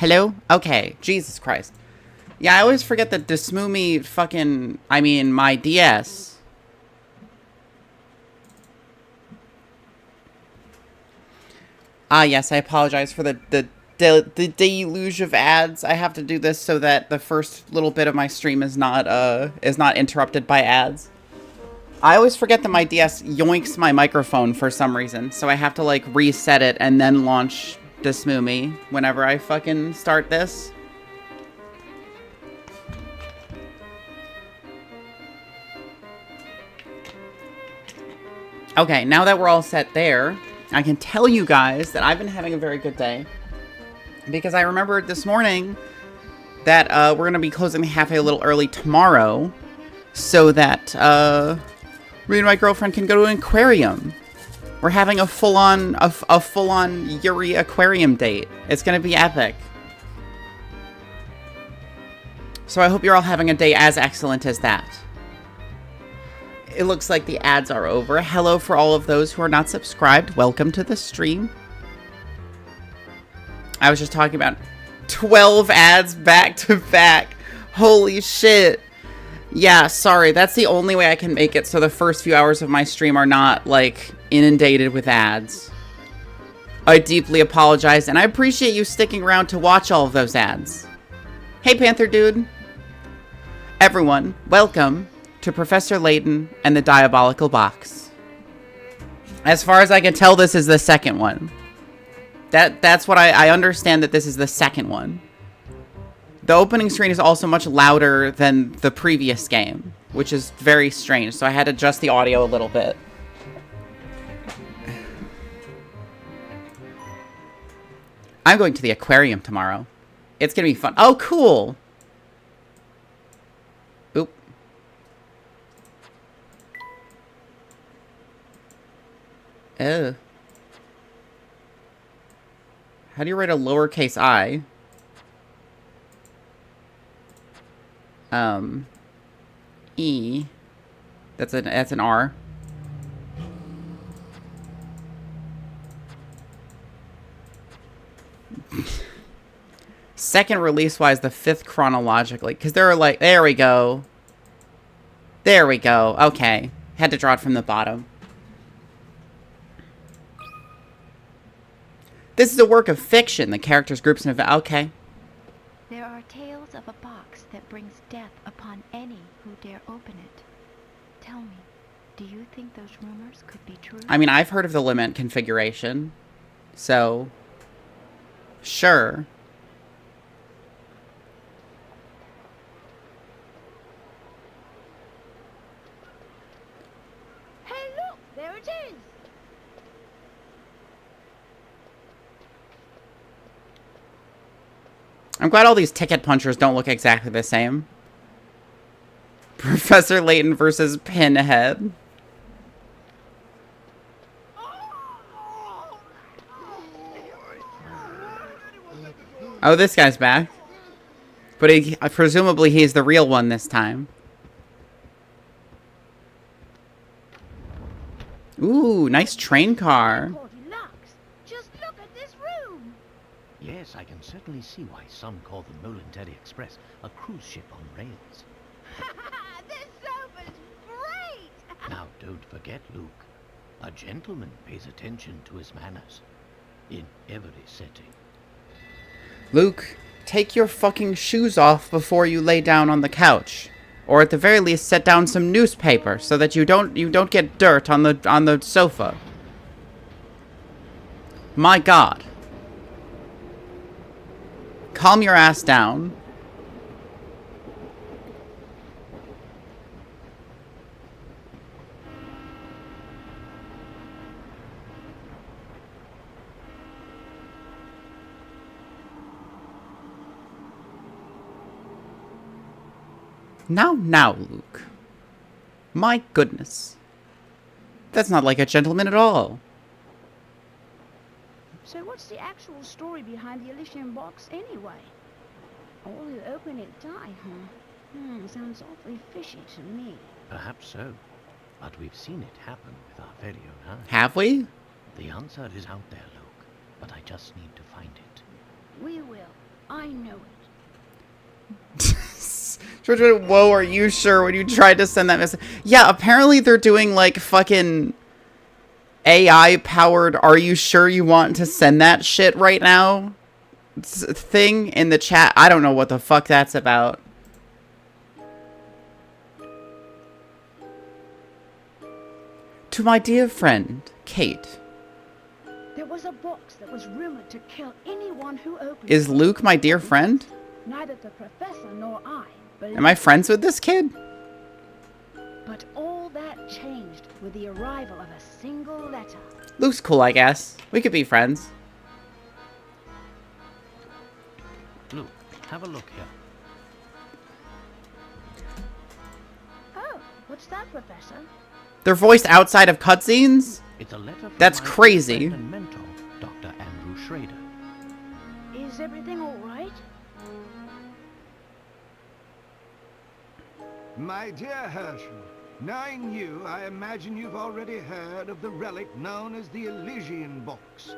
Hello? Okay. Jesus Christ. Yeah, I always forget that Dismumi fucking... I mean, my DS. Ah, yes, I apologize for the deluge of ads. I have to do this so that the first little bit of my stream is not interrupted by ads. I always forget that my DS yoinks my microphone for some reason, so I have to, like, reset it and then launch Dismumi whenever I fucking start this. Okay, now that we're all set there, I can tell you guys that I've been having a very good day. Because I remembered this morning that we're going to be closing the cafe a little early tomorrow, so that me and my girlfriend can go to an aquarium. We're having a full-on Yuri aquarium date. It's going to be epic. So I hope you're all having a day as excellent as that. It looks like the ads are over. Hello for all of those who are not subscribed. Welcome to the stream. I was just talking about 12 ads back to back. Holy shit. Yeah, sorry. That's the only way I can make it so the first few hours of my stream are not, like, inundated with ads. I deeply apologize, and I appreciate you sticking around to watch all of those ads. Hey, Panther Dude. Everyone, welcome to Professor Layton and the Diabolical Box. As far as I can tell, this is the second one. That's what I understand, that this is the second one. The opening screen is also much louder than the previous game, which is very strange, so I had to adjust the audio a little bit. I'm going to the aquarium tomorrow. It's gonna be fun. Oh, cool! Oop. Oh. How do you write a lowercase I? E. That's an R. Second release-wise, the 5th chronologically. Because there are like... There we go. There we go. Okay. Had to draw it from the bottom. This is a work of fiction. The characters, groups, and events. Okay. There are tales of a box that brings death upon any who dare open it. Tell me, do you think those rumors could be true? I mean, I've heard of the Lament configuration. So... Sure. Hey, look! There it is! I'm glad all these ticket punchers don't look exactly the same. Professor Layton versus Pinhead. Oh, this guy's back. But presumably he's the real one this time. Ooh, nice train car. Just look at this room! Yes, I can certainly see why some call the Molenterry Express a cruise ship on rails. This sofa's great! Now, don't forget, Luke. A gentleman pays attention to his manners. In every setting. Luke, take your fucking shoes off before you lay down on the couch. Or at the very least, set down some newspaper so that you don't get dirt on the sofa. My God. Calm your ass down. Now, Luke. My goodness. That's not like a gentleman at all. So what's the actual story behind the Elysian box anyway? All who open it die, huh? Sounds awfully fishy to me. Perhaps so. But we've seen it happen with our very own eyes. Have we? The answer is out there, Luke. But I just need to find it. We will. I know it. George went, whoa, are you sure when you tried to send that message? Yeah, apparently they're doing like fucking AI powered, are you sure you want to send that shit right now? Thing in the chat. I don't know what the fuck that's about. To my dear friend, Kate. There was a box that was rumored to kill anyone who opened Is it. Luke my dear friend? Neither the professor nor I believed. Am I friends with this kid? But all that changed with the arrival of a single letter. Luke's cool, I guess. We could be friends. Luke, have a look here. Oh, what's that, Professor? They're voiced outside of cutscenes? It's a letter from That's my crazy. friend and mentor, Dr. Andrew Schrader. Is everything all right? My dear Herschel, knowing you, I imagine you've already heard of the relic known as the Elysian Box.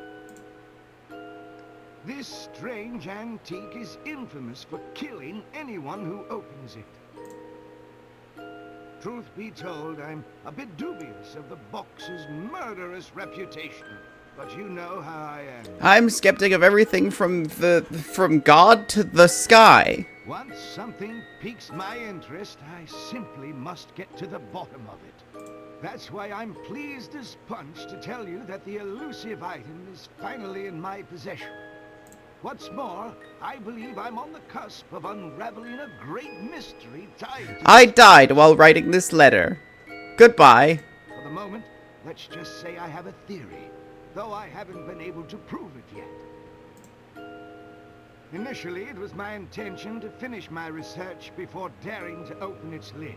This strange antique is infamous for killing anyone who opens it. Truth be told, I'm a bit dubious of the box's murderous reputation, but you know how I am. I'm skeptic of everything from God to the sky. Once something piques my interest, I simply must get to the bottom of it. That's why I'm pleased as punch to tell you that the elusive item is finally in my possession. What's more, I believe I'm on the cusp of unraveling a great mystery tied to I died while writing this letter. Goodbye. For the moment, let's just say I have a theory, though I haven't been able to prove it yet. Initially, it was my intention to finish my research before daring to open its lid.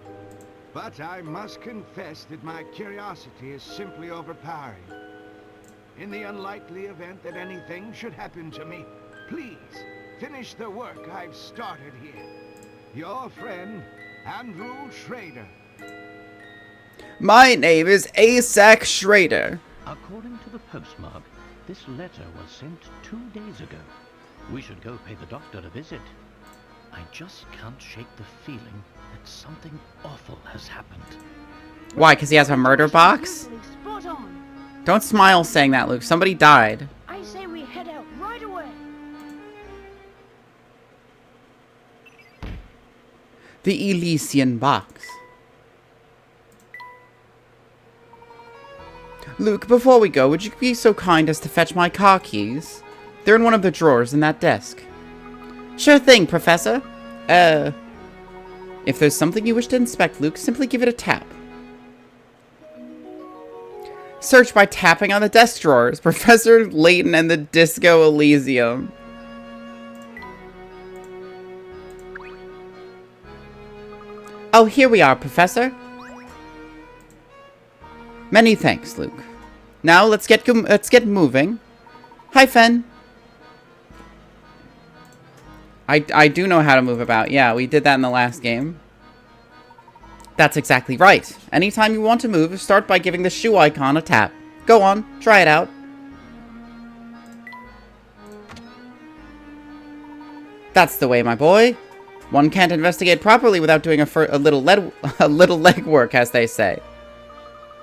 But I must confess that my curiosity is simply overpowering. In the unlikely event that anything should happen to me, please finish the work I've started here. Your friend, Andrew Schrader. My name is Asak Schrader. According to the postmark, this letter was sent 2 days ago. We should go pay the doctor a visit. I just can't shake the feeling that something awful has happened. Why, because he has a murder box? Usually spot on. Don't smile saying that, Luke. Somebody died. I say we head out right away. The Elysian box. Luke, before we go, would you be so kind as to fetch my car keys? They're in one of the drawers in that desk. Sure thing, Professor. If there's something you wish to inspect, Luke, simply give it a tap. Search by tapping on the desk drawers. Professor Layton and the Disco Elysium. Oh, here we are, Professor. Many thanks, Luke. Now let's get moving. Hi, Fen. I do know how to move about. Yeah, we did that in the last game. That's exactly right. Anytime you want to move, start by giving the shoe icon a tap. Go on, try it out. That's the way, my boy. One can't investigate properly without doing a little legwork, as they say.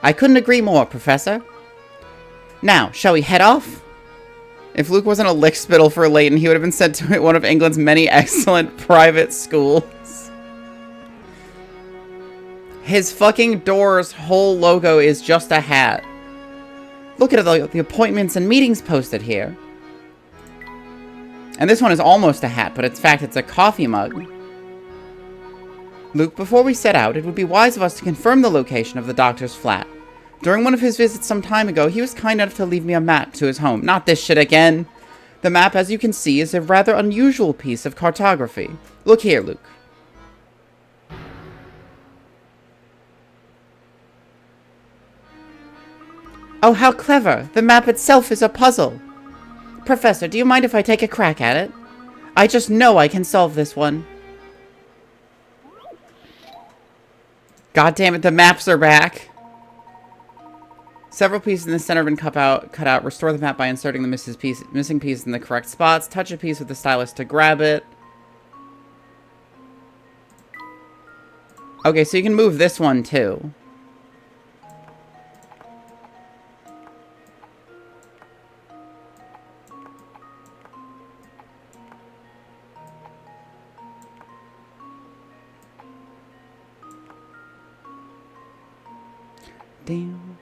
I couldn't agree more, Professor. Now, shall we head off? If Luke wasn't a lickspittle for Layton, he would have been sent to one of England's many excellent private schools. His fucking door's whole logo is just a hat. Look at the appointments and meetings posted here. And this one is almost a hat, but in fact it's a coffee mug. Luke, before we set out, it would be wise of us to confirm the location of the doctor's flat. During one of his visits some time ago, he was kind enough to leave me a map to his home. Not this shit again. The map, as you can see, is a rather unusual piece of cartography. Look here, Luke. Oh, how clever. The map itself is a puzzle. Professor, do you mind if I take a crack at it? I just know I can solve this one. God damn it, the maps are back. Several pieces in the center have been cut out. Restore the map by inserting the missing piece in the correct spots. Touch a piece with the stylus to grab it. Okay, so you can move this one too. Down,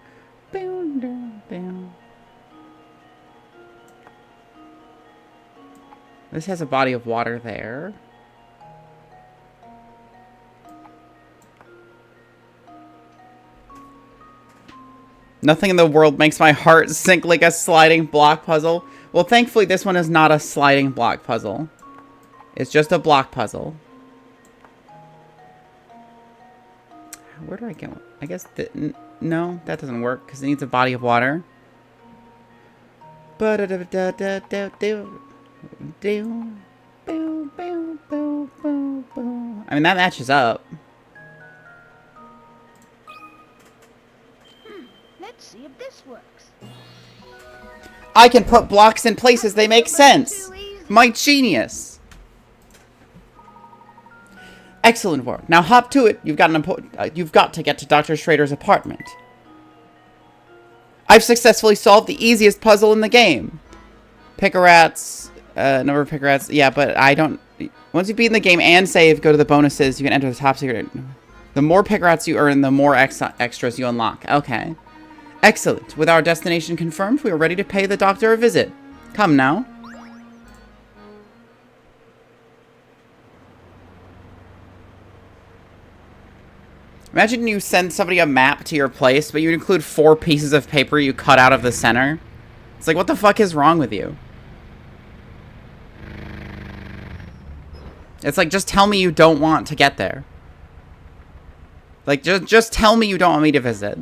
down, down, down. This has a body of water there. Nothing in the world makes my heart sink like a sliding block puzzle. Well, thankfully, this one is not a sliding block puzzle. It's just a block puzzle. Where do I go? I guess no, that doesn't work because it needs a body of water. I mean, that matches up. Let's see if this works. I can put blocks in places they make sense. My genius. Excellent work. Now hop to it. You've got to get to Dr. Schrader's apartment. I've successfully solved the easiest puzzle in the game. Pick-a-rats, number of pick-a-rats. Yeah, but I don't... Once you beat in the game and save, go to the bonuses, you can enter the top secret. The more pick-a-rats you earn, the more extras you unlock. Okay. Excellent. With our destination confirmed, we are ready to pay the doctor a visit. Come now. Imagine you send somebody a map to your place, but you include 4 pieces of paper you cut out of the center. It's like, what the fuck is wrong with you? It's like, just tell me you don't want to get there. Like, just tell me you don't want me to visit.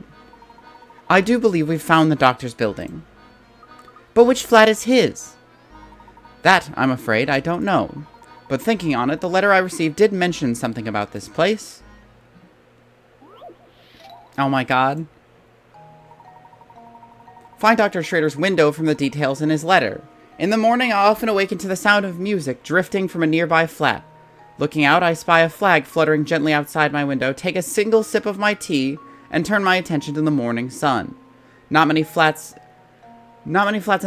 I do believe we've found the doctor's building. But which flat is his? That, I'm afraid, I don't know. But thinking on it, the letter I received did mention something about this place. Oh my god. Find Dr. Schrader's window from the details in his letter. In the morning, I often awaken to the sound of music drifting from a nearby flat. Looking out, I spy a flag fluttering gently outside my window, take a single sip of my tea, and turn my attention to the morning sun. Not many flats in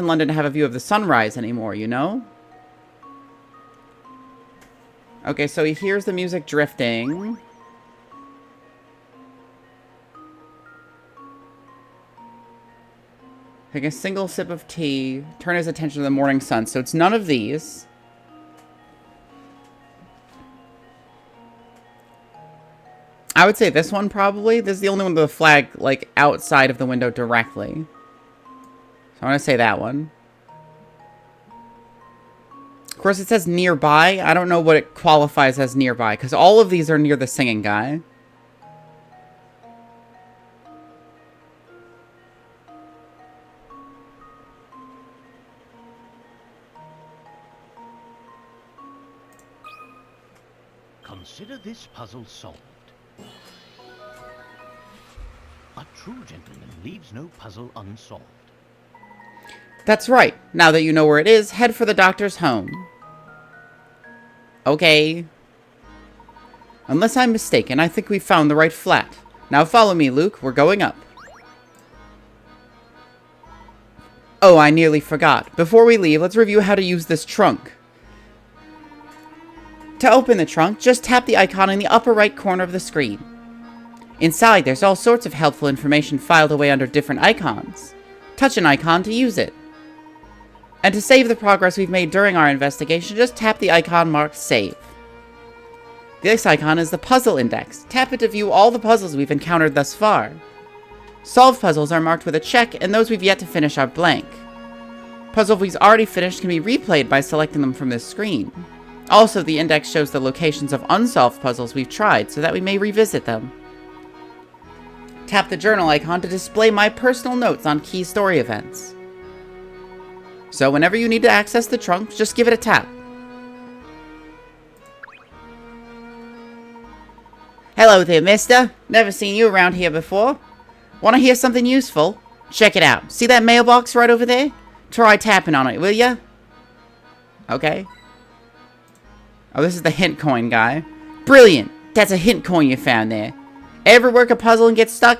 London have a view of the sunrise anymore, you know? Okay, so he hears the music drifting. Take a single sip of tea, turn his attention to the morning sun. So it's none of these. I would say this one probably. This is the only one with the flag, like, outside of the window directly. So I want to say that one. Of course, it says nearby. I don't know what it qualifies as nearby, because all of these are near the singing guy. Consider this puzzle solved. A true gentleman leaves no puzzle unsolved. That's right. Now that you know where it is, head for the doctor's home. Okay. Unless I'm mistaken, I think we've found the right flat. Now follow me, Luke. We're going up. Oh, I nearly forgot. Before we leave, let's review how to use this trunk. To open the trunk, just tap the icon in the upper right corner of the screen. Inside, there's all sorts of helpful information filed away under different icons. Touch an icon to use it. And to save the progress we've made during our investigation, just tap the icon marked Save. This icon is the puzzle index. Tap it to view all the puzzles we've encountered thus far. Solved puzzles are marked with a check, and those we've yet to finish are blank. Puzzles we've already finished can be replayed by selecting them from this screen. Also, the index shows the locations of unsolved puzzles we've tried, so that we may revisit them. Tap the journal icon to display my personal notes on key story events. So whenever you need to access the trunk, just give it a tap. Hello there, mister. Never seen you around here before. Want to hear something useful? Check it out. See that mailbox right over there? Try tapping on it, will ya? Okay. Oh, this is the hint coin guy. Brilliant. That's a hint coin you found there. Ever work a puzzle and get stuck?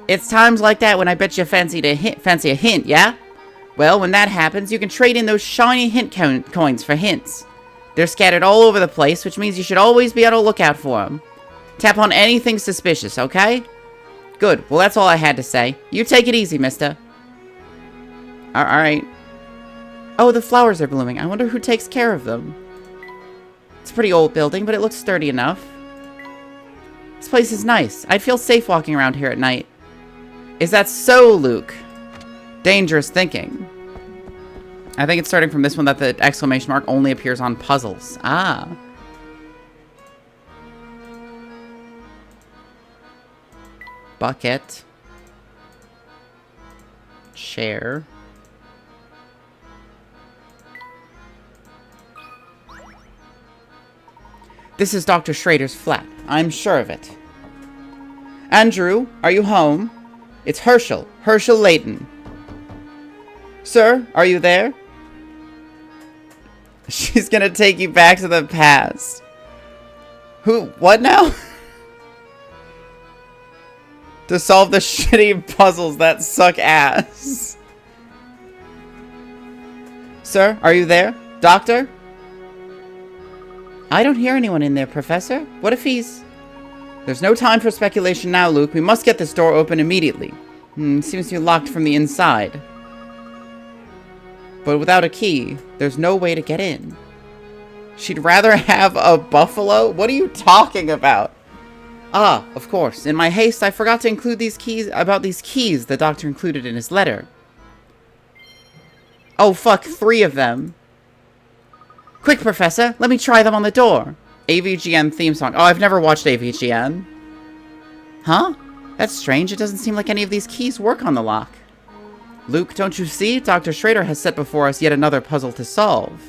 It's times like that when I bet you fancy a hint, yeah? Well, when that happens, you can trade in those shiny hint coins for hints. They're scattered all over the place, which means you should always be on the lookout for them. Tap on anything suspicious, okay? Good. Well, that's all I had to say. You take it easy, mister. Alright. Oh, the flowers are blooming. I wonder who takes care of them. It's a pretty old building, but it looks sturdy enough. This place is nice. I'd feel safe walking around here at night. Is that so, Luke? Dangerous thinking. I think it's starting from this one that the exclamation mark only appears on puzzles. Ah. Bucket. Chair. This is Dr. Schrader's flat. I'm sure of it. Andrew, are you home? It's Herschel. Herschel Layton. Sir, are you there? She's gonna take you back to the past. Who? What now? To solve the shitty puzzles that suck ass. Sir, are you there? Doctor? I don't hear anyone in there, Professor. What if he's... There's no time for speculation now, Luke. We must get this door open immediately. Seems to be locked from the inside. But without a key, there's no way to get in. She'd rather have a buffalo? What are you talking about? Ah, of course. In my haste, I forgot to include these keys the doctor included in his letter. Oh, fuck, 3 of them. Quick, Professor, let me try them on the door. AVGN theme song. Oh, I've never watched AVGN. Huh? That's strange. It doesn't seem like any of these keys work on the lock. Luke, don't you see? Dr. Schrader has set before us yet another puzzle to solve.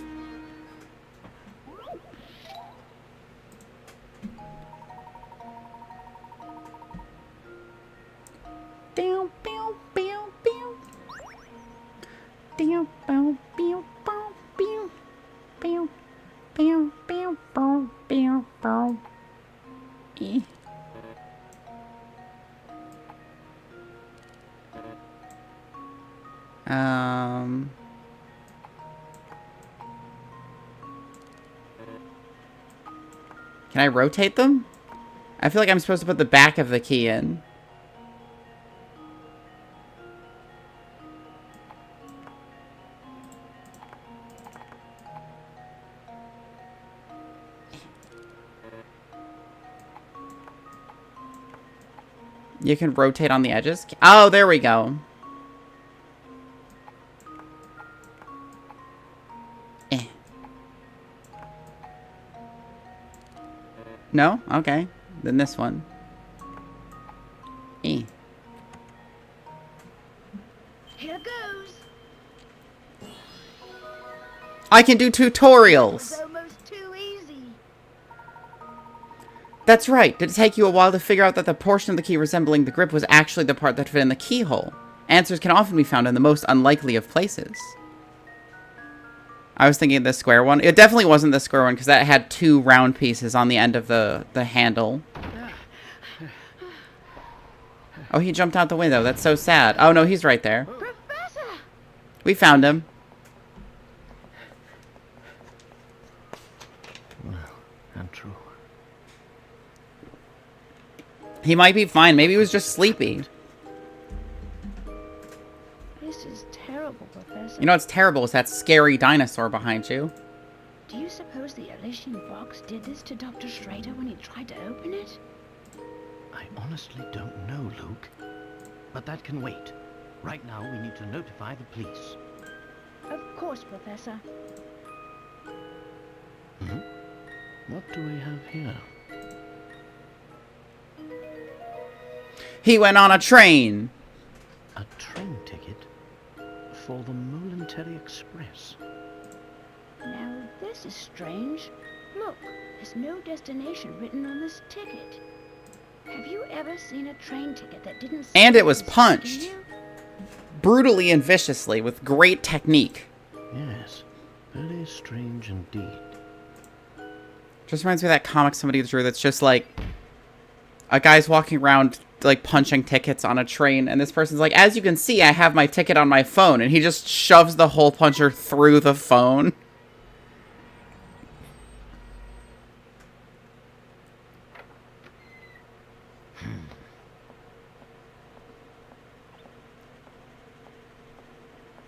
Can I rotate them? I feel like I'm supposed to put the back of the key in. You can rotate on the edges. Oh, there we go. No? Okay. Then this one. Here goes. I can do tutorials. It's almost too easy. That's right. Did it take you a while to figure out that the portion of the key resembling the grip was actually the part that fit in the keyhole? Answers can often be found in the most unlikely of places. I was thinking of the square one. It definitely wasn't the square one because that had 2 round pieces on the end of the handle. Oh, he jumped out the window. That's so sad. Oh, no, he's right there. Professor! We found him. Well, and true. He might be fine. Maybe he was just sleepy. This is terrible, Professor. You know what's terrible is that scary dinosaur behind you. Do you suppose the Elysian box did this to Dr. Schrader when he tried to open it? I honestly don't know, Luke. But that can wait. Right now, we need to notify the police. Of course, Professor. What do we have here? He went on a train. A train ticket for the Momentary Express. Now, this is strange. Look, there's no destination written on this ticket. Have you ever seen a train ticket that didn't say And it was it's punched. taking you? brutally and viciously with great technique. Yes, very strange indeed. Just reminds me of that comic somebody drew that's just like a guy's walking around like punching tickets on a train, and this person's like, as you can see, I have my ticket on my phone, and he just shoves the hole puncher through the phone.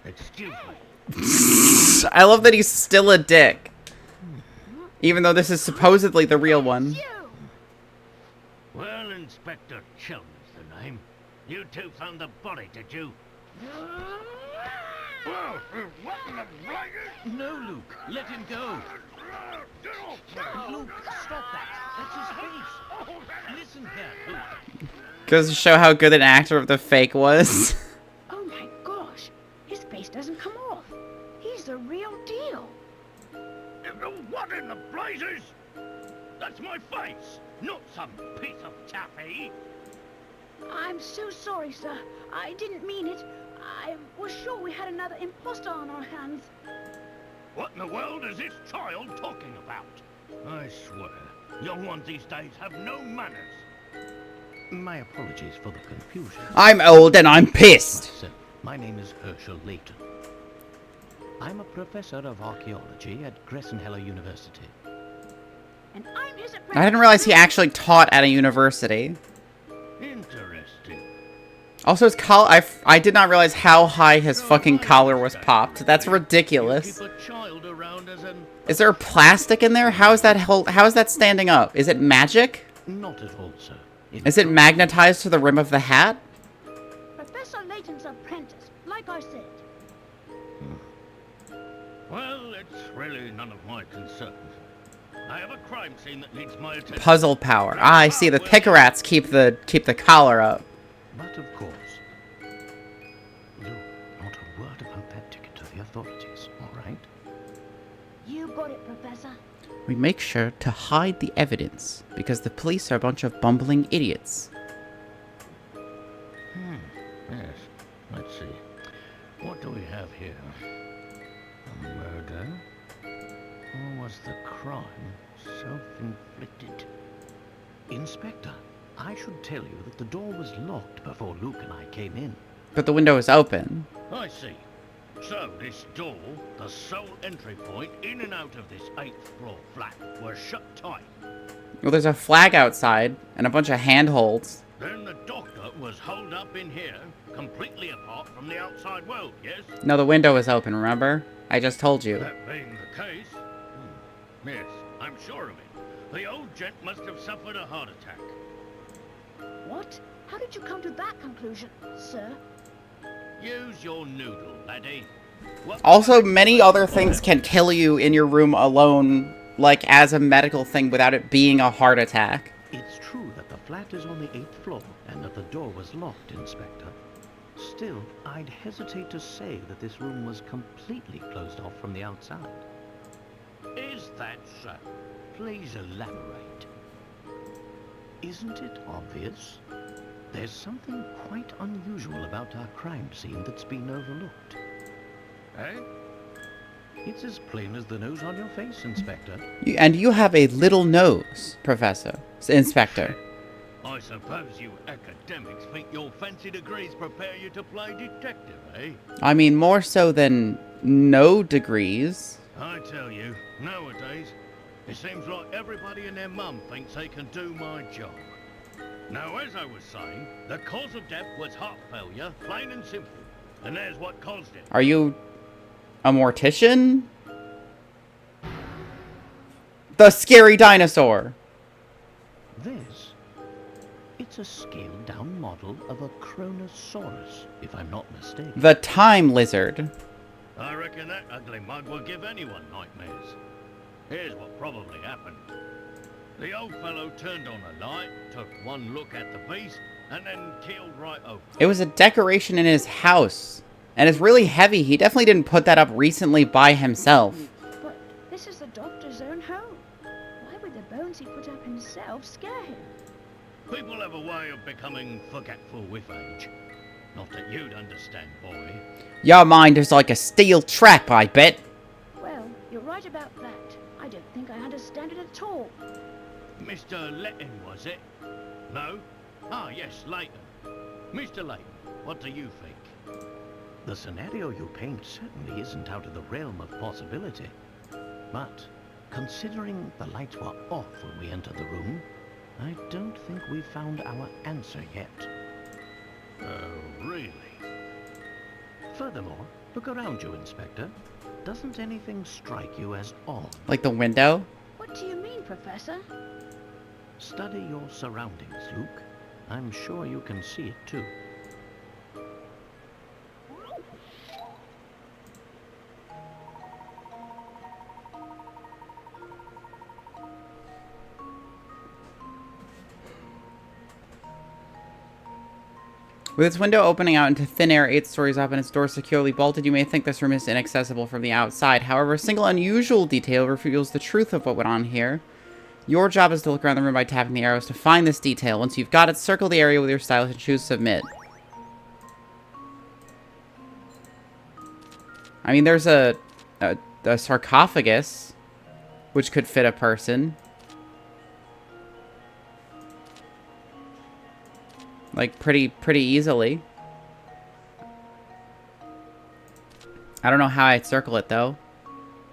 Excuse me. I love that he's still a dick. Even though this is supposedly the real one. Well, Inspector Chelm's the name. You two found the body, did you? What in the blanket? No, Luke. Let him go. Luke, stop that. That's his face. Listen here, Luke. Goes to show how good an actor of the fake was. Oh my gosh, his face doesn't come off. He's the real deal. What in the blazes? That's my face, not some piece of taffy. I'm so sorry, sir. I didn't mean it. I was sure we had another imposter on our hands. What in the world is this child talking about? I swear, young ones these days have no manners. My apologies for the confusion. I'm old and I'm pissed. So, my name is Herschel Layton. I'm a professor of archaeology at Gressenheller University. And I'm his apprentice. I didn't realize he actually taught at a university. Interesting. Also, his collar. I did not realize how high his fucking collar was popped. That's ridiculous. You keep a child around as an... Is there plastic in there? How is that how is that standing up? Is it magic? Not at all, sir. Is it magnetized to the rim of the hat? Professor Layton's apprentice, like I said. Well, it's really none of my concern. I have a crime scene that needs my attention. Puzzle power. Ah, I see. The Pickerats keep the collar up. But of course, Luke, not a word about that ticket to the authorities, all right? You got it, Professor. We make sure to hide the evidence because the police are a bunch of bumbling idiots. Yes. Let's see. What do we have here? A murder? Or was the crime self-inflicted? Inspector, I should tell you that the door was locked before Luke and I came in. But the window is open. I see. So this door, the sole entry point in and out of this 8th floor flat, was shut tight. Well, there's a flag outside and a bunch of handholds. Then the doctor was holed up in here, completely apart from the outside world, yes? No, the window is open, remember? I just told you. That being the case, yes, I'm sure of it. The old gent must have suffered a heart attack. What? How did you come to that conclusion, sir? Use your noodle, laddie. What Also, many other things can kill you in your room alone, like as a medical thing, without it being a heart attack. It's true that the flat is on the 8th floor and that the door was locked, Inspector. Still, I'd hesitate to say that this room was completely closed off from the outside. Is that so? Please elaborate. Isn't it obvious? There's something quite unusual about our crime scene that's been overlooked. Eh? It's as plain as the nose on your face, Inspector. And you have a little nose, Inspector. I suppose you academics think your fancy degrees prepare you to play detective, eh? I mean, more so than no degrees. I tell you, nowadays, it seems like everybody and their mum thinks they can do my job. Now, as I was saying, the cause of death was heart failure, plain and simple. And there's what caused it. Are you a mortician? The scary dinosaur. This? It's a scaled-down model of a Kronosaurus, if I'm not mistaken. The time lizard. I reckon that ugly mug will give anyone nightmares. Here's what probably happened. The old fellow turned on a light, took one look at the beast, and then keeled right over. It was a decoration in his house. And it's really heavy. He definitely didn't put that up recently by himself. But this is the doctor's own home. Why would the bones he put up himself scare him? People have a way of becoming forgetful with age. Not that you'd understand, boy. Your mind is like a steel trap, I bet. Well, you're right about that. I don't think I understand it at all. Mr. Layton, was it? No? Ah, yes, Layton. Mr. Layton, what do you think? The scenario you paint certainly isn't out of the realm of possibility. But, considering the lights were off when we entered the room, I don't think we've found our answer yet. Oh, really? Furthermore, look around you, Inspector. Doesn't anything strike you as odd? Like the window? What do you mean, Professor? Study your surroundings, Luke. I'm sure you can see it too. With its window opening out into thin air 8 stories up and its door securely bolted, you may think this room is inaccessible from the outside. However, a single unusual detail reveals the truth of what went on here. Your job is to look around the room by tapping the arrows to find this detail. Once you've got it, circle the area with your stylus and choose submit. I mean, there's a sarcophagus, which could fit a person. Like, pretty easily. I don't know how I'd circle it, though.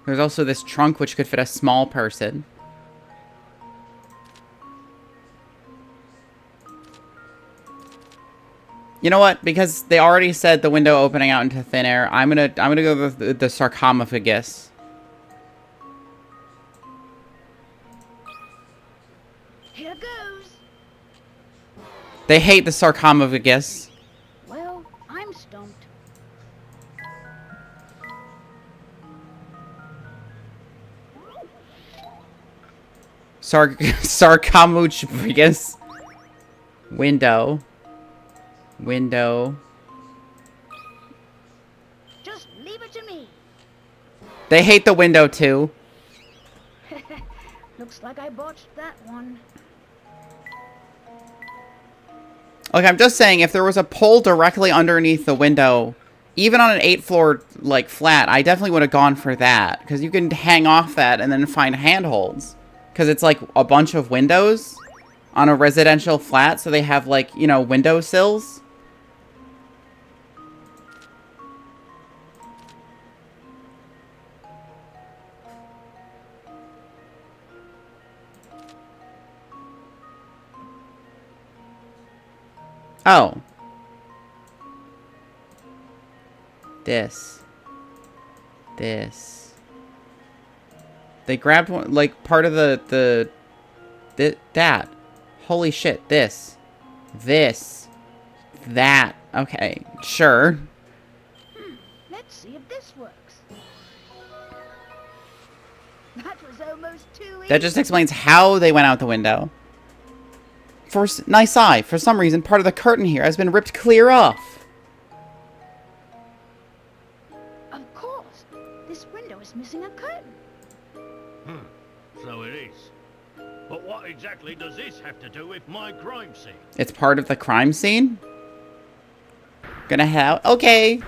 There's also this trunk, which could fit a small person. You know what? Because they already said the window opening out into thin air, I'm gonna go with the sarcophagus. Here goes. They hate the sarcophagus. Well, I'm stumped. Sarcophagus. Window. Just leave it to me. They hate the window too. Looks like I botched that one. Look, I'm just saying, if there was a pole directly underneath the window, even on an 8th floor, like, flat, I definitely would have gone for that. Because you can hang off that and then find handholds. Because it's, like, a bunch of windows on a residential flat, so they have, like, you know, window sills. Oh. This. They grabbed one, like, part of that. Holy shit, this. That. Okay, sure. Let's see if this works. That was almost too easy. That just explains how they went out the window. Nice eye. For some reason, part of the curtain here has been ripped clear off. Of course. This window is missing a curtain. So it is. But what exactly does this have to do with my crime scene? It's part of the crime scene? Gonna have... Okay.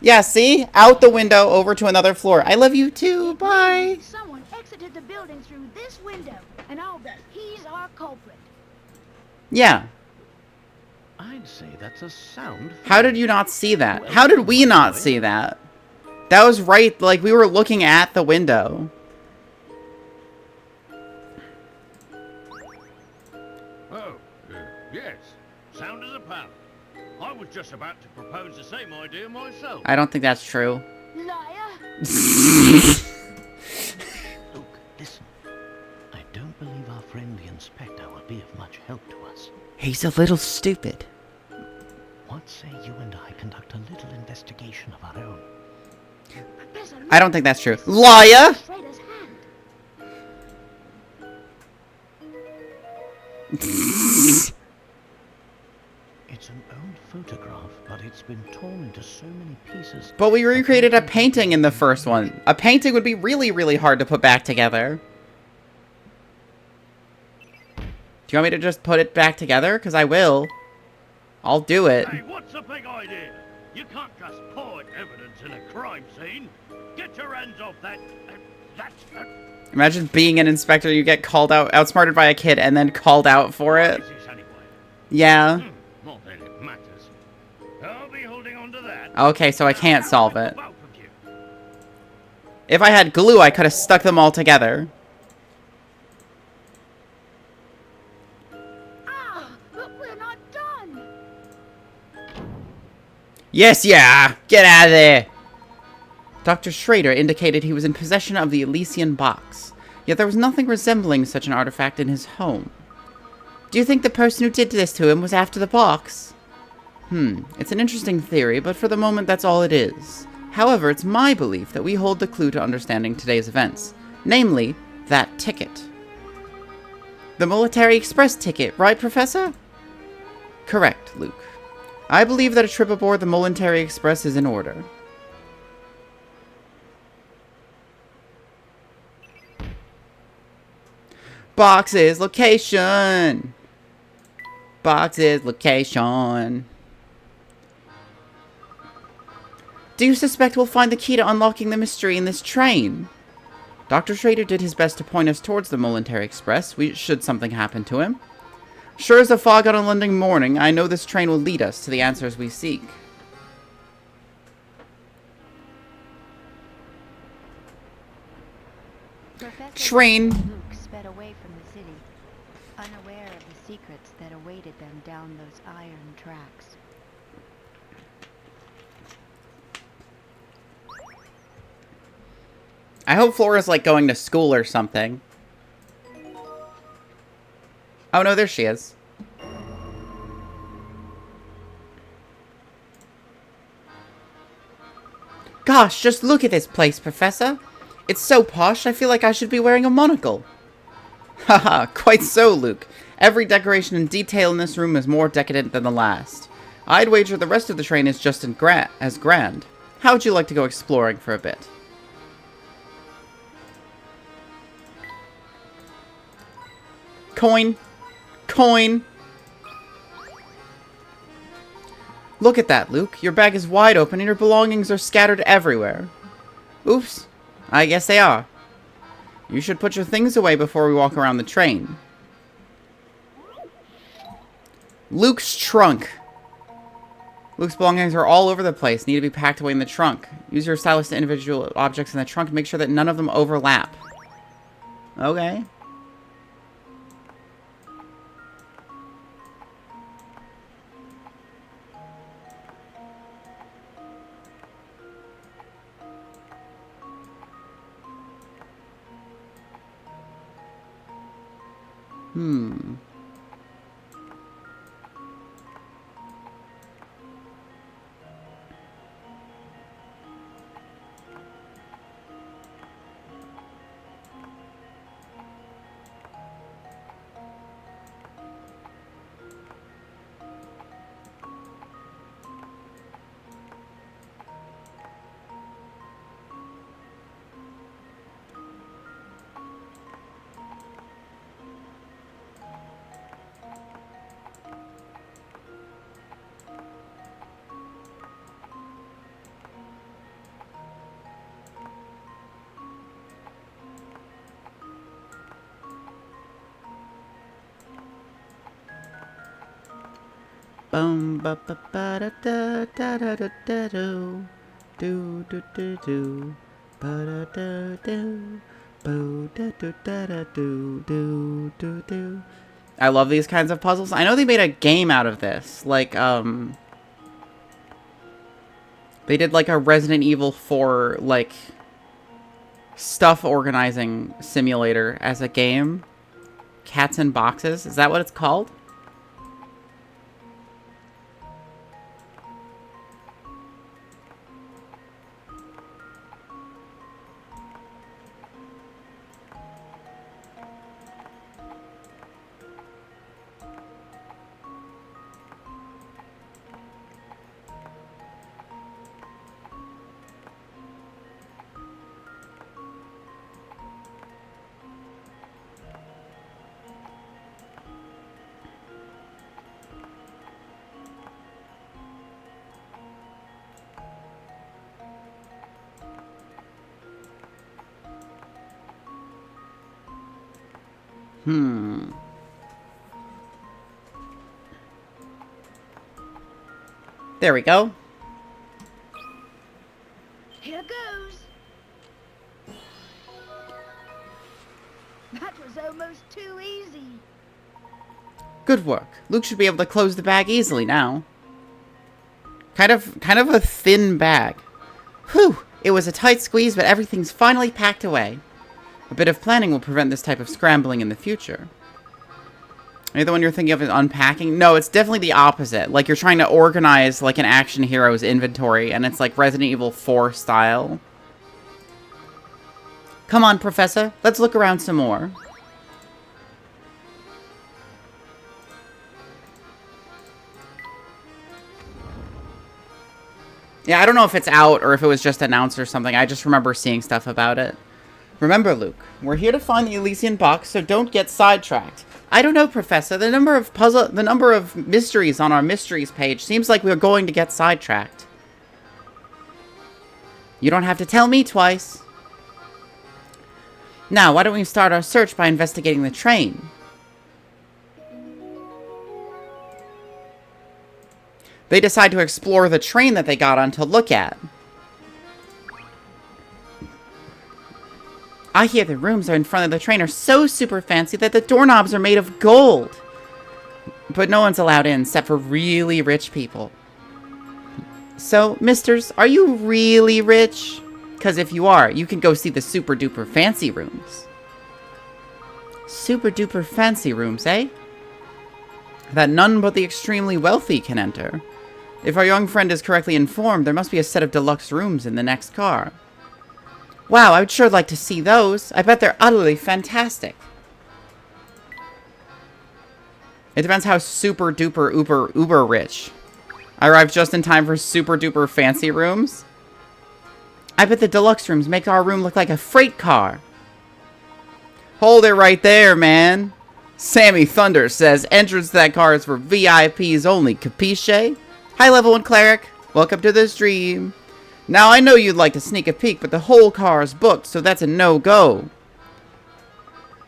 Yeah, see? Out the window, over to another floor. I love you too. Bye. Someone exited the building through this window, and I'll bet he's our culprit. Yeah. I'd say that's a sound. How did you not see that? How did we not see that? That was right, like, we were looking at the window. Oh, yes. Sound as a pattern. I was just about to propose the same idea myself. I don't think that's true. Liar! Look, listen. I don't believe our friend the inspector will be of much help to us. He's a little stupid. What say you and I conduct a little investigation of our own? Professor, I don't think that's true. Liar! Schrader's hand. It's an old photograph, but it's been torn into so many pieces. But we recreated a painting in the first one. A painting would be really, really hard to put back together. Do you want me to just put it back together? Because I will. I'll do it. Hey, what's the big idea? You can't just point evidence in a crime scene. Get your hands off that. Imagine being an inspector, you get called out, outsmarted by a kid, and then called out for it. What is this anyway? Yeah. Not that it matters. I'll be holding on to that. Okay, so I can't solve it. Both of you. If I had glue, I could have stuck them all together. Ah, but we're not done. Yes, yeah! Get out of there! Dr. Schrader indicated he was in possession of the Elysian box, yet there was nothing resembling such an artifact in his home. Do you think the person who did this to him was after the box? It's an interesting theory, but for the moment that's all it is. However, it's my belief that we hold the clue to understanding today's events, namely, that ticket. The Military Express ticket, right, Professor? Correct, Luke. I believe that a trip aboard the Military Express is in order. Box's location! Box's location. Do you suspect we'll find the key to unlocking the mystery in this train? Dr. Schrader did his best to point us towards the Military Express, should something happen to him. Sure as the fog on a London morning, I know this train will lead us to the answers we seek. Professor Train. Luke sped away from the city, unaware of the secrets that awaited them down those iron tracks. I hope Flora's like going to school or something. Oh no, there she is. Gosh, just look at this place, Professor. It's so posh, I feel like I should be wearing a monocle. Haha, quite so, Luke. Every decoration and detail in this room is more decadent than the last. I'd wager the rest of the train is just as grand. How would you like to go exploring for a bit? Coin. Coin. Look at that, Luke. Your bag is wide open and your belongings are scattered everywhere. Oops. I guess they are. You should put your things away before we walk around the train. Luke's trunk. Luke's belongings are all over the place. Need to be packed away in the trunk. Use your stylus to individual objects in the trunk. Make sure that none of them overlap. Okay. Bum ba ba ba da da da da da da do do do do ba da da do boo da do da da do do do do. I love these kinds of puzzles. I know they made a game out of this. Like they did like a Resident Evil 4 like stuff organizing simulator as a game. Cats in Boxes. Is that what it's called? There we go. Here goes. That was almost too easy. Good work. Luke should be able to close the bag easily now. Kind of a thin bag. Whew! It was a tight squeeze, but everything's finally packed away. A bit of planning will prevent this type of scrambling in the future. Are you the one you're thinking of as unpacking? No, it's definitely the opposite. Like, you're trying to organize, like, an action hero's inventory, and it's, like, Resident Evil 4 style. Come on, Professor. Let's look around some more. Yeah, I don't know if it's out or if it was just announced or something. I just remember seeing stuff about it. Remember, Luke, we're here to find the Elysian box, so don't get sidetracked. I don't know, Professor. The number of mysteries on our mysteries page seems like we're going to get sidetracked. You don't have to tell me twice. Now, why don't we start our search by investigating the train? They decide to explore the train that they got on to look at. I hear the rooms are in front of the train are so super fancy that the doorknobs are made of gold. But no one's allowed in except for really rich people. So, misters, are you really rich? Because if you are, you can go see the super duper fancy rooms. Super duper fancy rooms, eh? That none but the extremely wealthy can enter. If our young friend is correctly informed, there must be a set of deluxe rooms in the next car. Wow, I would sure like to see those. I bet they're utterly fantastic. It depends how super duper uber rich. I arrived just in time for super duper fancy rooms. I bet the deluxe rooms make our room look like a freight car. Hold it right there, man. Sammy Thunder says entrance to that car is for VIPs only, capiche? Hi, Level 1 Cleric. Welcome to the stream. Now, I know you'd like to sneak a peek, but the whole car is booked, so that's a no-go.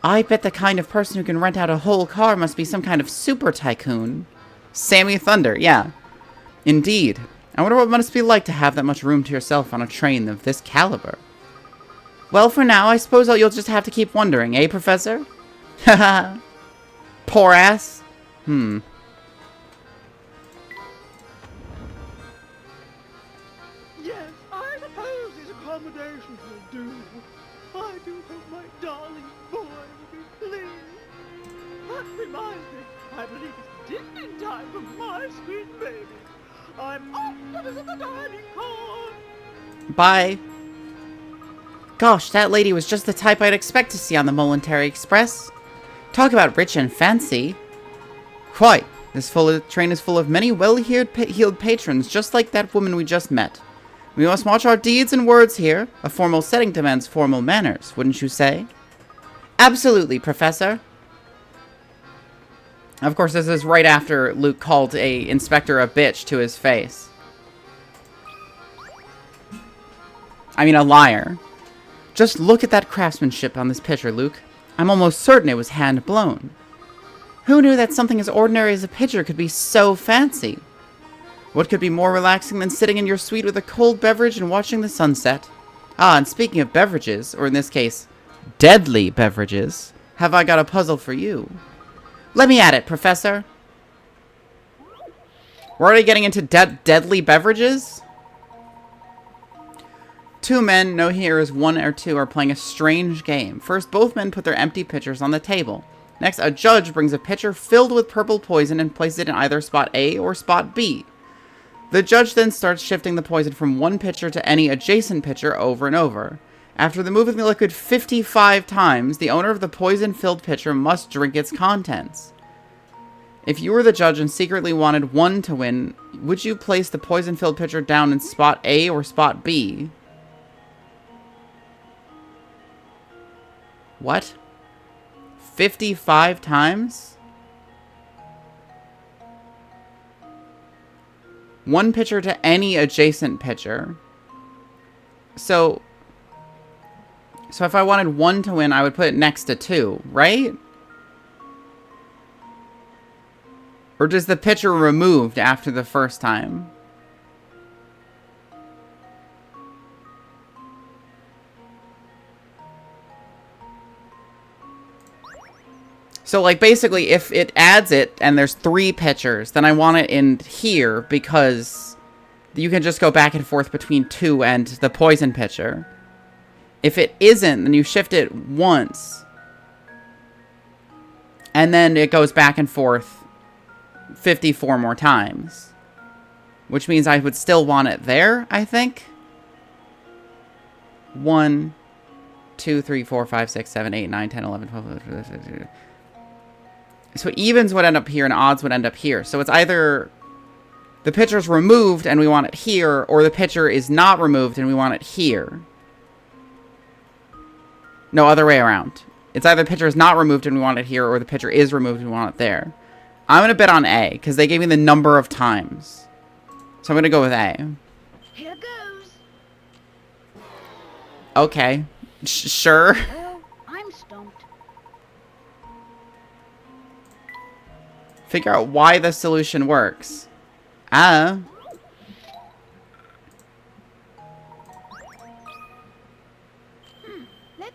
I bet the kind of person who can rent out a whole car must be some kind of super tycoon. Sammy Thunder, yeah. Indeed. I wonder what it must be like to have that much room to yourself on a train of this caliber. Well, for now, I suppose you'll just have to keep wondering, eh, Professor? Haha. Poor ass. Yes, I suppose these accommodations will do. I do hope my darling boy will be pleased. That reminds me, I believe it's dinner time for my sweet baby. I'm off to visit the dining car. Bye. Gosh, that lady was just the type I'd expect to see on the Momentary Express. Talk about rich and fancy. Quite. This train is full of many well-heeled patrons, just like that woman we just met. We must watch our deeds and words here. A formal setting demands formal manners, wouldn't you say? Absolutely, Professor. Of course, this is right after Luke called a inspector a bitch to his face. I mean, a liar. Just look at that craftsmanship on this picture, Luke. I'm almost certain it was hand-blown. Who knew that something as ordinary as a picture could be so fancy? What could be more relaxing than sitting in your suite with a cold beverage and watching the sunset? Ah, and speaking of beverages, or in this case, deadly beverages, have I got a puzzle for you. Let me at it, Professor. We're already getting into deadly beverages? Two men, no heroes, one or two, are playing a strange game. First, both men put their empty pitchers on the table. Next, a judge brings a pitcher filled with purple poison and places it in either spot A or spot B. The judge then starts shifting the poison from one pitcher to any adjacent pitcher over and over. After the moving the liquid 55 times, the owner of the poison-filled pitcher must drink its contents. If you were the judge and secretly wanted one to win, would you place the poison-filled pitcher down in spot A or spot B? What? 55 times? One pitcher to any adjacent pitcher. So if I wanted one to win, I would put it next to two, right? Or is the picture removed after the first time? So, like, basically, if it adds it and there's 3 pictures, then I want it in here because you can just go back and forth between 2 and the poison picture. If it isn't, then you shift it once. And then it goes back and forth 54 more times. Which means I would still want it there, I think. 1, 2, 3, 4, 5, 6, 7, 8, 9, 10, 11, 12... So evens would end up here and odds would end up here. So it's either the picture's removed and we want it here, or the picture is not removed and we want it here. No, other way around. It's either the picture is not removed and we want it here, or the picture is removed and we want it there. I'm going to bet on A, because they gave me the number of times. So I'm going to go with A. Here goes. Okay. Sure. Well, I'm stumped. Figure out why the solution works. Let's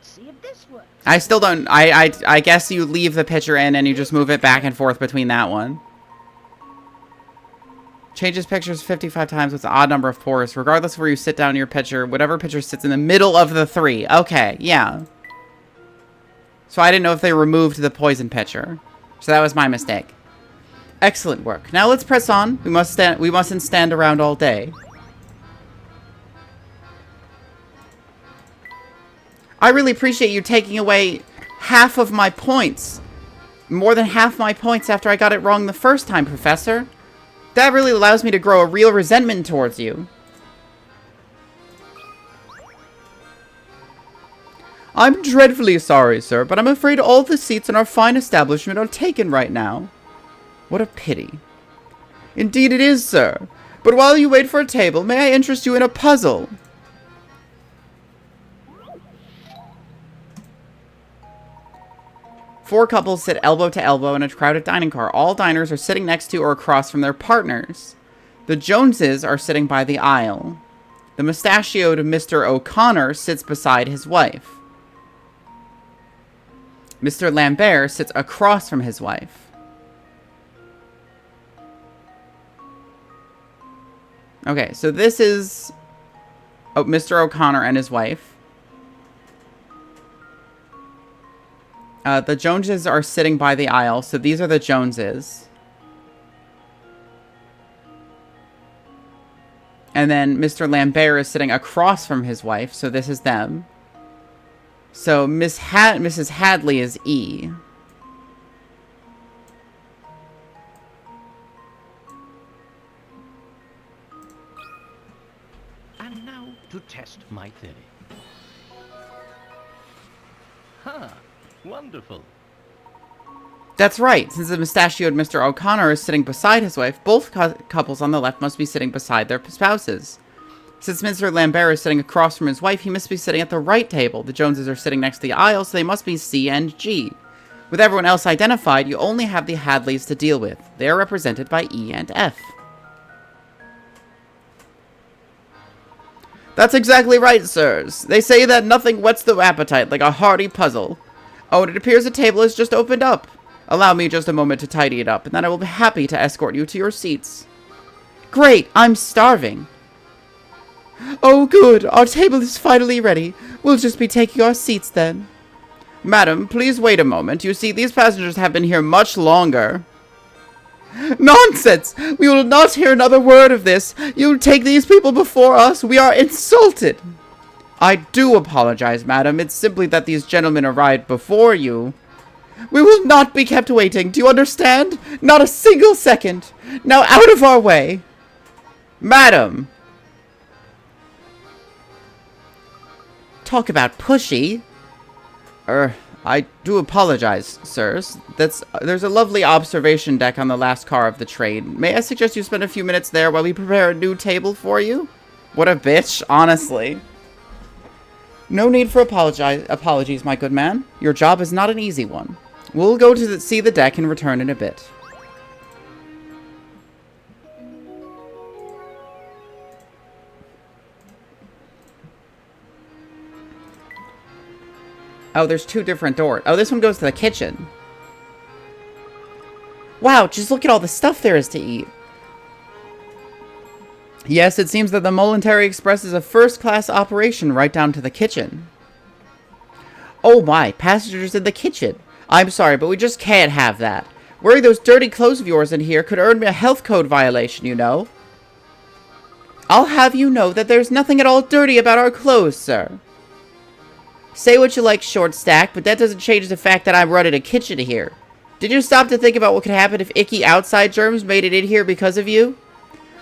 see if this works. I still don't... I guess you leave the picture in and you just move it back and forth between that one. Changes pictures 55 times with an odd number of pores. Regardless of where you sit down in your picture, whatever picture sits in the middle of the 3. Okay, yeah. So I didn't know if they removed the poison picture. So that was my mistake. Excellent work. Now let's press on. We mustn't stand around all day. I really appreciate you taking away half of my points. More than half my points after I got it wrong the first time, Professor. That really allows me to grow a real resentment towards you. I'm dreadfully sorry, sir, but I'm afraid all the seats in our fine establishment are taken right now. What a pity. Indeed it is, sir. But while you wait for a table, may I interest you in a puzzle? Four couples sit elbow to elbow in a crowded dining car. All diners are sitting next to or across from their partners. The Joneses are sitting by the aisle. The mustachioed Mr. O'Connor sits beside his wife. Mr. Lambert sits across from his wife. Okay, so this is Mr. O'Connor and his wife. The Joneses are sitting by the aisle, so these are the Joneses. And then Mr. Lambert is sitting across from his wife, so this is them. So Mrs. Hadley is E. And now to test my theory. Huh. Wonderful. That's right. Since the mustachioed Mr. O'Connor is sitting beside his wife, both couples on the left must be sitting beside their spouses. Since Mr. Lambert is sitting across from his wife, he must be sitting at the right table. The Joneses are sitting next to the aisle, so they must be C and G. With everyone else identified, you only have the Hadleys to deal with. They are represented by E and F. That's exactly right, sirs. They say that nothing whets the appetite like a hearty puzzle. Oh, and it appears the table has just opened up. Allow me just a moment to tidy it up, and then I will be happy to escort you to your seats. Great, I'm starving. Oh, good, our table is finally ready. We'll just be taking our seats then. Madam, please wait a moment. You see, these passengers have been here much longer. Nonsense! We will not hear another word of this. You'll take these people before us. We are insulted. I do apologize, madam. It's simply that these gentlemen arrived before you. We will not be kept waiting. Do you understand? Not a single second. Now out of our way. Madam. Talk about pushy. I do apologize, sirs. There's a lovely observation deck on the last car of the train. May I suggest you spend a few minutes there while we prepare a new table for you? What a bitch, honestly. No need for apologies, my good man. Your job is not an easy one. We'll go to see the deck and return in a bit. Oh, there's 2 different doors. Oh, this one goes to the kitchen. Wow, just look at all the stuff there is to eat. Yes, it seems that the Momentary Express is a first-class operation right down to the kitchen. Oh my, passengers in the kitchen. I'm sorry, but we just can't have that. Wearing those dirty clothes of yours in here could earn me a health code violation, you know. I'll have you know that there's nothing at all dirty about our clothes, sir. Say what you like, Short Stack, but that doesn't change the fact that I'm running a kitchen here. Did you stop to think about what could happen if icky outside germs made it in here because of you?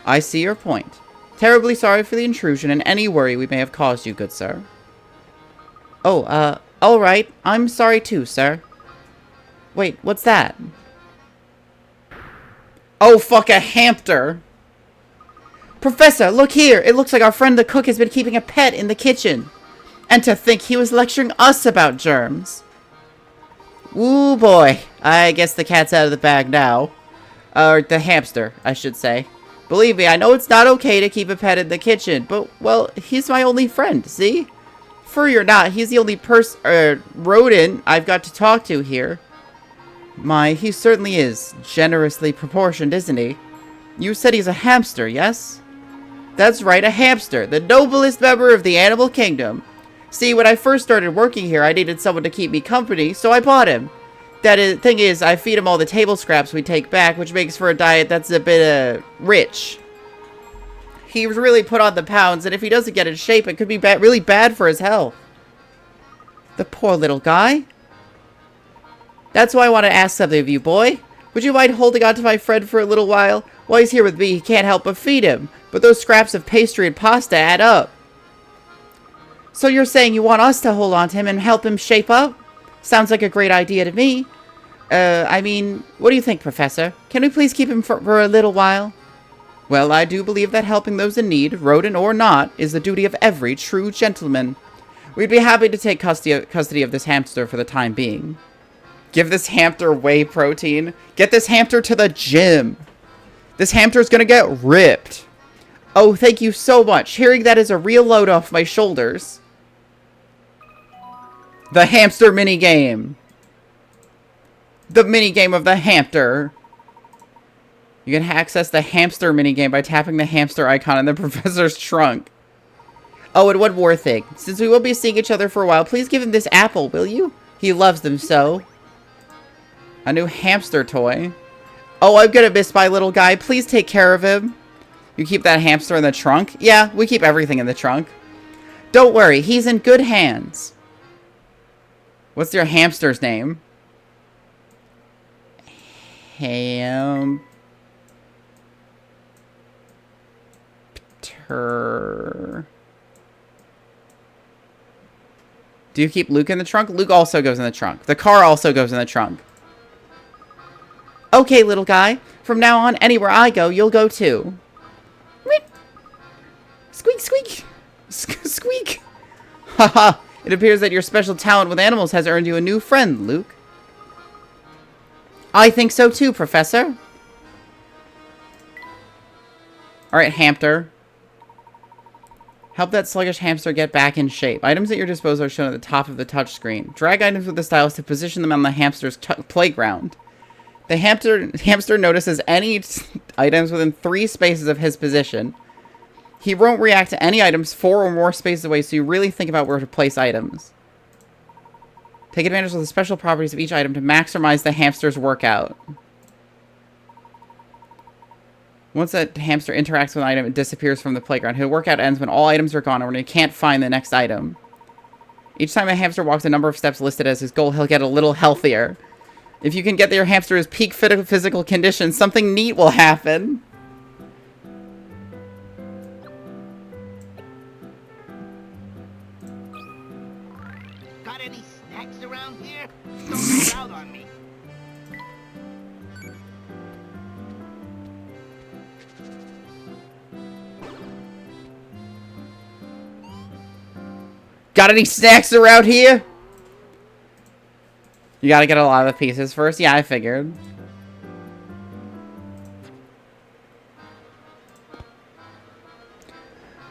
I see your point. Terribly sorry for the intrusion and any worry we may have caused you, good sir. Oh, alright. I'm sorry too, sir. Wait, what's that? Oh, fuck, a hamster! Professor, look here! It looks like our friend the cook has been keeping a pet in the kitchen. And to think he was lecturing us about germs. Ooh, boy. I guess the cat's out of the bag now. Or the hamster, I should say. Believe me, I know it's not okay to keep a pet in the kitchen, but, well, he's my only friend, see? Furry or not, he's the only rodent I've got to talk to here. My, he certainly is generously proportioned, isn't he? You said he's a hamster, yes? That's right, a hamster, the noblest member of the animal kingdom. See, when I first started working here, I needed someone to keep me company, so I bought him. Thing is, I feed him all the table scraps we take back, which makes for a diet that's a bit, rich. He's really put on the pounds, and if he doesn't get in shape, it could be really bad for his health. The poor little guy. That's why I want to ask something of you, boy. Would you mind holding on to my friend for a little while? While he's here with me, he can't help but feed him. But those scraps of pastry and pasta add up. So you're saying you want us to hold on to him and help him shape up? Sounds like a great idea to me. I mean, what do you think, Professor? Can we please keep him for a little while? Well, I do believe that helping those in need, rodent or not, is the duty of every true gentleman. We'd be happy to take custody of this hamster for the time being. Give this hamster whey protein. Get this hamster to the gym. This hamster's gonna get ripped. Oh, thank you so much. Hearing that is a real load off my shoulders. The hamster minigame. The minigame of the hamster. You can access the hamster minigame by tapping the hamster icon in the professor's trunk. Oh, and one more thing. Since we will be seeing each other for a while, please give him this apple, will you? He loves them so. A new hamster toy. Oh, I'm gonna miss my little guy. Please take care of him. You keep that hamster in the trunk? Yeah, we keep everything in the trunk. Don't worry, he's in good hands. What's your hamster's name? Hamster. Do you keep Luke in the trunk? Luke also goes in the trunk. The car also goes in the trunk. Okay, little guy. From now on, anywhere I go, you'll go too. Squeak, squeak. Squeak. Haha. It appears that your special talent with animals has earned you a new friend, Luke. I think so too, Professor. Alright, hamster. Help that sluggish hamster get back in shape. Items at your disposal are shown at the top of the touchscreen. Drag items with the stylus to position them on the hamster's playground. The hamster notices any items within 3 spaces of his position. He won't react to any items 4 or more spaces away, so you really think about where to place items. Take advantage of the special properties of each item to maximize the hamster's workout. Once that hamster interacts with an item, it disappears from the playground. His workout ends when all items are gone or when he can't find the next item. Each time a hamster walks a number of steps listed as his goal, he'll get a little healthier. If you can get your hamster his peak physical condition, something neat will happen. Got any snacks around here? Don't miss out on me. Got any snacks around here? You gotta get a lot of the pieces first. Yeah, I figured.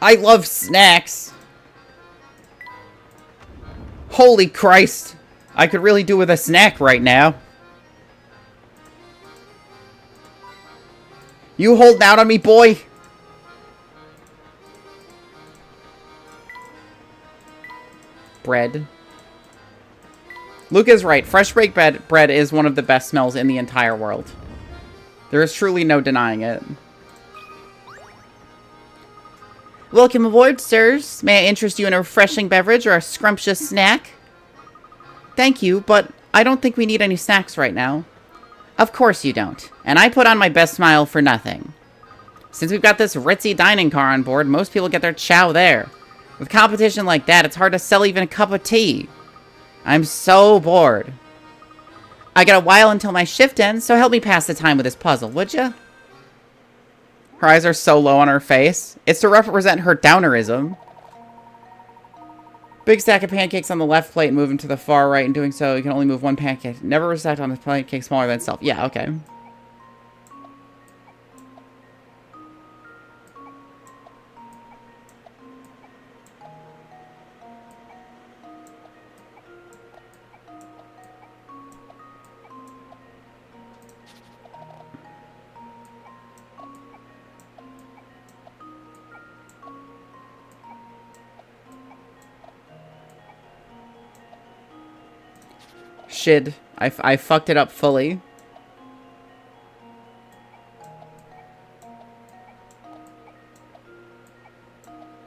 I love snacks. Holy Christ! I could really do with a snack right now. You holding out on me, boy? Bread. Luke is right. Fresh baked bread is one of the best smells in the entire world. There is truly no denying it. Welcome aboard, sirs. May I interest you in a refreshing beverage or a scrumptious snack? Thank you, but I don't think we need any snacks right now. Of course you don't. And I put on my best smile for nothing. Since we've got this ritzy dining car on board, most people get their chow there. With competition like that, it's hard to sell even a cup of tea. I'm so bored. I got a while until my shift ends, so help me pass the time with this puzzle, would ya? Her eyes are so low on her face. It's to represent her downerism. Big stack of pancakes on the left plate, moving to the far right. In doing so, you can only move one pancake. Never stacked on a pancake smaller than itself. Yeah, okay. Shit. I fucked it up fully.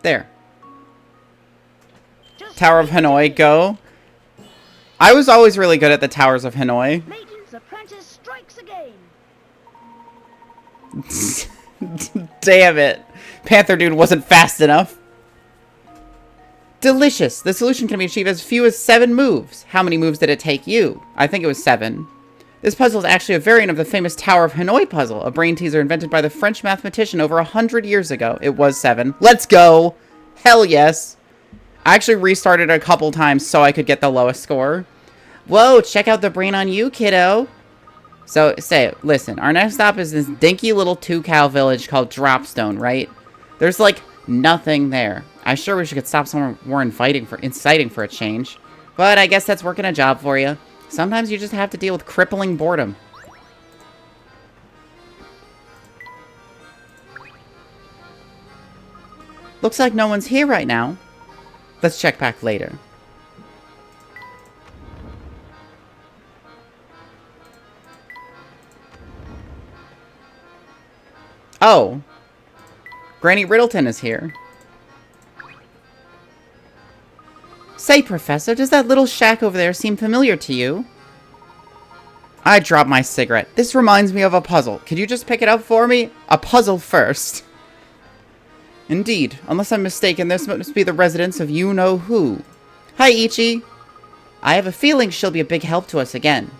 There. Tower of Hanoi, go. I was always really good at the Towers of Hanoi. Layton's apprentice strikes again. Damn it. Panther Dude wasn't fast enough. Delicious. The solution can be achieved as few as 7 moves. How many moves did it take you? I think it was 7. This puzzle is actually a variant of the famous Tower of Hanoi puzzle, a brain teaser invented by the French mathematician over 100 years ago. It was 7. Let's go. Hell yes. I actually restarted a couple times so I could get the lowest score. Whoa, check out the brain on you, kiddo. So, listen, our next stop is this dinky little 2-cow village called Dropstone, right? There's, like, nothing there. I sure wish we could stop somewhere more inciting for a change. But I guess that's working a job for you. Sometimes you just have to deal with crippling boredom. Looks like no one's here right now. Let's check back later. Oh. Granny Riddleton is here. Say, Professor, does that little shack over there seem familiar to you? I dropped my cigarette. This reminds me of a puzzle. Could you just pick it up for me? A puzzle first. Indeed. Unless I'm mistaken, this must be the residence of you-know-who. Hi, Ichi. I have a feeling she'll be a big help to us again.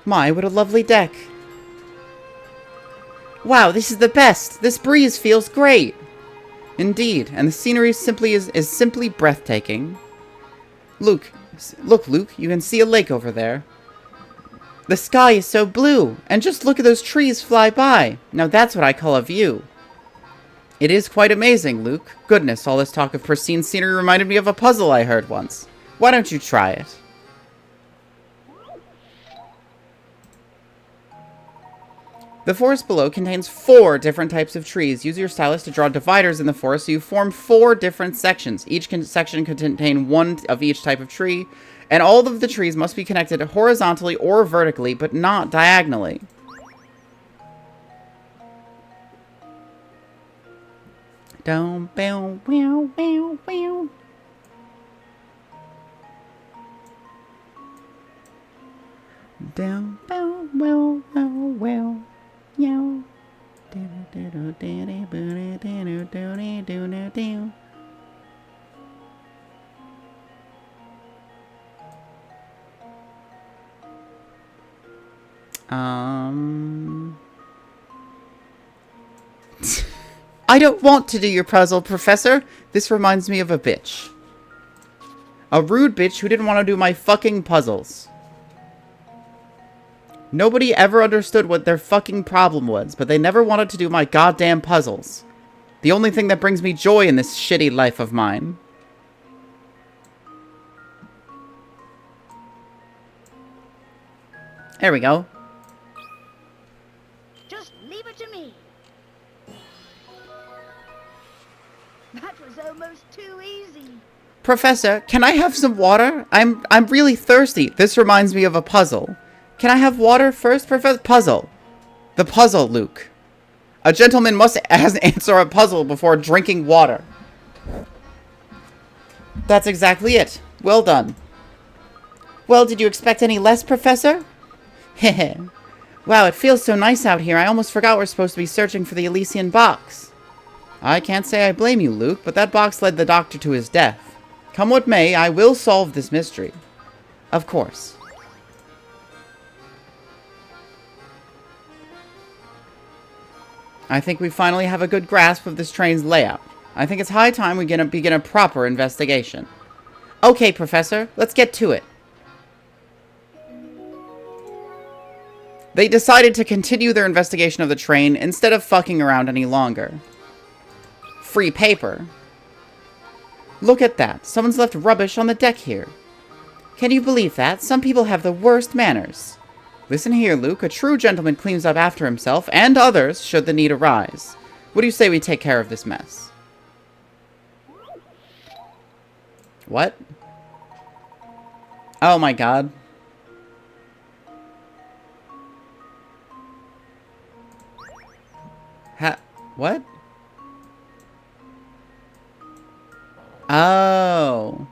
My, what a lovely deck. Wow, this is the best. This breeze feels great. Indeed, and the scenery is simply breathtaking. Look, Luke, you can see a lake over there. The sky is so blue, and just look at those trees fly by. Now that's what I call a view. It is quite amazing, Luke. Goodness, all this talk of pristine scenery reminded me of a puzzle I heard once. Why don't you try it? The forest below contains 4 different types of trees. Use your stylus to draw dividers in the forest so you form 4 different sections. Each section can contain 1 of each type of tree, and all of the trees must be connected horizontally or vertically, but not diagonally. Down, bow, wow, wow, wow. Down, bow, wow, wow, wow. Meow. I don't want to do your puzzle, Professor. This reminds me of a bitch. A rude bitch who didn't want to do my fucking puzzles. Nobody ever understood what their fucking problem was, but they never wanted to do my goddamn puzzles. The only thing that brings me joy in this shitty life of mine. There we go. Just leave it to me. That was almost too easy. Professor, can I have some water? I'm really thirsty. This reminds me of a puzzle. Can I have water first, Professor? Puzzle. The puzzle, Luke. A gentleman must answer a puzzle before drinking water. That's exactly it. Well done. Well, did you expect any less, Professor? Heh. Wow, it feels so nice out here. I almost forgot we're supposed to be searching for the Elysian box. I can't say I blame you, Luke, but that box led the doctor to his death. Come what may, I will solve this mystery. Of course. I think we finally have a good grasp of this train's layout. I think it's high time we begin a proper investigation. Okay, Professor, let's get to it. They decided to continue their investigation of the train instead of fucking around any longer. Free paper. Look at that. Someone's left rubbish on the deck here. Can you believe that? Some people have the worst manners. Listen here, Luke. A true gentleman cleans up after himself and others should the need arise. What do you say we take care of this mess? What? Oh my god. What? Oh.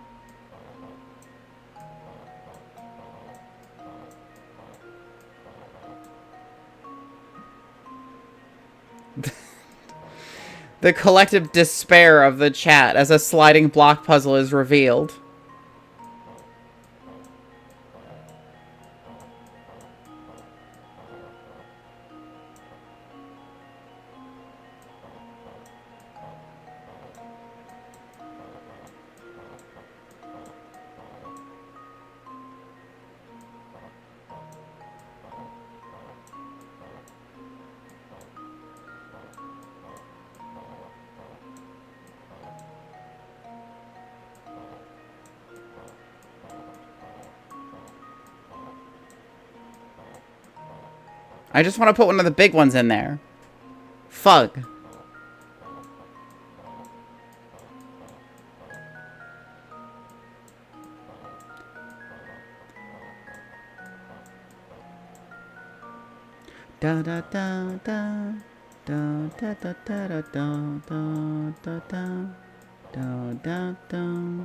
The collective despair of the chat as a sliding block puzzle is revealed. I just want to put one of the big ones in there. Fug. Da da da da da da da da da da da da da da.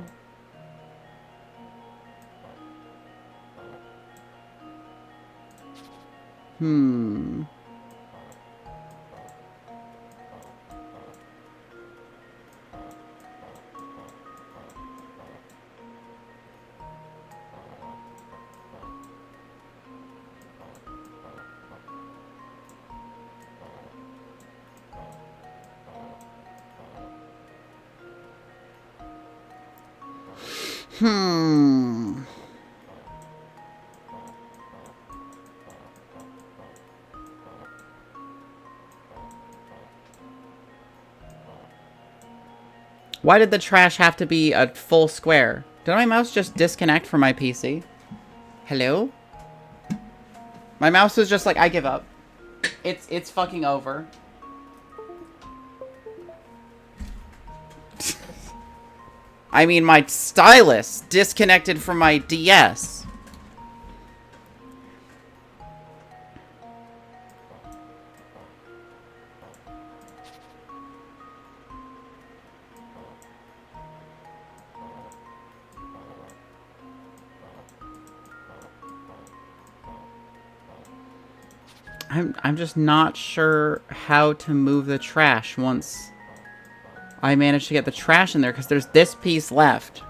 Why did the trash have to be a full square? Did my mouse just disconnect from my PC? Hello? My mouse is just like, I give up. It's fucking over. I mean, my stylus disconnected from my DS. I'm just not sure how to move the trash once I manage to get the trash in there, because there's this piece left.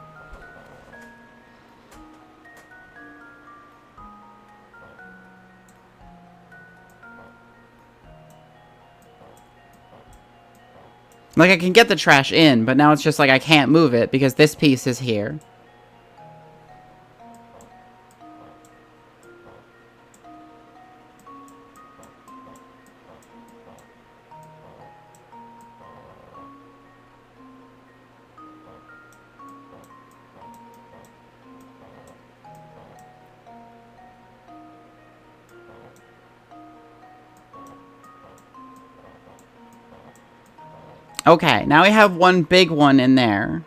Like, I can get the trash in, but now it's just like I can't move it because this piece is here. Okay, now we have one big one in there.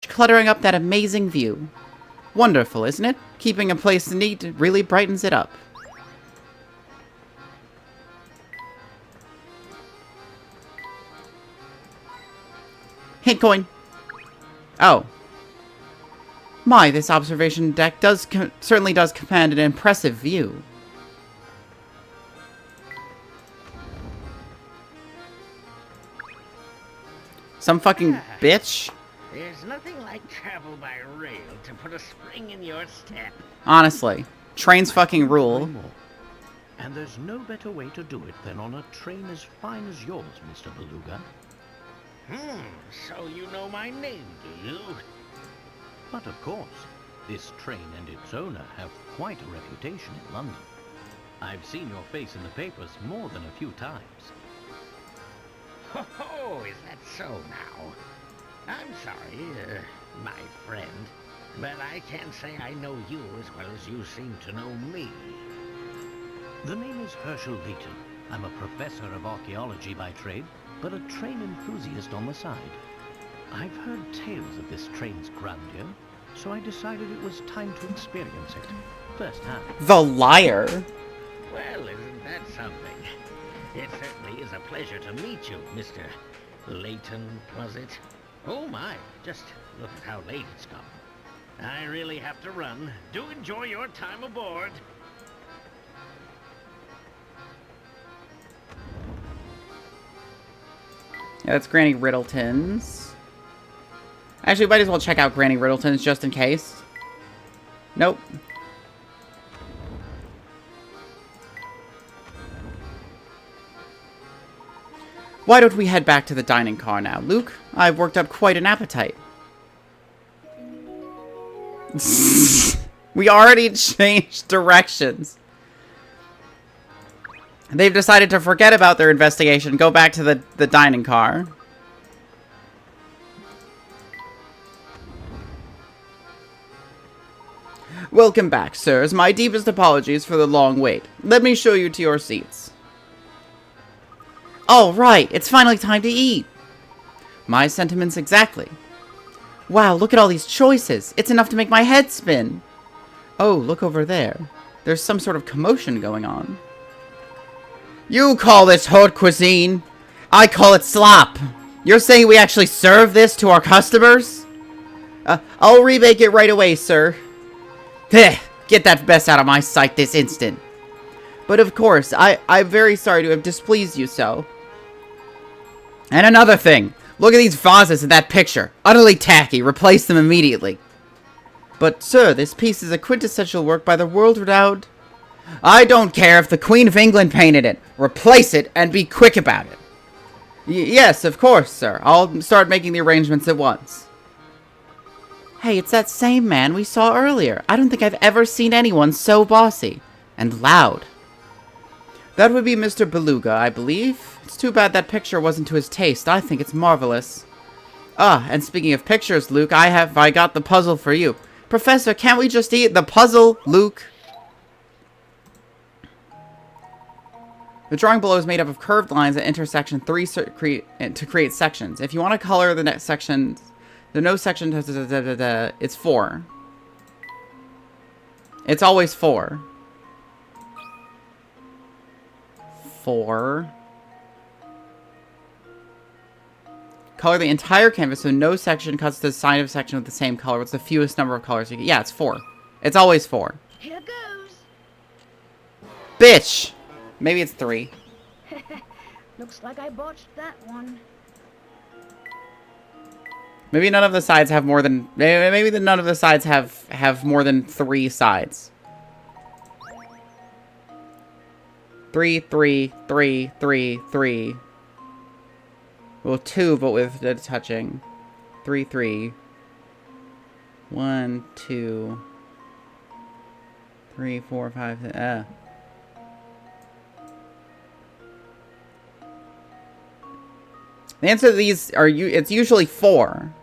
Cluttering up that amazing view. Wonderful, isn't it? Keeping a place neat really brightens it up. Hint coin. Oh. My, this observation deck certainly does command an impressive view. Some fucking bitch. There's nothing like travel by rail to put a spring in your step. Honestly. Trains fucking rule. And there's no better way to do it than on a train as fine as yours, Mr. Beluga. So you know my name, do you? But of course, this train and its owner have quite a reputation in London. I've seen your face in the papers more than a few times. Oh, is that so now? I'm sorry, my friend, but I can't say I know you as well as you seem to know me. The name is Herschel Layton. I'm a professor of archaeology by trade, but a train enthusiast on the side. I've heard tales of this train's grandeur, so I decided it was time to experience it firsthand. The liar. Well, isn't that something? It certainly is a pleasure to meet you, Mr. Layton, was it? Oh my, just look at how late it's come. I really have to run. Do enjoy your time aboard. Yeah, that's Granny Riddleton's. Actually, we might as well check out Granny Riddleton's just in case. Nope. Why don't we head back to the dining car now, Luke? I've worked up quite an appetite. We already changed directions. They've decided to forget about their investigation, go back to the dining car. Welcome back, sirs. My deepest apologies for the long wait. Let me show you to your seats. All right, it's finally time to eat. My sentiments exactly. Wow, look at all these choices. It's enough to make my head spin. Oh, look over there. There's some sort of commotion going on. You call this haute cuisine? I call it slop. You're saying we actually serve this to our customers? I'll remake it right away, sir. Get that mess out of my sight this instant. But of course, I'm very sorry to have displeased you so. And another thing. Look at these vases in that picture. Utterly tacky. Replace them immediately. But, sir, this piece is a quintessential work by the world-renowned... I don't care if the Queen of England painted it. Replace it and be quick about it. Yes, of course, sir. I'll start making the arrangements at once. Hey, it's that same man we saw earlier. I don't think I've ever seen anyone so bossy. And loud. That would be Mr. Beluga, I believe. It's too bad that picture wasn't to his taste. I think it's marvelous. Ah, and speaking of pictures, Luke, I got the puzzle for you. Professor, can't we just eat the puzzle, Luke? The drawing below is made up of curved lines that intersection to create sections. If you want to color the next section, there's no section. It's 4. It's always 4. 4. Color the entire canvas so no section cuts to the side of a section with the same color. What's the fewest number of colors you get? Yeah, it's 4. It's always 4. Here goes. Bitch! Maybe it's 3. Looks like I botched that one. Maybe none of the sides have more than... Maybe none of the sides have more than 3 sides. 3, 3, 3, 3, 3. Well, 2, but with the touching. 3, 3. 1, 2. 3, 4, 5. The answer to these are it's usually 4.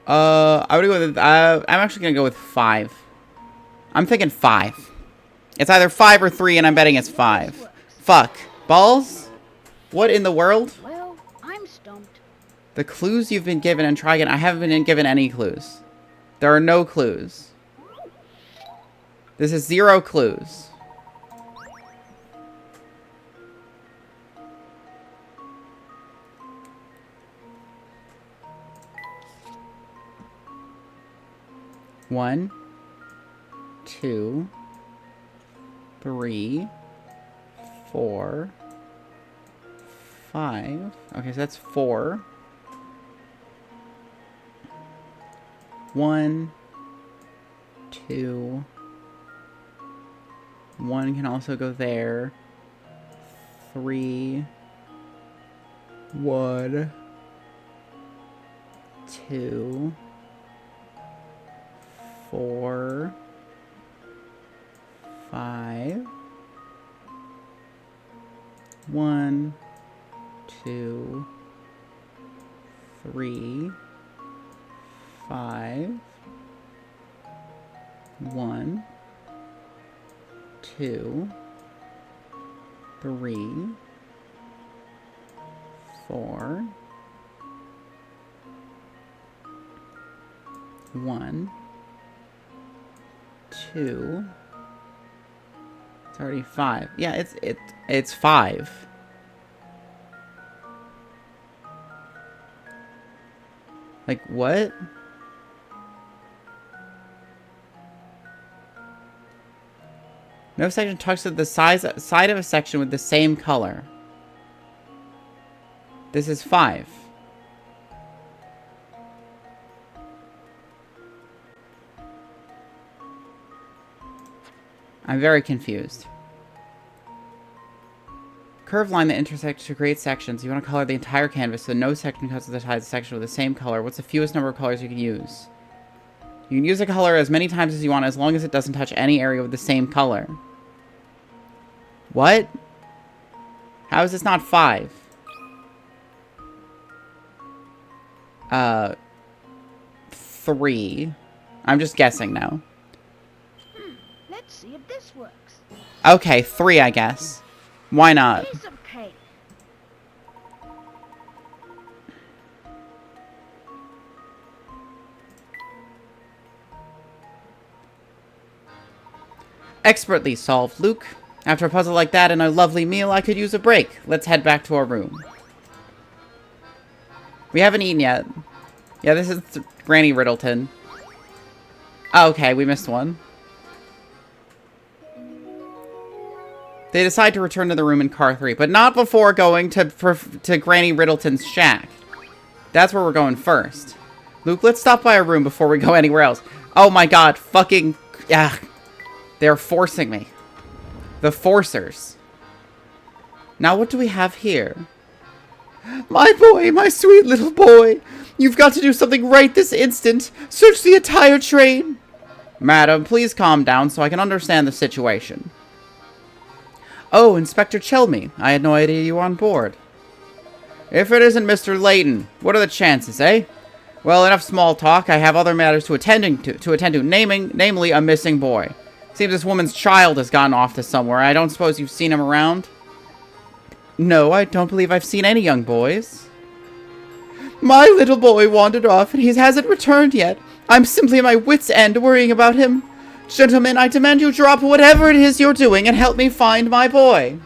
I would go with I'm actually gonna go with 5. I'm thinking 5. It's either 5 or 3, and I'm betting it's 5. Fuck. Balls? What in the world? Well, I'm stumped. The clues you've been given and try again. I haven't been given any clues. There are no clues. This is 0 clues. One, 2, 3, 4, 5. Okay, so that's 4. 1, 2. 1 can also go there. 3. 1, 2. 4, 5. 1, 2, 3, 5. 1, 2, 3, 4. 1, 2. It's already 5. Yeah, it's 5. Like what? No section touches the side of a section with the same color. This is 5. I'm very confused. Curved line that intersects to create sections. You want to color the entire canvas so no section cuts to the side of the section with the same color. What's the fewest number of colors you can use? You can use a color as many times as you want as long as it doesn't touch any area with the same color. What? How is this not 5? 3. I'm just guessing now. Let's see if this works. Okay, 3, I guess. Why not? Piece of cake. Expertly solved, Luke. After a puzzle like that and a lovely meal, I could use a break. Let's head back to our room. We haven't eaten yet. Yeah, this is Granny Riddleton. Oh, okay, we missed one. They decide to return to the room in car 3, but not before going to Granny Riddleton's shack. That's where we're going first. Luke, let's stop by our room before we go anywhere else. Oh my god, fucking... Yeah. They're forcing me. The Forcers. Now, what do we have here? My boy, my sweet little boy. You've got to do something right this instant. Search the entire train. Madam, please calm down so I can understand the situation. Oh, Inspector Chelmy. I had no idea you were on board. If it isn't Mr. Layton, what are the chances, eh? Well, enough small talk. I have other matters to attend to, namely a missing boy. Seems this woman's child has gotten off to somewhere. I don't suppose you've seen him around? No, I don't believe I've seen any young boys. My little boy wandered off, and he hasn't returned yet. I'm simply at my wit's end worrying about him. Gentlemen, I demand you drop whatever it is you're doing and help me find my boy.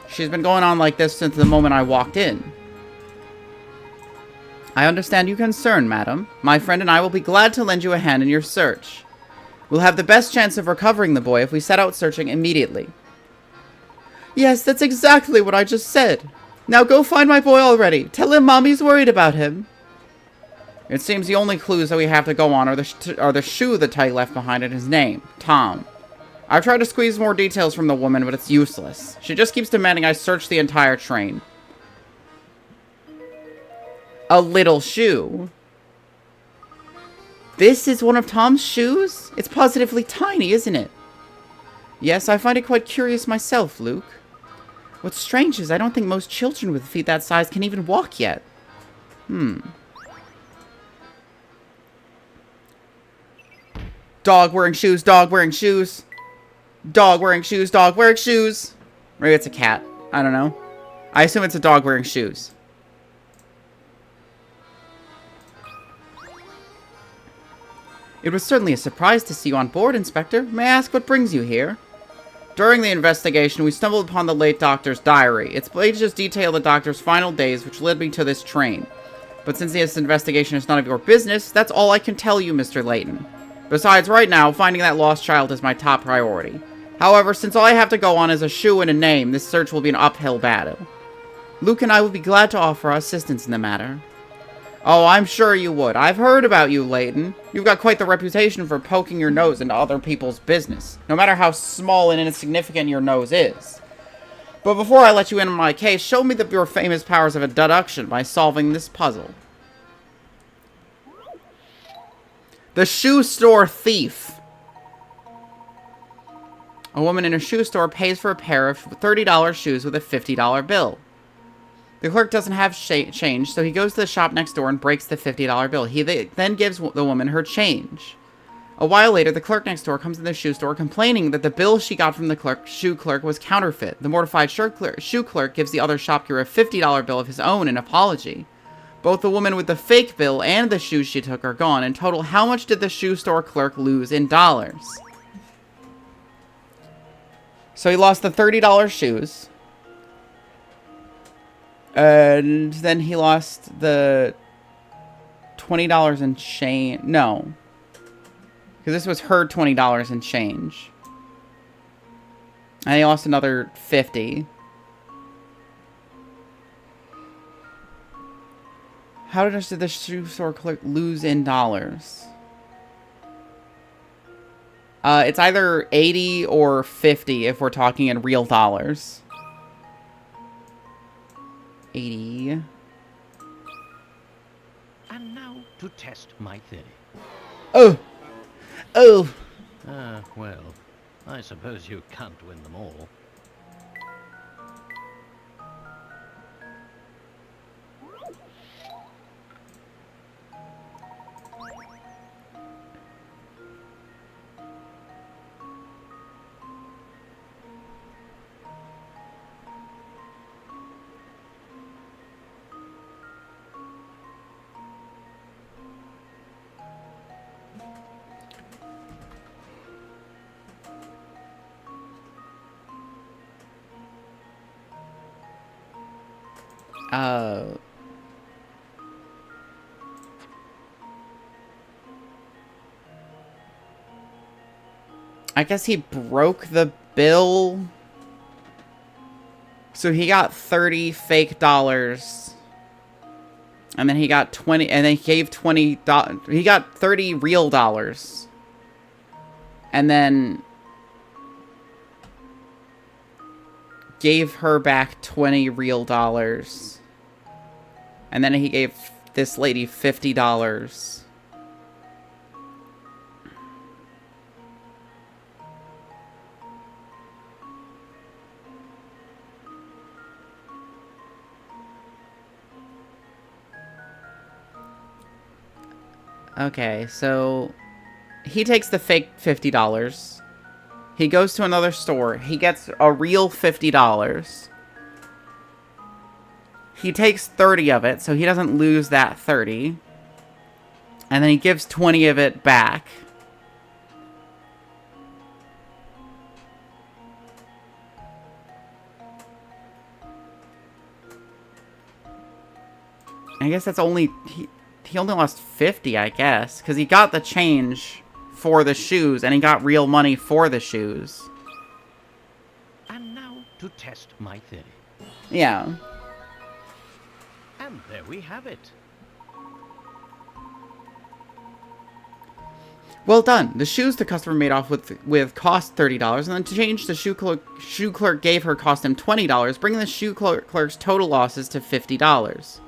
She's been going on like this since the moment I walked in. I understand your concern, madam. My friend and I will be glad to lend you a hand in your search. We'll have the best chance of recovering the boy if we set out searching immediately. Yes, that's exactly what I just said. Now go find my boy already. Tell him Mommy's worried about him. It seems the only clues that we have to go on are the shoe the Tyke left behind and his name, Tom. I've tried to squeeze more details from the woman, but it's useless. She just keeps demanding I search the entire train. A little shoe. This is one of Tom's shoes? It's positively tiny, isn't it? Yes, I find it quite curious myself, Luke. What's strange is I don't think most children with feet that size can even walk yet. Dog wearing shoes, dog wearing shoes. Dog wearing shoes, dog wearing shoes. Maybe it's a cat. I don't know. I assume it's a dog wearing shoes. It was certainly a surprise to see you on board, Inspector. May I ask what brings you here? During the investigation, we stumbled upon the late doctor's diary. Its pages detail the doctor's final days, which led me to this train. But since this investigation is none of your business, that's all I can tell you, Mr. Layton. Besides, right now, finding that lost child is my top priority. However, since all I have to go on is a shoe and a name, this search will be an uphill battle. Luke and I would be glad to offer our assistance in the matter. Oh, I'm sure you would. I've heard about you, Layton. You've got quite the reputation for poking your nose into other people's business, no matter how small and insignificant your nose is. But before I let you in on my case, show me your famous powers of deduction by solving this puzzle. The shoe store thief. A woman in a shoe store pays for a pair of $30 shoes with a $50 bill. The clerk doesn't have change, so he goes to the shop next door and breaks the $50 bill. He then gives the woman her change. A while later, the clerk next door comes in the shoe store complaining that the bill she got from the shoe clerk was counterfeit. The mortified shoe clerk gives the other shopkeeper a $50 bill of his own in apology. Both the woman with the fake bill and the shoes she took are gone. In total, how much did the shoe store clerk lose in dollars? So he lost the $30 shoes. And then he lost the $20 in change. No. Because this was her $20 in change. And he lost another $50. How much did the shoe store clerk lose in dollars? It's either 80 or 50 if we're talking in real dollars. 80. And now to test my theory. Oh! Oh! Well, I suppose you can't win them all. I guess he broke the bill. So he got 30 fake dollars. And then he got 20, and then he gave 20, he got 30 real dollars. And then gave her back 20 real dollars. And then he gave this lady $50. Okay, so he takes the fake $50. He goes to another store. He gets a real $50. He takes 30 of it, so he doesn't lose that 30. And then he gives 20 of it back. I guess that's only... He only lost 50, I guess. Because he got the change for the shoes, and he got real money for the shoes. And now to test my theory. Yeah. And there we have it. Well done. The shoes the customer made off with cost $30, and then to change the shoe clerk gave her cost him $20, bringing the shoe clerk's total losses to $50.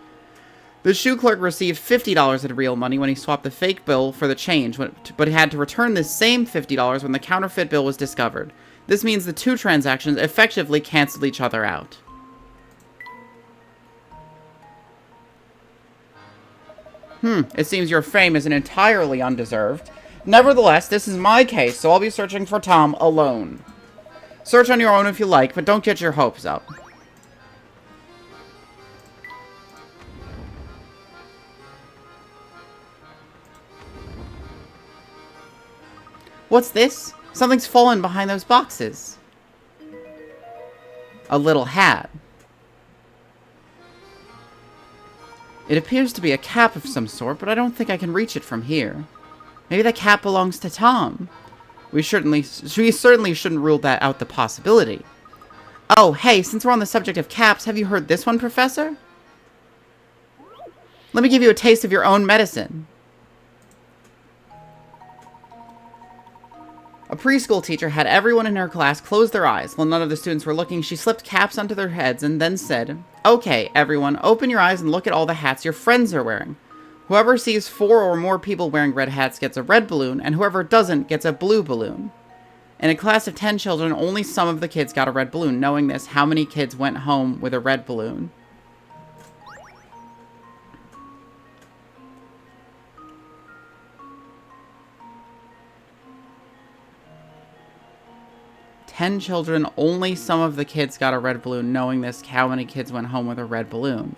The shoe clerk received $50 in real money when he swapped the fake bill for the change, but he had to return the same $50 when the counterfeit bill was discovered. This means the two transactions effectively canceled each other out. It seems your fame isn't entirely undeserved. Nevertheless, this is my case, so I'll be searching for Tom alone. Search on your own if you like, but don't get your hopes up. What's this? Something's fallen behind those boxes. A little hat. It appears to be a cap of some sort, but I don't think I can reach it from here. Maybe the cap belongs to Tom. We certainly shouldn't rule that out the possibility. Oh, hey, since we're on the subject of caps, have you heard this one, Professor? Let me give you a taste of your own medicine. A preschool teacher had everyone in her class close their eyes. While none of the students were looking, she slipped caps onto their heads and then said, "Okay, everyone, open your eyes and look at all the hats your friends are wearing. Whoever sees 4 or more people wearing red hats gets a red balloon, and whoever doesn't gets a blue balloon." In a class of 10 children, only some of the kids got a red balloon. Knowing this, how many kids went home with a red balloon? Ten children, only some of the kids got a red balloon. Knowing this, how many kids went home with a red balloon?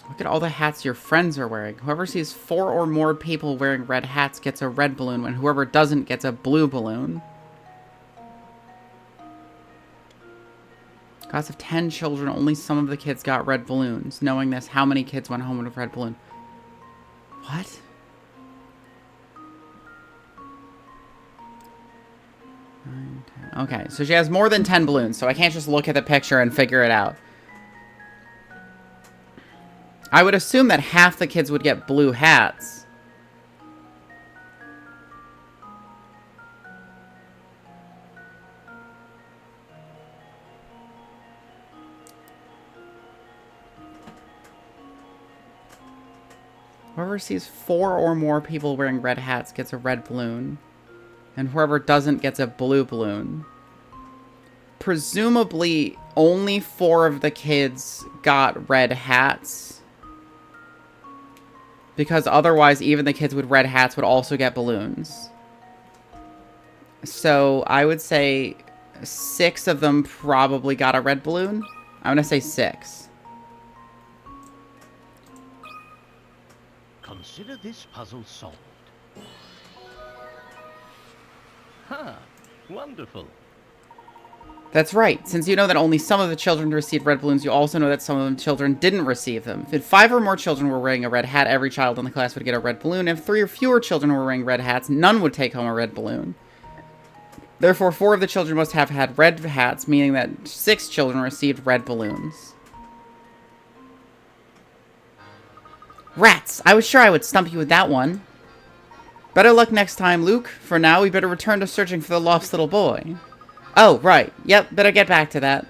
Look at all the hats your friends are wearing. Whoever sees 4 or more people wearing red hats gets a red balloon, when whoever doesn't gets a blue balloon. Class of 10 children, only some of the kids got red balloons. Knowing this, how many kids went home with a red balloon? What? Okay, so she has more than 10 balloons, so I can't just look at the picture and figure it out. I would assume that half the kids would get blue hats. Whoever sees 4 or more people wearing red hats gets a red balloon. And whoever doesn't gets a blue balloon. Presumably, only 4 of the kids got red hats. Because otherwise, even the kids with red hats would also get balloons. So, I would say 6 of them probably got a red balloon. I'm going to say 6. Consider this puzzle solved. Ha! Wonderful. That's right. Since you know that only some of the children received red balloons, you also know that some of the children didn't receive them. If 5 or more children were wearing a red hat, every child in the class would get a red balloon. If 3 or fewer children were wearing red hats, none would take home a red balloon. Therefore, 4 of the children must have had red hats, meaning that 6 children received red balloons. Rats! I was sure I would stump you with that one. Better luck next time, Luke. For now, we better return to searching for the lost little boy. Oh, right. Yep, better get back to that.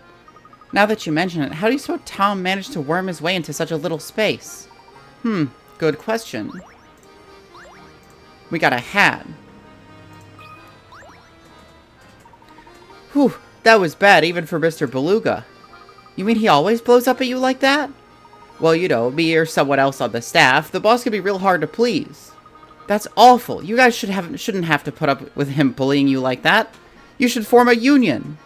Now that you mention it, how do you suppose Tom managed to worm his way into such a little space? Good question. We got a hat. Whew, that was bad, even for Mr. Beluga. You mean he always blows up at you like that? Well, you know, me or someone else on the staff, the boss can be real hard to please. That's awful. You guys shouldn't have to put up with him bullying you like that. You should form a union.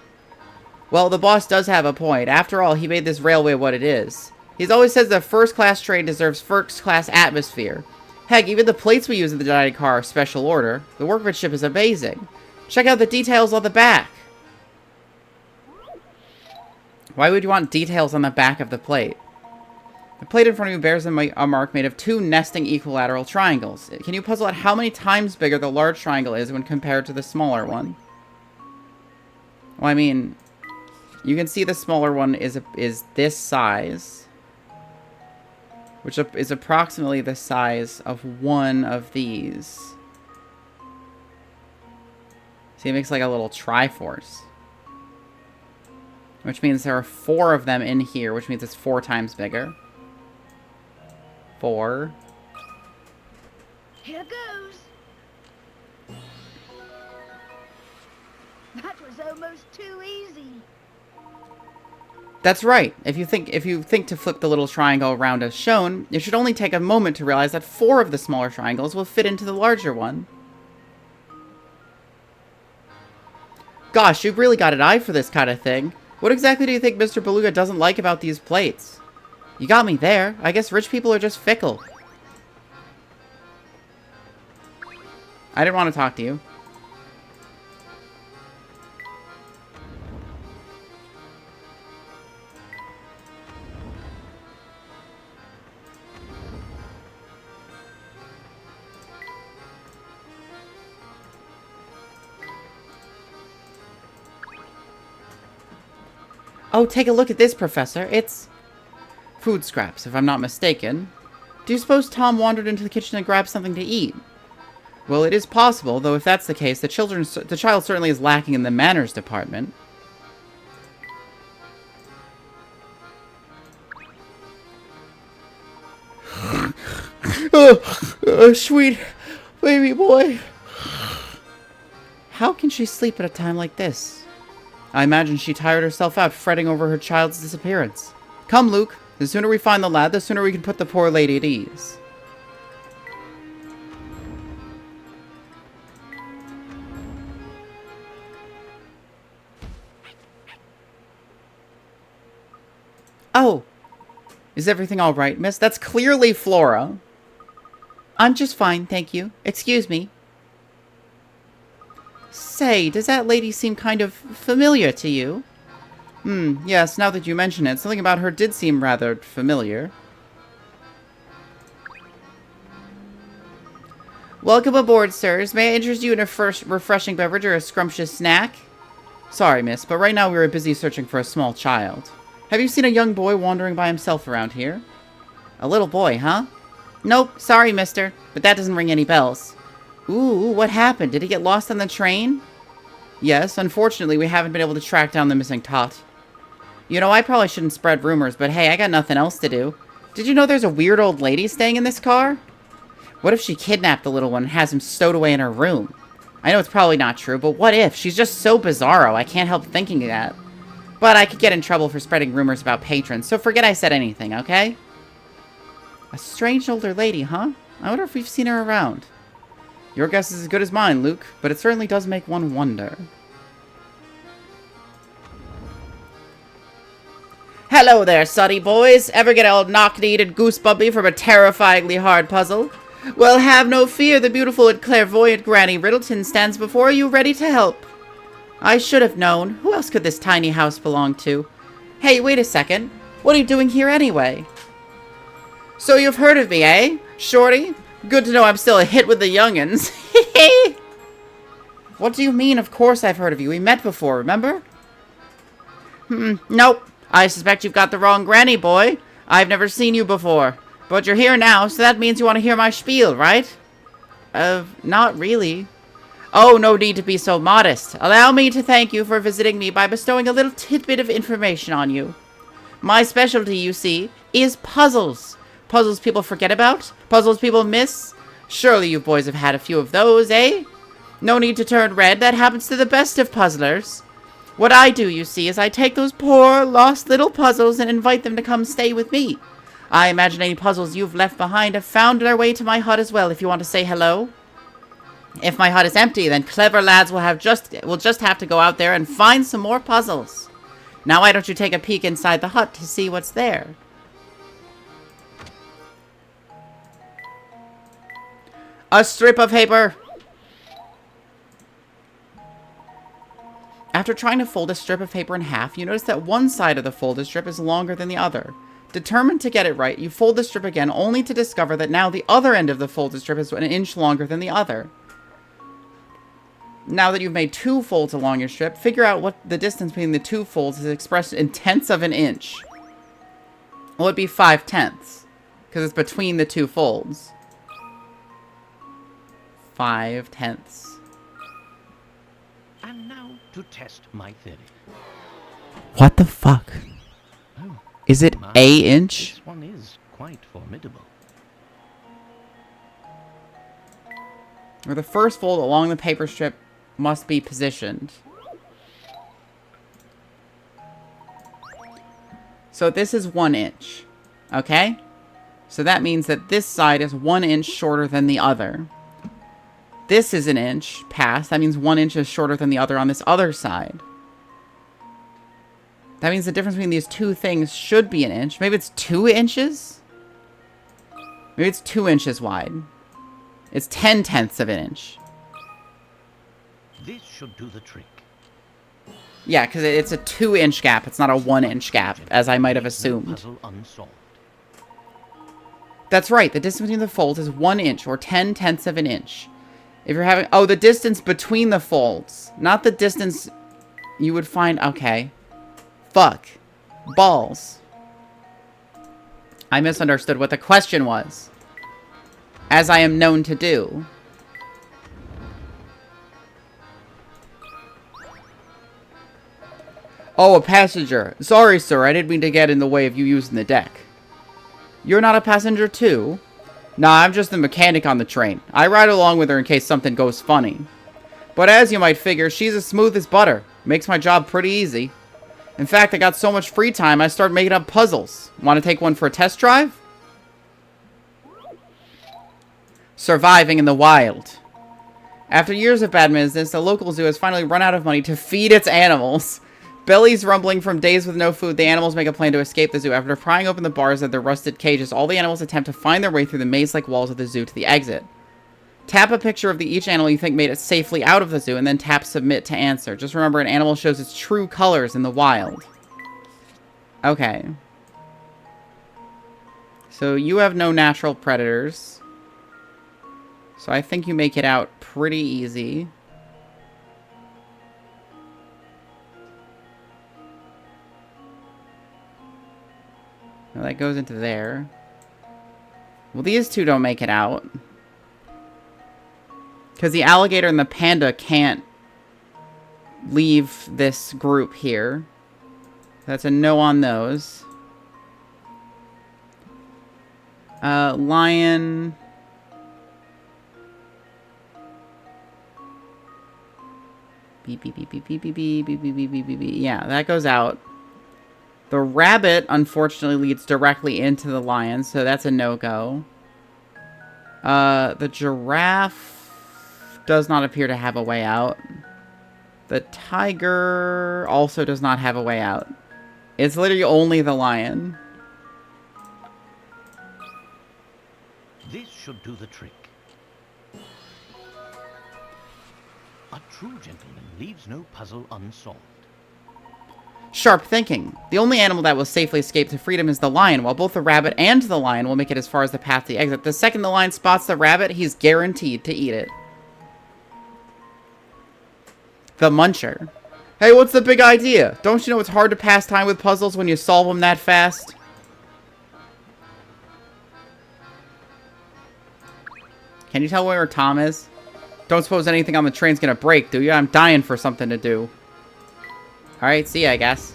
Well, the boss does have a point. After all, he made this railway what it is. He's always says that first-class train deserves first-class atmosphere. Heck, even the plates we use in the giant car are special order. The workmanship is amazing. Check out the details on the back. Why would you want details on the back of the plate? The plate in front of you bears a mark made of 2 nesting equilateral triangles. Can you puzzle out how many times bigger the large triangle is when compared to the smaller one? Well, I mean, you can see the smaller one is this size, which is approximately the size of one of these. See, it makes like a little Triforce. Which means there are 4 of them in here, which means it's 4 times bigger. 4. Here goes. That was almost too easy. That's right. If you think to flip the little triangle around as shown, it should only take a moment to realize that 4 of the smaller triangles will fit into the larger one. Gosh, you've really got an eye for this kind of thing. What exactly do you think Mr. Beluga doesn't like about these plates? You got me there. I guess rich people are just fickle. I didn't want to talk to you. Oh, take a look at this, Professor. It's food scraps, if I'm not mistaken. Do you suppose Tom wandered into the kitchen and grabbed something to eat? Well, it is possible, though if that's the case, the child certainly is lacking in the manners department. Sweet baby boy. How can she sleep at a time like this? I imagine she tired herself out fretting over her child's disappearance. Come, Luke. The sooner we find the lad, the sooner we can put the poor lady at ease. Oh. Is everything all right, miss? That's clearly Flora. I'm just fine, thank you. Excuse me. Say, does that lady seem kind of familiar to you? Yes, now that you mention it, something about her did seem rather familiar. Welcome aboard, sirs. May I interest you in a refreshing beverage or a scrumptious snack? Sorry, miss, but right now we are busy searching for a small child. Have you seen a young boy wandering by himself around here? A little boy, huh? Nope, sorry, mister, but that doesn't ring any bells. Ooh, what happened? Did he get lost on the train? Yes, unfortunately, we haven't been able to track down the missing tot. You know, I probably shouldn't spread rumors, but hey, I got nothing else to do. Did you know there's a weird old lady staying in this car? What if she kidnapped the little one and has him stowed away in her room? I know it's probably not true, but what if? She's just so bizarro, I can't help thinking that. But I could get in trouble for spreading rumors about patrons, so forget I said anything, okay? A strange older lady, huh? I wonder if we've seen her around. Your guess is as good as mine, Luke, but it certainly does make one wonder. Hello there, suddy boys. Ever get all knock-kneed and goosebumpy from a terrifyingly hard puzzle? Well, have no fear. The beautiful and clairvoyant Granny Riddleton stands before you, ready to help. I should have known. Who else could this tiny house belong to? Hey, wait a second. What are you doing here anyway? So you've heard of me, eh? Shorty? Good to know I'm still a hit with the young'uns. What do you mean, of course I've heard of you? We met before, remember? Nope. I suspect you've got the wrong granny, boy. I've never seen you before. But you're here now, so that means you want to hear my spiel, right? Not really. Oh, no need to be so modest. Allow me to thank you for visiting me by bestowing a little tidbit of information on you. My specialty, you see, is puzzles. Puzzles people forget about? Puzzles people miss? Surely you boys have had a few of those, eh? No need to turn red. That happens to the best of puzzlers. What I do, you see, is I take those poor, lost little puzzles and invite them to come stay with me. I imagine any puzzles you've left behind have found their way to my hut as well, if you want to say hello. If my hut is empty, then clever lads will just have to go out there and find some more puzzles. Now why don't you take a peek inside the hut to see what's there? A strip of paper! After trying to fold a strip of paper in half, you notice that one side of the folded strip is longer than the other. Determined to get it right, you fold the strip again, only to discover that now the other end of the folded strip is an inch longer than the other. Now that you've made two folds along your strip, figure out what the distance between the two folds is expressed in tenths of an inch. Well, it'd be 5/10, because it's between the two folds. 5/10. And now to test my theory. What the fuck? Oh, Is it my, a inch? This one is quite formidable. Or the first fold along the paper strip must be positioned. So this is 1 inch. Okay? So that means that this side is 1 inch shorter than the other. This is an inch past. That means 1 inch is shorter than the other on this other side. That means the difference between these two things should be an inch. Maybe it's 2 inches? Maybe it's 2 inches wide. It's 10/10 of an inch. This should do the trick. Yeah, because it's a 2 inch gap. It's not a 1 inch gap, as I might have assumed. Puzzle unsolved. That's right. The distance between the folds is 1 inch, or 10/10 of an inch. If you're having... Oh, the distance between the folds. Not the distance you would find... Okay. Fuck. Balls. I misunderstood what the question was. As I am known to do. Oh, a passenger. Sorry, sir. I didn't mean to get in the way of you using the deck. You're not a passenger, too? Nah, I'm just the mechanic on the train. I ride along with her in case something goes funny. But as you might figure, she's as smooth as butter. Makes my job pretty easy. In fact, I got so much free time, I started making up puzzles. Want to take one for a test drive? Surviving in the wild. After years of bad business, the local zoo has finally run out of money to feed its animals. Bellies rumbling from days with no food, the animals make a plan to escape the zoo. After prying open the bars of their rusted cages, all the animals attempt to find their way through the maze-like walls of the zoo to the exit. Tap a picture of each animal you think made it safely out of the zoo, and then tap submit to answer. Just remember, an animal shows its true colors in the wild. Okay. So you have no natural predators. So I think you make it out pretty easy. Well, that goes into there. Well, these two don't make it out. Because the alligator and the panda can't leave this group here. That's a no on those. Lion. Beep, beep, beep, beep, beep, beep, beep, beep, beep, beep, beep, beep, beep. Yeah, that goes out. The rabbit, unfortunately, leads directly into the lion, so that's a no-go. The giraffe does not appear to have a way out. The tiger also does not have a way out. It's literally only the lion. This should do the trick. A true gentleman leaves no puzzle unsolved. Sharp thinking. The only animal that will safely escape to freedom is the lion, while both the rabbit and the lion will make it as far as the path to the exit. The second the lion spots the rabbit, he's guaranteed to eat it. The muncher. Hey, what's the big idea? Don't you know it's hard to pass time with puzzles when you solve them that fast? Can you tell where Tom is? Don't suppose anything on the train's gonna break, do you? I'm dying for something to do. Alright, see ya, I guess.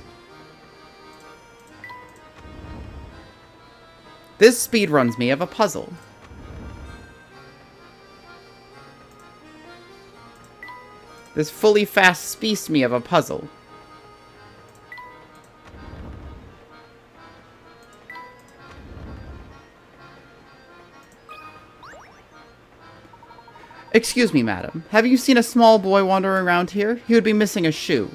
This speedruns me of a puzzle. This fully fast speeds me of a puzzle. Excuse me, madam. Have you seen a small boy wandering around here? He would be missing a shoe.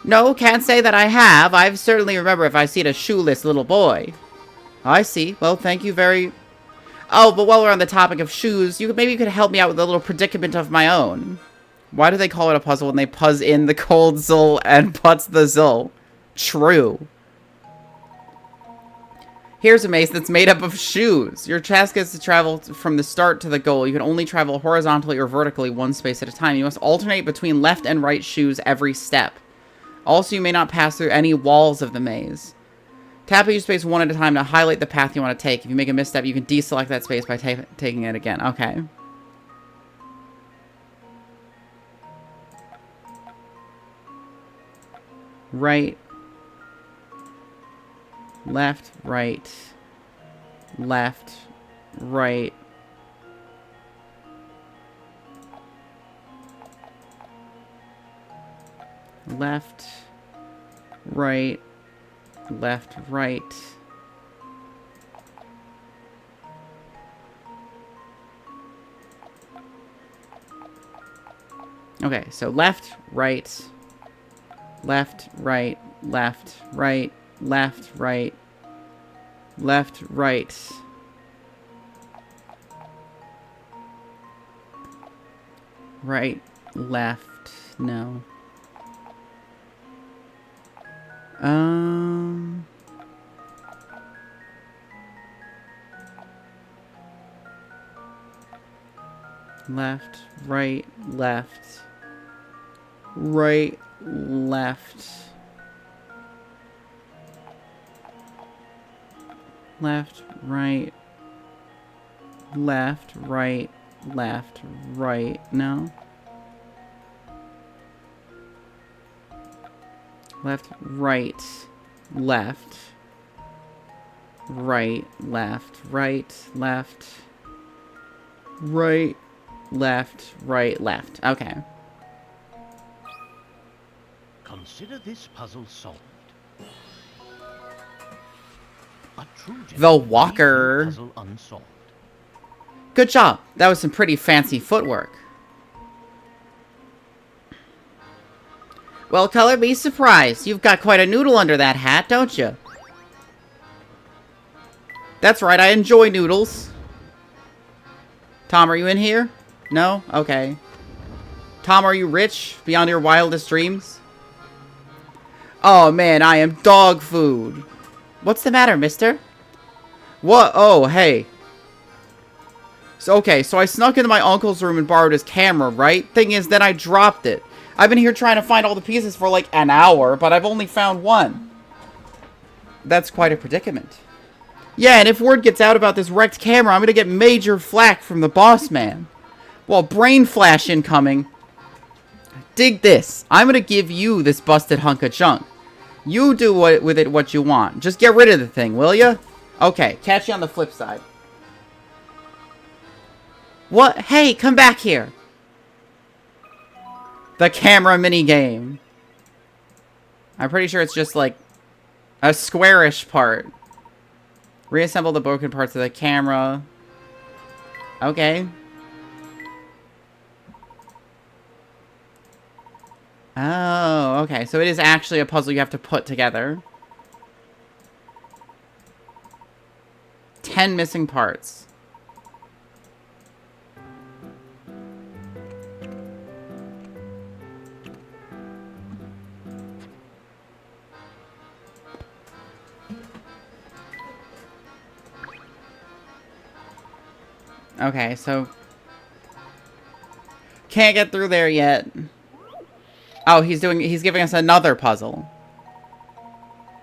No, can't say that I have. I certainly remember if I seen a shoeless little boy. I see. Well, thank you very... Oh, but while we're on the topic of shoes, maybe you could help me out with a little predicament of my own. Why do they call it a puzzle when they puzz in the cold Zul and putz the Zul? True. Here's a maze that's made up of shoes. Your task is to travel from the start to the goal. You can only travel horizontally or vertically one space at a time. You must alternate between left and right shoes every step. Also, you may not pass through any walls of the maze. Tap each space one at a time to highlight the path you want to take. If you make a misstep, you can deselect that space by taking it again. Okay. Right. Left, right. Left, right. Left, right, left, right. Okay, so left, right, left, right, left, right, left, right, left, right. Right, left, no. Left, right, left, right, left, left, right, left, right, left, right, no. Left, right, left, right, left, right, left, right, left, right, left. Okay. Consider this puzzle solved. A true The walker. puzzle unsolved. Good job. That was some pretty fancy footwork. Well, color, be surprised. You've got quite a noodle under that hat, don't you? That's right, I enjoy noodles. Tom, are you in here? No? Okay. Tom, are you rich beyond your wildest dreams? Oh, man, I am dog food. What's the matter, mister? What? Oh, hey. So, okay, so I snuck into my uncle's room and borrowed his camera, right? Thing is, then I dropped it. I've been here trying to find all the pieces for like an hour, but I've only found one. That's quite a predicament. Yeah, and if word gets out about this wrecked camera, I'm gonna get major flack from the boss man. Well, brain flash incoming. Dig this. I'm gonna give you this busted hunk of junk. You do with it what you want. Just get rid of the thing, will ya? Okay, catch you on the flip side. What? Hey, come back here. The camera minigame. I'm pretty sure it's just like a squarish part. Reassemble the broken parts of the camera. Okay. Oh, okay. So it is actually a puzzle you have to put together. 10 missing parts. Okay, so can't get through there yet. Oh, he's giving us another puzzle.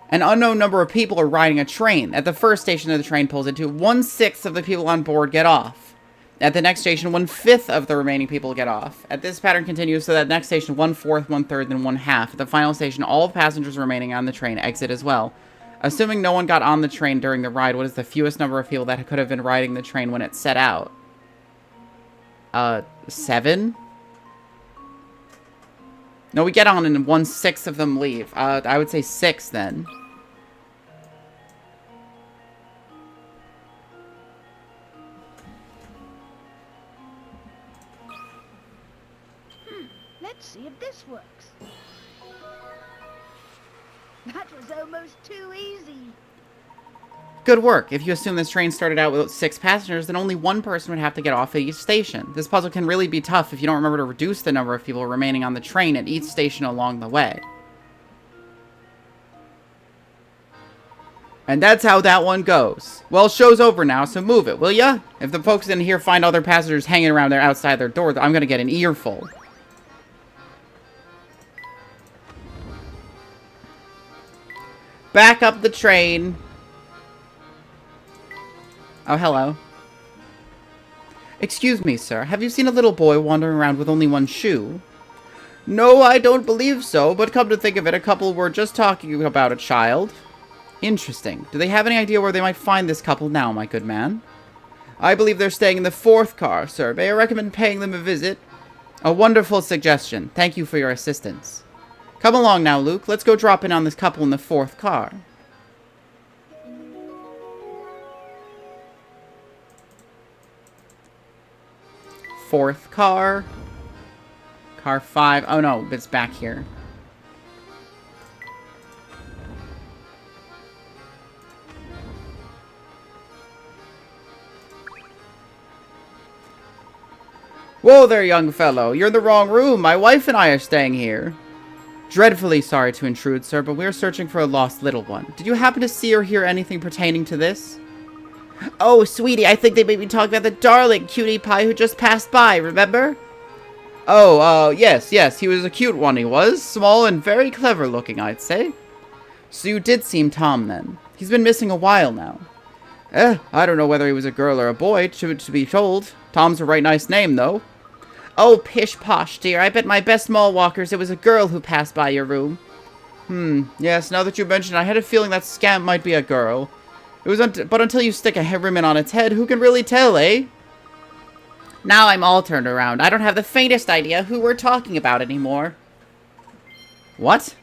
An unknown number of people are riding a train. At the first station the train pulls into, 1/6 of the people on board get off. At the next station, 1/5 of the remaining people get off. At this pattern continues, so that next station, 1/4, 1/3, then 1/2. At the final station, all passengers remaining on the train exit as well. Assuming no one got on the train during the ride, what is the fewest number of people that could have been riding the train when it set out? 7? No, we get on and 1/6 of them leave. I would say 6 then. Let's see if this works. That was almost too easy. Good work. If you assume this train started out with 6 passengers, then only 1 person would have to get off at each station. This puzzle can really be tough if you don't remember to reduce the number of people remaining on the train at each station along the way. And that's how that one goes. Well, show's over now, so move it, will ya? If the folks in here find other passengers hanging around there outside their door, I'm gonna get an earful. Back up the train. Oh, hello. Excuse me, sir. Have you seen a little boy wandering around with only one shoe? No, I don't believe so, but come to think of it, a couple were just talking about a child. Interesting. Do they have any idea where they might find this couple now, my good man? I believe they're staying in the 4th car, sir. May I recommend paying them a visit? A wonderful suggestion. Thank you for your assistance. Come along now, Luke. Let's go drop in on this couple in the 4th car. Fourth car. Car 5. Oh no, it's back here. Whoa there, young fellow. You're in the wrong room. My wife and I are staying here. Dreadfully sorry to intrude, sir, but we're searching for a lost little one. Did you happen to see or hear anything pertaining to this? Oh, sweetie, I think they may be talking about the darling cutie pie who just passed by, remember? Oh, yes, he was a cute one, he was. Small and very clever looking, I'd say. So you did see Tom, then. He's been missing a while now. I don't know whether he was a girl or a boy, to be told. Tom's a right nice name, though. Oh, pish-posh, dear. I bet my best mall walkers it was a girl who passed by your room. Yes, now that you mention it, I had a feeling that scamp might be a girl. It was but until you stick a ribbon on its head, who can really tell, eh? Now I'm all turned around. I don't have the faintest idea who we're talking about anymore. What?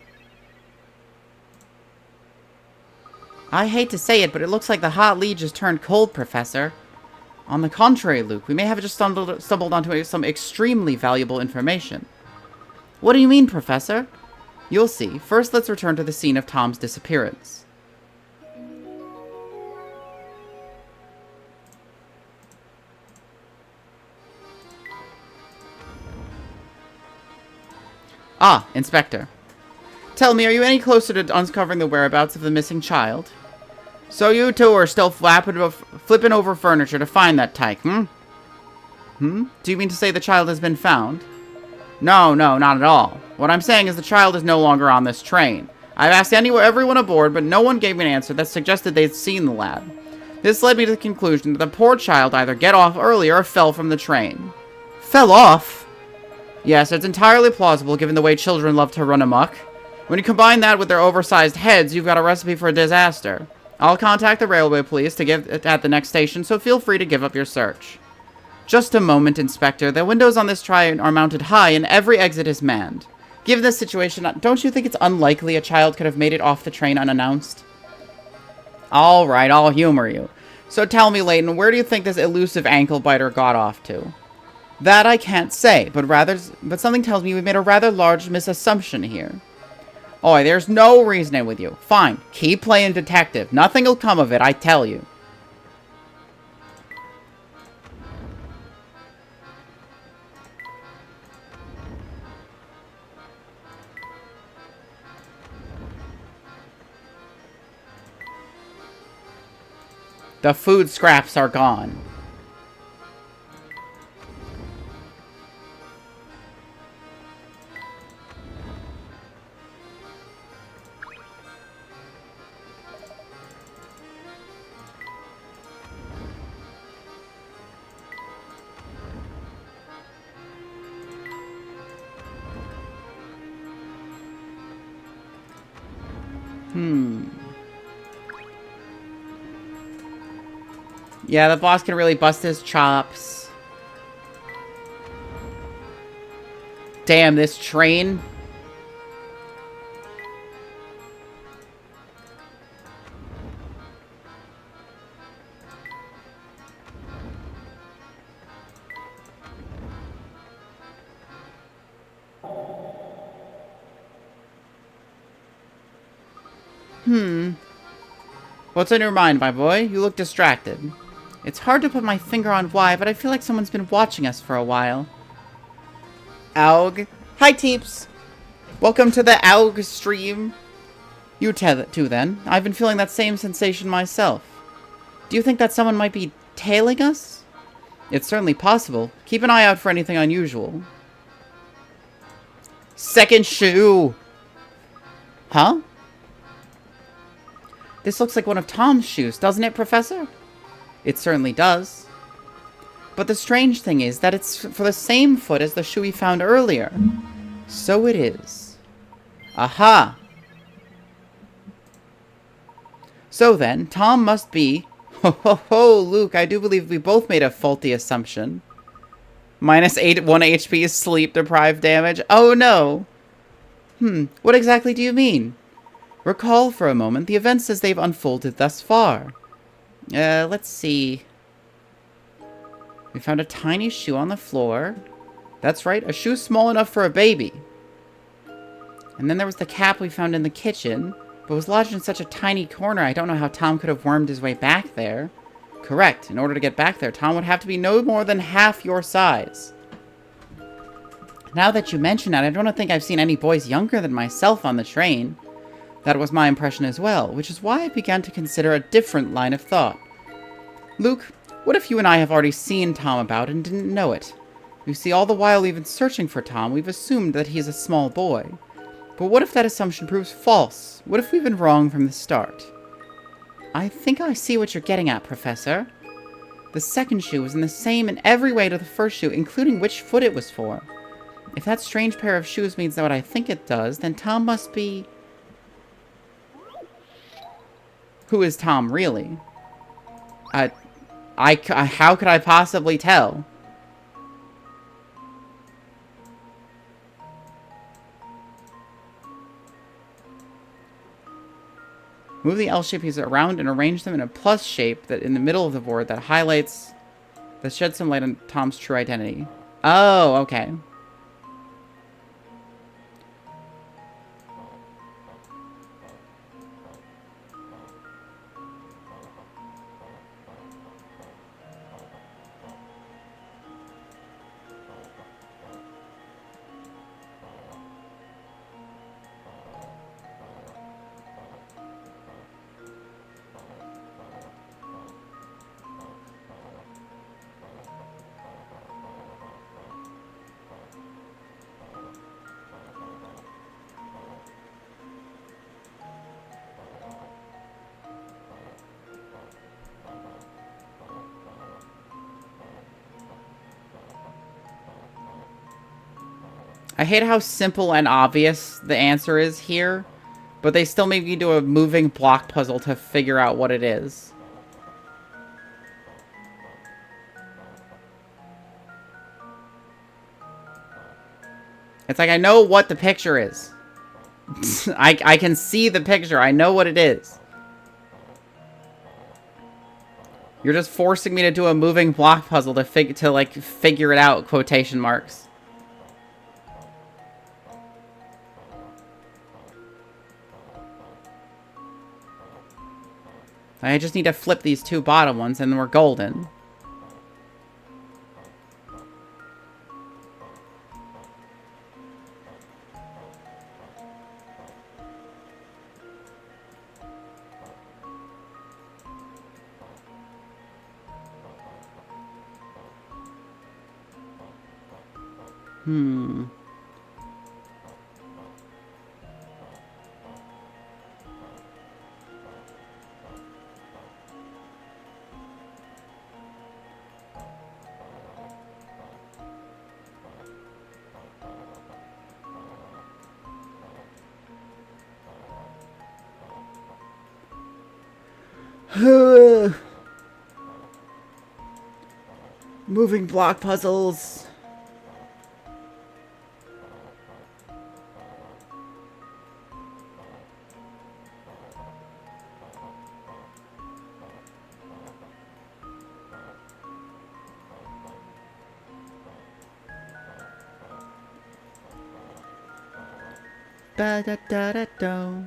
I hate to say it, but it looks like the hot lead just turned cold, Professor. On the contrary, Luke, we may have just stumbled onto some extremely valuable information. What do you mean, Professor? You'll see. First, let's return to the scene of Tom's disappearance. Ah, Inspector. Tell me, are you any closer to uncovering the whereabouts of the missing child? So you two are still flipping over furniture to find that tyke, Do you mean to say the child has been found? No, not at all. What I'm saying is the child is no longer on this train. I've asked everyone aboard, but no one gave me an answer that suggested they'd seen the lad. This led me to the conclusion that the poor child either get off early or fell from the train. Fell off? Yes, it's entirely plausible given the way children love to run amok. When you combine that with their oversized heads, you've got a recipe for a disaster. I'll contact the railway police to give it at the next station, so feel free to give up your search. Just a moment, Inspector. The windows on this train are mounted high and every exit is manned. Given this situation, don't you think it's unlikely a child could have made it off the train unannounced? Alright, I'll humor you. So tell me, Layton, where do you think this elusive ankle biter got off to? That I can't say, but something tells me we made a rather large misassumption here. Oi, there's no reasoning with you. Fine, keep playing detective. Nothing'll come of it, I tell you. The food scraps are gone. Yeah, the boss can really bust his chops. Damn, this train. What's on your mind, my boy? You look distracted. It's hard to put my finger on why, but I feel like someone's been watching us for a while. Aug. Hi, Teeps. Welcome to the Aug stream. You too, then. I've been feeling that same sensation myself. Do you think that someone might be tailing us? It's certainly possible. Keep an eye out for anything unusual. Second shoe! Huh? This looks like one of Tom's shoes, doesn't it, Professor? It certainly does. But the strange thing is that it's for the same foot as the shoe we found earlier. So it is. Aha! So then, Tom must be... Ho ho ho, Luke, I do believe we both made a faulty assumption. Minus 1 HP sleep-deprived damage. Oh no! What exactly do you mean? Recall for a moment the events as they've unfolded thus far. Let's see. We found a tiny shoe on the floor. That's right, a shoe small enough for a baby. And then there was the cap we found in the kitchen, but was lodged in such a tiny corner I don't know how Tom could have wormed his way back there. Correct. In order to get back there, Tom would have to be no more than half your size. Now that you mention it, I don't think I've seen any boys younger than myself on the train. That was my impression as well, which is why I began to consider a different line of thought. Luke, what if you and I have already seen Tom about and didn't know it? You see, all the while we've been searching for Tom, we've assumed that he's a small boy. But what if that assumption proves false? What if we've been wrong from the start? I think I see what you're getting at, Professor. The second shoe was in the same in every way to the first shoe, including which foot it was for. If that strange pair of shoes means what I think it does, then Tom must be... Who is Tom, really? How could I possibly tell? Move the L-shape pieces around and arrange them in a plus shape that in the middle of the board that sheds some light on Tom's true identity. Oh, okay. I hate how simple and obvious the answer is here, but they still make me do a moving block puzzle to figure out what it is. It's like I know what the picture is. I can see the picture. I know what it is. You're just forcing me to do a moving block puzzle to figure it out, quotation marks. I just need to flip these two bottom ones and we're golden. Moving block puzzles. Ba da da da do,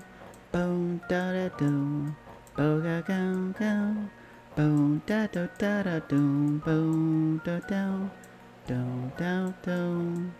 boom da da do, bo ga go go, boom da do da da do, boom da do, do do do.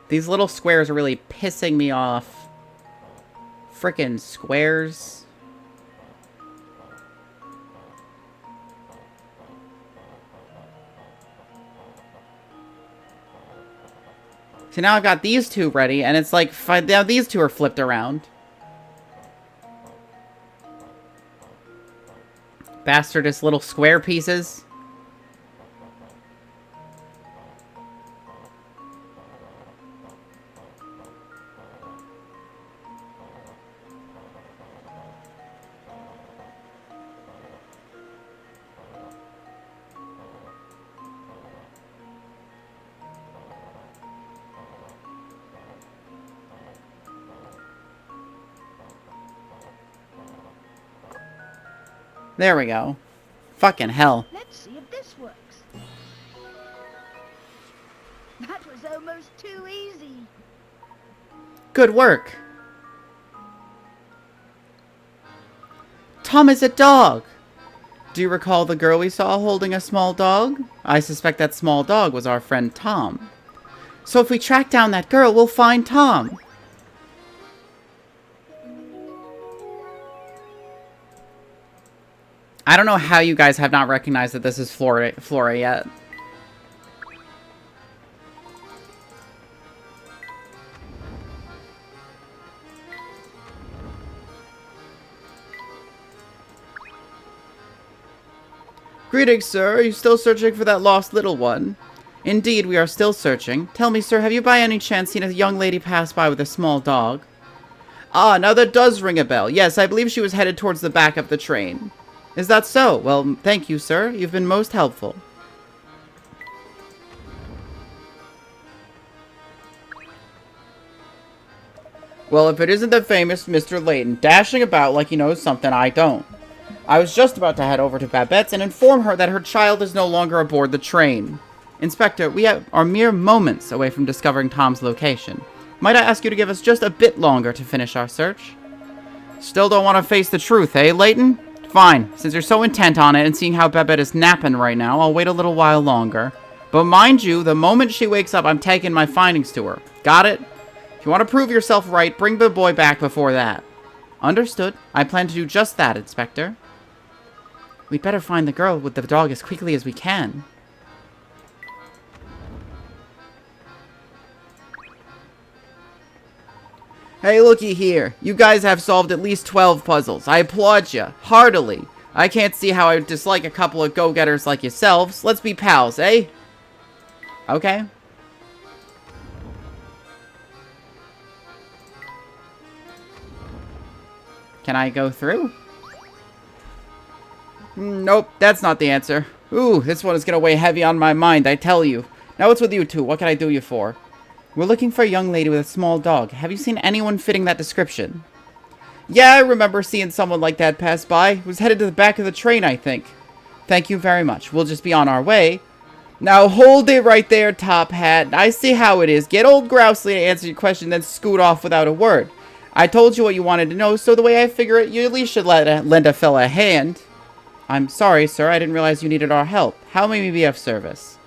These little squares are really pissing me off. Frickin' squares. So now I've got these two ready, and it's like, now these two are flipped around. Bastardous little square pieces. There we go. Fucking hell. Let's see if this works. That was almost too easy. Good work. Tom is a dog. Do you recall the girl we saw holding a small dog? I suspect that small dog was our friend Tom. So if we track down that girl, we'll find Tom. I don't know how you guys have not recognized that this is Flora yet. Greetings, sir. Are you still searching for that lost little one? Indeed, we are still searching. Tell me, sir, have you by any chance seen a young lady pass by with a small dog? Ah, now that does ring a bell. Yes, I believe she was headed towards the back of the train. Is that so? Well, thank you, sir. You've been most helpful. Well, if it isn't the famous Mr. Layton, dashing about like he knows something I don't. I was just about to head over to Babette's and inform her that her child is no longer aboard the train. Inspector, we are mere moments away from discovering Tom's location. Might I ask you to give us just a bit longer to finish our search? Still don't want to face the truth, eh, Layton? Fine. Since you're so intent on it and seeing how Babette is napping right now, I'll wait a little while longer. But mind you, the moment she wakes up, I'm taking my findings to her. Got it? If you want to prove yourself right, bring the boy back before that. Understood. I plan to do just that, Inspector. We'd better find the girl with the dog as quickly as we can. Hey, looky here. You guys have solved at least 12 puzzles. I applaud you. Heartily. I can't see how I would dislike a couple of go-getters like yourselves. Let's be pals, eh? Okay. Can I go through? Nope, that's not the answer. Ooh, this one is gonna weigh heavy on my mind, I tell you. Now what's with you two? What can I do you for? We're looking for a young lady with a small dog. Have you seen anyone fitting that description? Yeah, I remember seeing someone like that pass by. It was headed to the back of the train, I think. Thank you very much. We'll just be on our way. Now hold it right there, Top Hat. I see how it is. Get old Grousely to answer your question, then scoot off without a word. I told you what you wanted to know, so the way I figure it, you at least should lend a fella a hand. I'm sorry, sir. I didn't realize you needed our help. How may we be of service?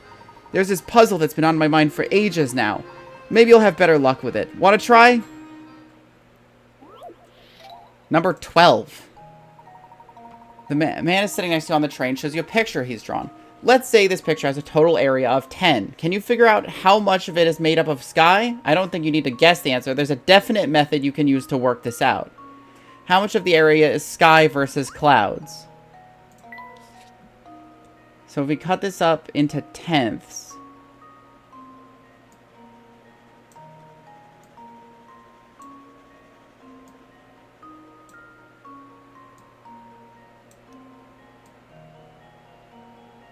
There's this puzzle that's been on my mind for ages now. Maybe you'll have better luck with it. Want to try? Number 12. The man is sitting next to you on the train. Shows you a picture he's drawn. Let's say this picture has a total area of 10. Can you figure out how much of it is made up of sky? I don't think you need to guess the answer. There's a definite method you can use to work this out. How much of the area is sky versus clouds? So if we cut this up into tenths.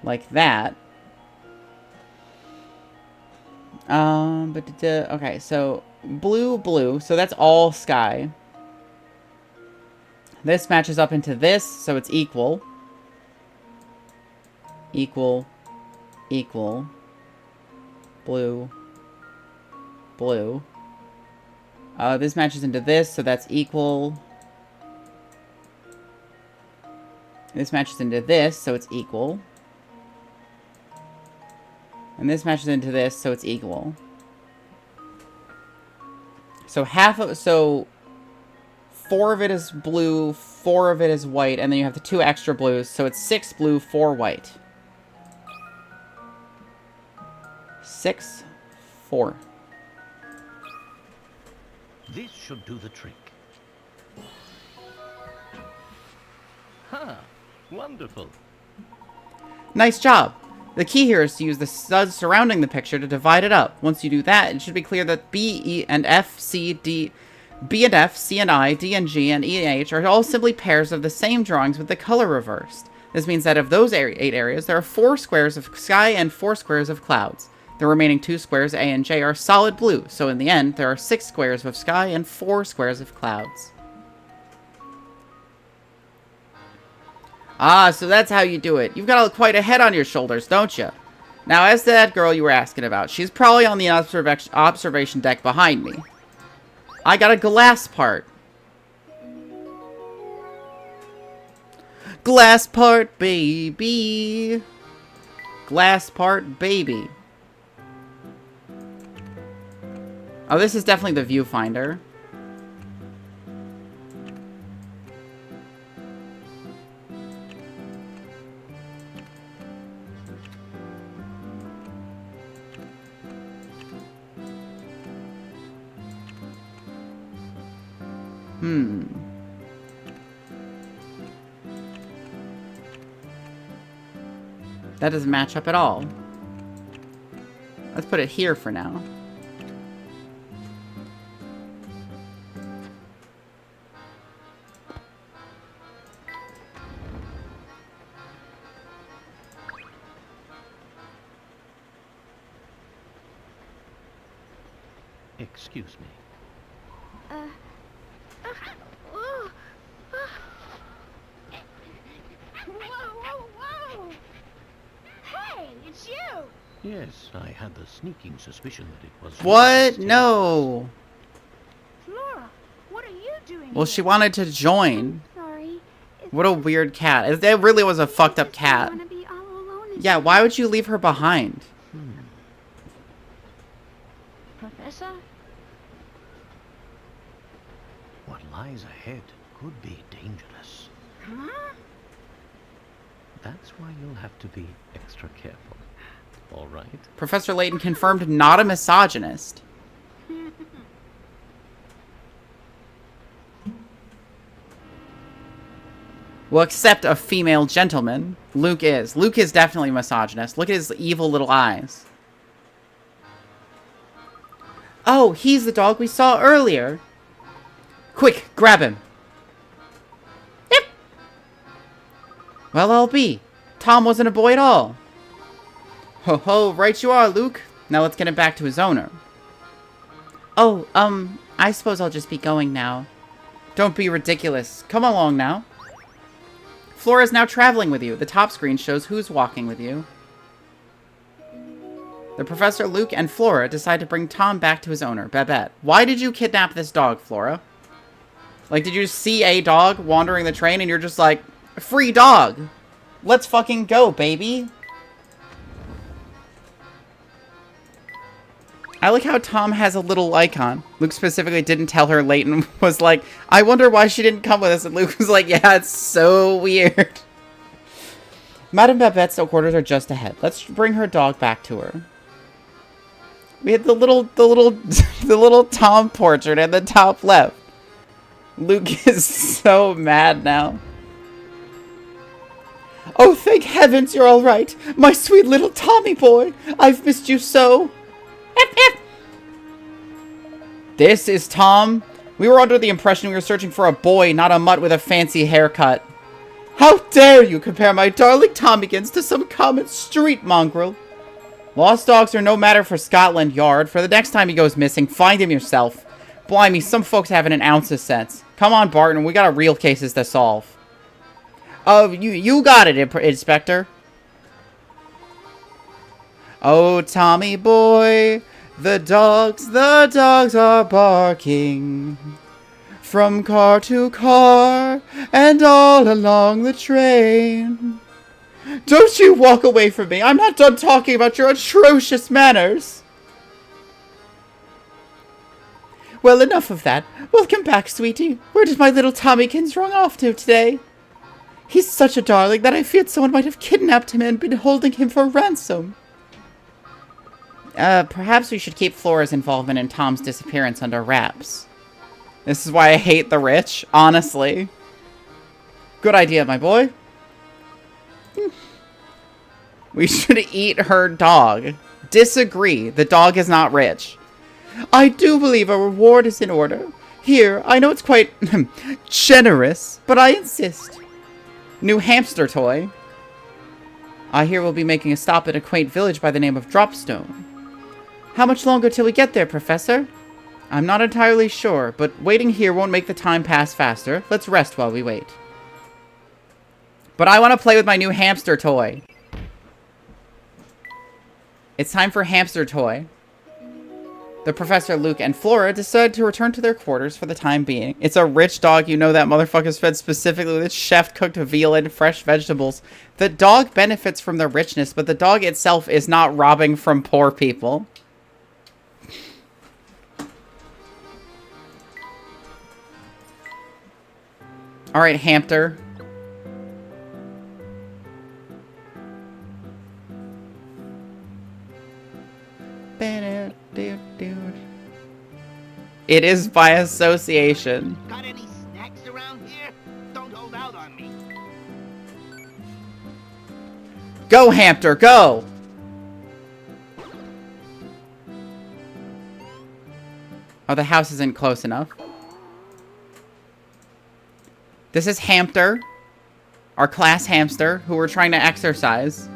Like that. Okay, so blue, so that's all sky. This matches up into this, so it's equal. Equal. Blue. This matches into this, so that's equal. This matches into this, so it's equal. And this matches into this, so it's equal. So 4 of it is blue, 4 of it is white, and then you have the 2 extra blues, so it's 6 blue, 4 white. 6, 4. This should do the trick. Ha! Wonderful. Nice job. The key here is to use the studs surrounding the picture to divide it up. Once you do that, it should be clear that B, E, and F, C, D, B and F, C and I, D and G, and E and H are all simply pairs of the same drawings with the color reversed. This means that of those 8 areas, there are 4 squares of sky and 4 squares of clouds. The remaining 2 squares, A and J, are solid blue, so in the end, there are 6 squares of sky and 4 squares of clouds. Ah, so that's how you do it. You've got quite a head on your shoulders, don't you? Now, as to that girl you were asking about, she's probably on the observation deck behind me. I got a glass part. Glass part, baby. Glass part, baby. Oh, this is definitely the viewfinder. That doesn't match up at all. Let's put it here for now. Excuse me. Whoa! Hey, it's you! Yes, I had the sneaking suspicion that it was... What? No. Flora, what are you doing Well, here? she wanted to join. Sorry. What a weird cat. It really was a fucked up cat. Wanna be all alone Yeah, why would you leave her behind? lies ahead could be dangerous. Huh? That's why you'll have to be extra careful. All right? Professor Layton confirmed not a misogynist. Well, except a female gentleman. Luke is. Luke is definitely misogynist. Look at his evil little eyes. Oh, he's the dog we saw earlier. Quick, grab him. Yep. Well, I'll be. Tom wasn't a boy at all. Ho ho, right you are, Luke. Now let's get him back to his owner. Oh, I suppose I'll just be going now. Don't be ridiculous. Come along now. Flora's now traveling with you. The top screen shows who's walking with you. The Professor, Luke, and Flora decide to bring Tom back to his owner, Babette. Why did you kidnap this dog, Flora? Like, did you see a dog wandering the train and you're just like, free dog? Let's fucking go, baby. I like how Tom has a little icon. Luke specifically didn't tell her Layton was like, I wonder why she didn't come with us. And Luke was like, yeah, it's so weird. Madame Babette's quarters are just ahead. Let's bring her dog back to her. We had the little Tom portrait at the top left. Luke is so mad now. Oh, thank heavens you're all right. My sweet little Tommy boy. I've missed you so. This is Tom. We were under the impression we were searching for a boy, not a mutt with a fancy haircut. How dare you compare my darling Tommykins to some common street mongrel? Lost dogs are no matter for Scotland Yard. For the next time he goes missing, find him yourself. Blimey, some folks haven't an ounce of sense. Come on, Barton, we got real cases to solve. Oh, you got it, Inspector. Oh, Tommy boy, the dogs are barking. From car to car, and all along the train. Don't you walk away from me. I'm not done talking about your atrocious manners. Well, enough of that. Welcome back, sweetie. Where did my little Tommykins run off to today? He's such a darling that I feared someone might have kidnapped him and been holding him for ransom. Perhaps we should keep Flora's involvement in Tom's disappearance under wraps. This is why I hate the rich, honestly. Good idea, my boy. We should eat her dog. Disagree. The dog is not rich. I do believe a reward is in order. Here, I know it's quite generous, but I insist. New hamster toy. I hear we'll be making a stop at a quaint village by the name of Dropstone. How much longer till we get there, Professor? I'm not entirely sure, but waiting here won't make the time pass faster. Let's rest while we wait. But I want to play with my new hamster toy. It's time for hamster toy. The Professor, Luke, and Flora decide to return to their quarters for the time being. It's a rich dog. You know that motherfucker's fed specifically with chef-cooked veal and fresh vegetables. The dog benefits from the richness, but the dog itself is not robbing from poor people. Alright, hamster. It is by association. Got any snacks around here? Don't hold out on me. Go, hamster, go! Oh, the house isn't close enough. This is Hamster, our class hamster, who we're trying to exercise.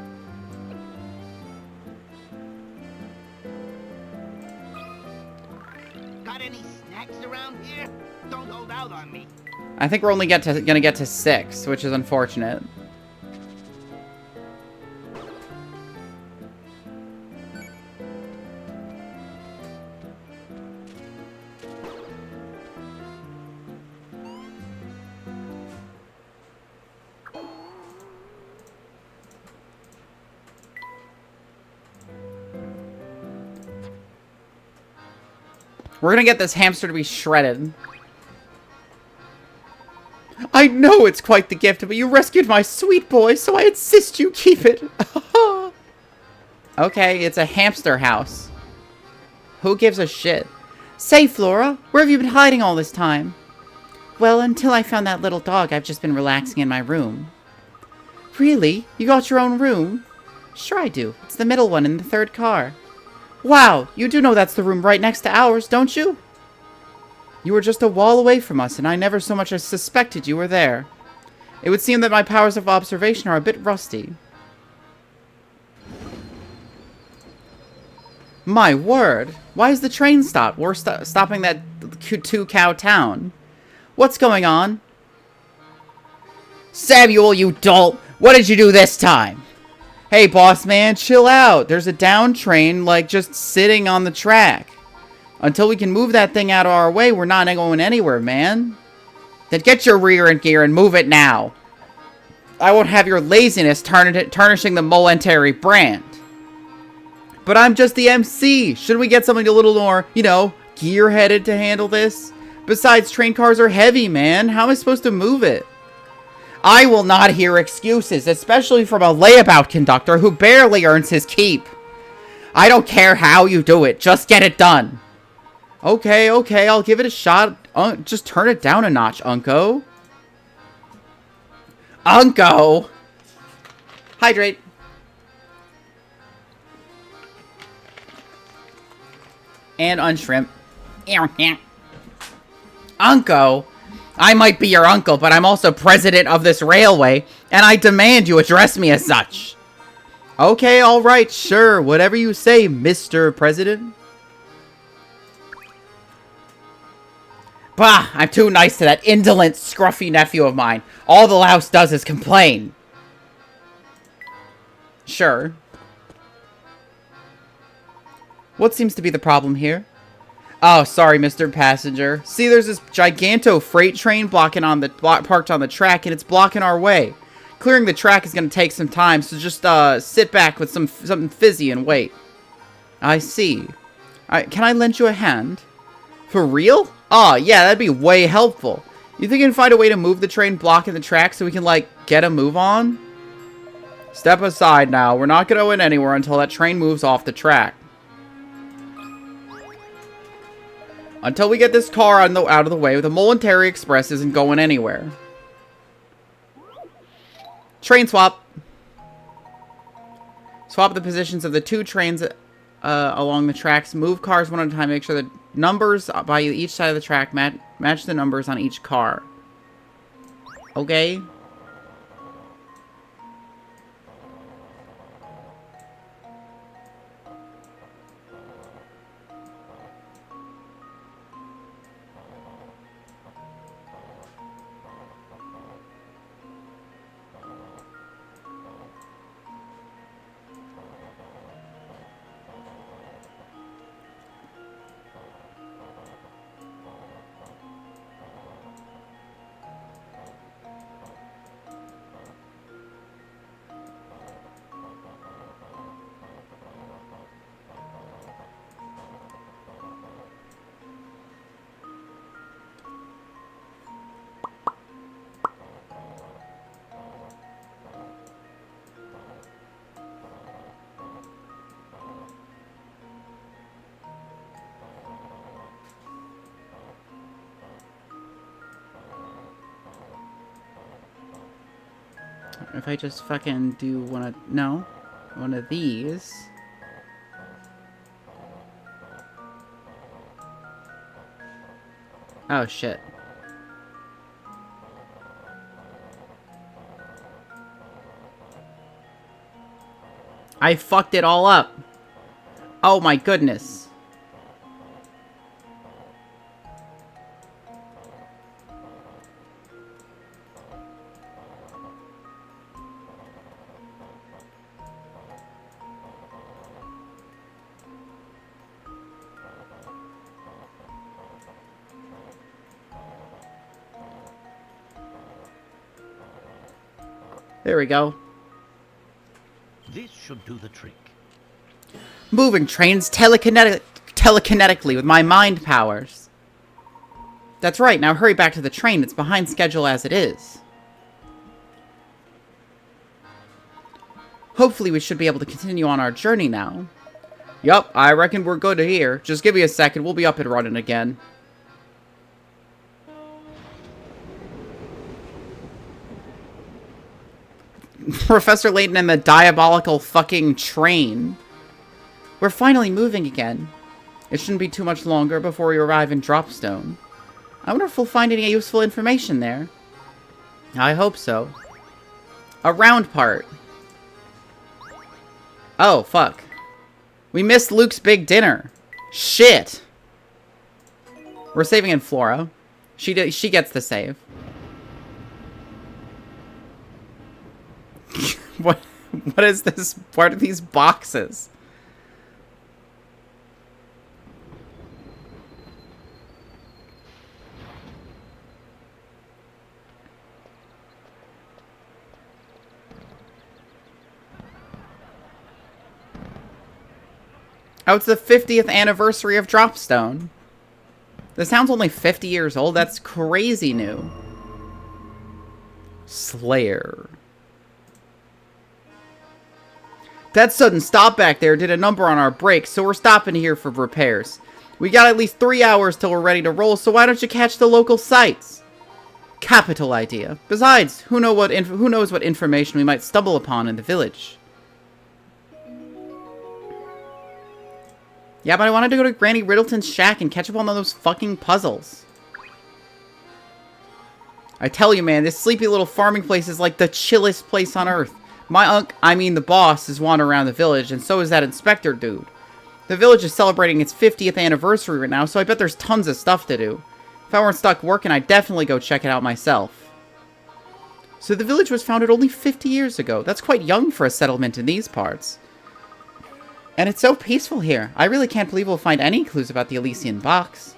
Got any snacks around here? Don't hold out on me. I think we're only gonna get to 6, which is unfortunate. We're gonna get this hamster to be shredded. I know it's quite the gift, but you rescued my sweet boy, so I insist you keep it. Okay, it's a hamster house. Who gives a shit? Say, Flora, where have you been hiding all this time? Well, until I found that little dog, I've just been relaxing in my room. Really? You got your own room? Sure I do. It's the middle one in the third car. Wow, you do know that's the room right next to ours, don't you? You were just a wall away from us, and I never so much as suspected you were there. It would seem that my powers of observation are a bit rusty. My word! Why is the train stopped? We're stopping that two-cow town. What's going on? Samuel, you dolt! What did you do this time? Hey, boss man, chill out. There's a down train, like, just sitting on the track. Until we can move that thing out of our way, we're not going anywhere, man. Then get your rear in gear and move it now. I won't have your laziness tarnishing the Momentary brand. But I'm just the MC. Shouldn't we get something a little more, you know, gear-headed to handle this? Besides, train cars are heavy, man. How am I supposed to move it? I will not hear excuses, especially from a layabout conductor who barely earns his keep. I don't care how you do it. Just get it done. Okay, I'll give it a shot. Just turn it down a notch, Unco. Unco! Hydrate. And unshrimp. Unco? I might be your uncle, but I'm also president of this railway, and I demand you address me as such. Okay, alright, sure, whatever you say, Mr. President. Bah, I'm too nice to that indolent, scruffy nephew of mine. All the louse does is complain. Sure. What seems to be the problem here? Oh, sorry, Mr. Passenger. See, there's this giganto freight train parked on the track, and it's blocking our way. Clearing the track is going to take some time, so just sit back with something fizzy and wait. I see. Can I lend you a hand? For real? Oh, yeah, that'd be way helpful. You think you can find a way to move the train blocking the track so we can, like, get a move on? Step aside now. We're not going to win anywhere until that train moves off the track. Until we get this car out of the way, the Momentary Express isn't going anywhere. Train swap. Swap the positions of the two trains along the tracks. Move cars one at a time. Make sure the numbers by each side of the track match the numbers on each car. Okay. If I just fucking do one of these. Oh, shit. I fucked it all up. Oh my goodness. There we go. This should do the trick. Moving trains telekinetically with my mind powers. That's right, now hurry back to the train. It's behind schedule as it is. Hopefully we should be able to continue on our journey now. Yup, I reckon we're good here. Just give me a second, we'll be up and running again. Professor Layton and the diabolical fucking train. We're finally moving again. It shouldn't be too much longer before we arrive in Dropstone. I wonder if we'll find any useful information there. I hope so. A round part. Oh, fuck. We missed Luke's big dinner. Shit. We're saving in Flora. She gets the save. What is this? What are these boxes? Oh, it's the 50th anniversary of Dropstone. The town's only 50 years old. That's crazy new. Slayer. That sudden stop back there did a number on our brakes, so we're stopping here for repairs. We got at least 3 hours till we're ready to roll, so why don't you catch the local sites? Capital idea. Besides, who knows what information we might stumble upon in the village. Yeah, but I wanted to go to Granny Riddleton's shack and catch up on those fucking puzzles. I tell you, man, this sleepy little farming place is like the chillest place on earth. The boss, is wandering around the village, and so is that inspector dude. The village is celebrating its 50th anniversary right now, so I bet there's tons of stuff to do. If I weren't stuck working, I'd definitely go check it out myself. So the village was founded only 50 years ago. That's quite young for a settlement in these parts. And it's so peaceful here. I really can't believe we'll find any clues about the Elysian box.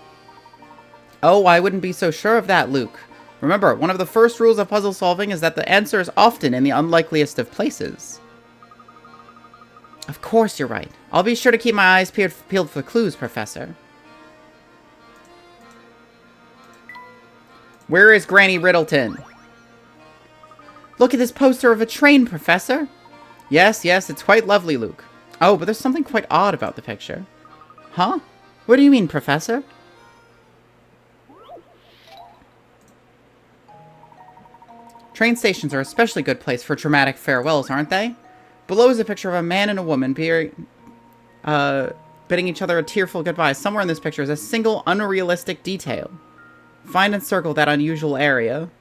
Oh, I wouldn't be so sure of that, Luke. Remember, one of the first rules of puzzle solving is that the answer is often in the unlikeliest of places. Of course you're right. I'll be sure to keep my eyes peeled for clues, Professor. Where is Granny Riddleton? Look at this poster of a train, Professor. Yes, it's quite lovely, Luke. Oh, but there's something quite odd about the picture. Huh? What do you mean, Professor? Train stations are an especially good place for dramatic farewells, aren't they? Below is a picture of a man and a woman bidding each other a tearful goodbye. Somewhere in this picture is a single unrealistic detail. Find and circle that unusual area.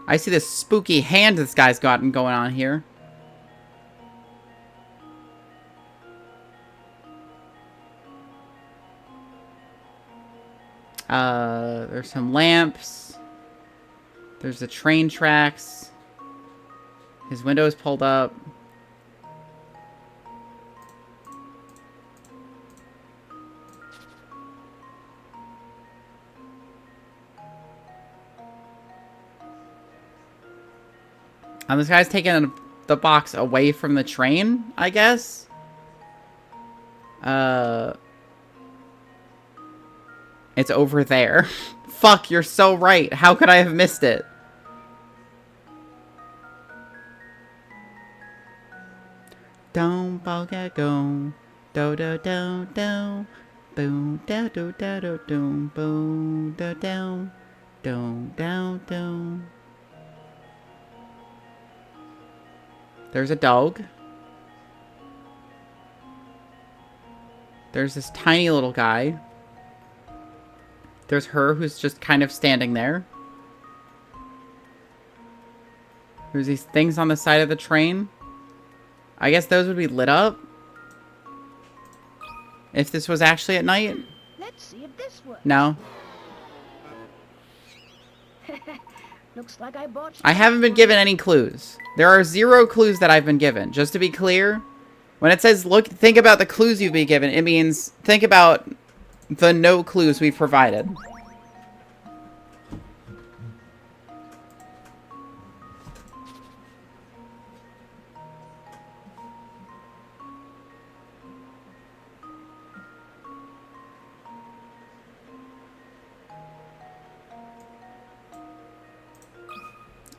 I see this spooky hand this guy's gotten going on here. There's some lamps. There's the train tracks. His window's pulled up. This guy's taking the box away from the train, I guess? It's over there. Fuck, you're so right. How could I have missed it? Don't boga go. Do do do do. Boom do do do do do. Boom do do. Do do do. There's a dog. There's this tiny little guy. There's her who's just kind of standing there. There's these things on the side of the train. I guess those would be lit up. If this was actually at night. Let's see if this works. No. Looks like I bought. I haven't been given any clues. There are 0 clues that I've been given. Just to be clear, when it says look, think about the clues you've been given, it means think about the no clues we've provided.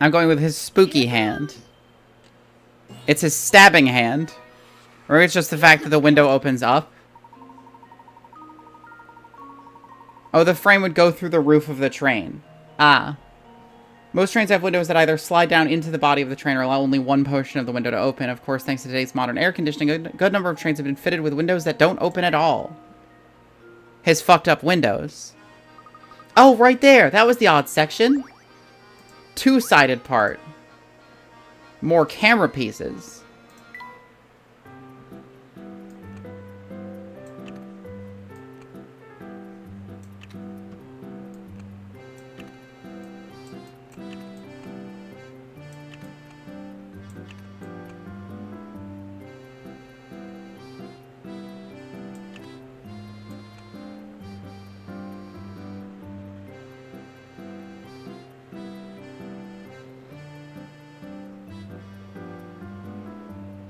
I'm going with his spooky hand. It's his stabbing hand. Or it's just the fact that the window opens up. Oh, the frame would go through the roof of the train. Ah. Most trains have windows that either slide down into the body of the train or allow only one portion of the window to open. Of course, thanks to today's modern air conditioning, a good number of trains have been fitted with windows that don't open at all. His fucked up windows. Oh, right there. That was the odd section. Two-sided part. More camera pieces.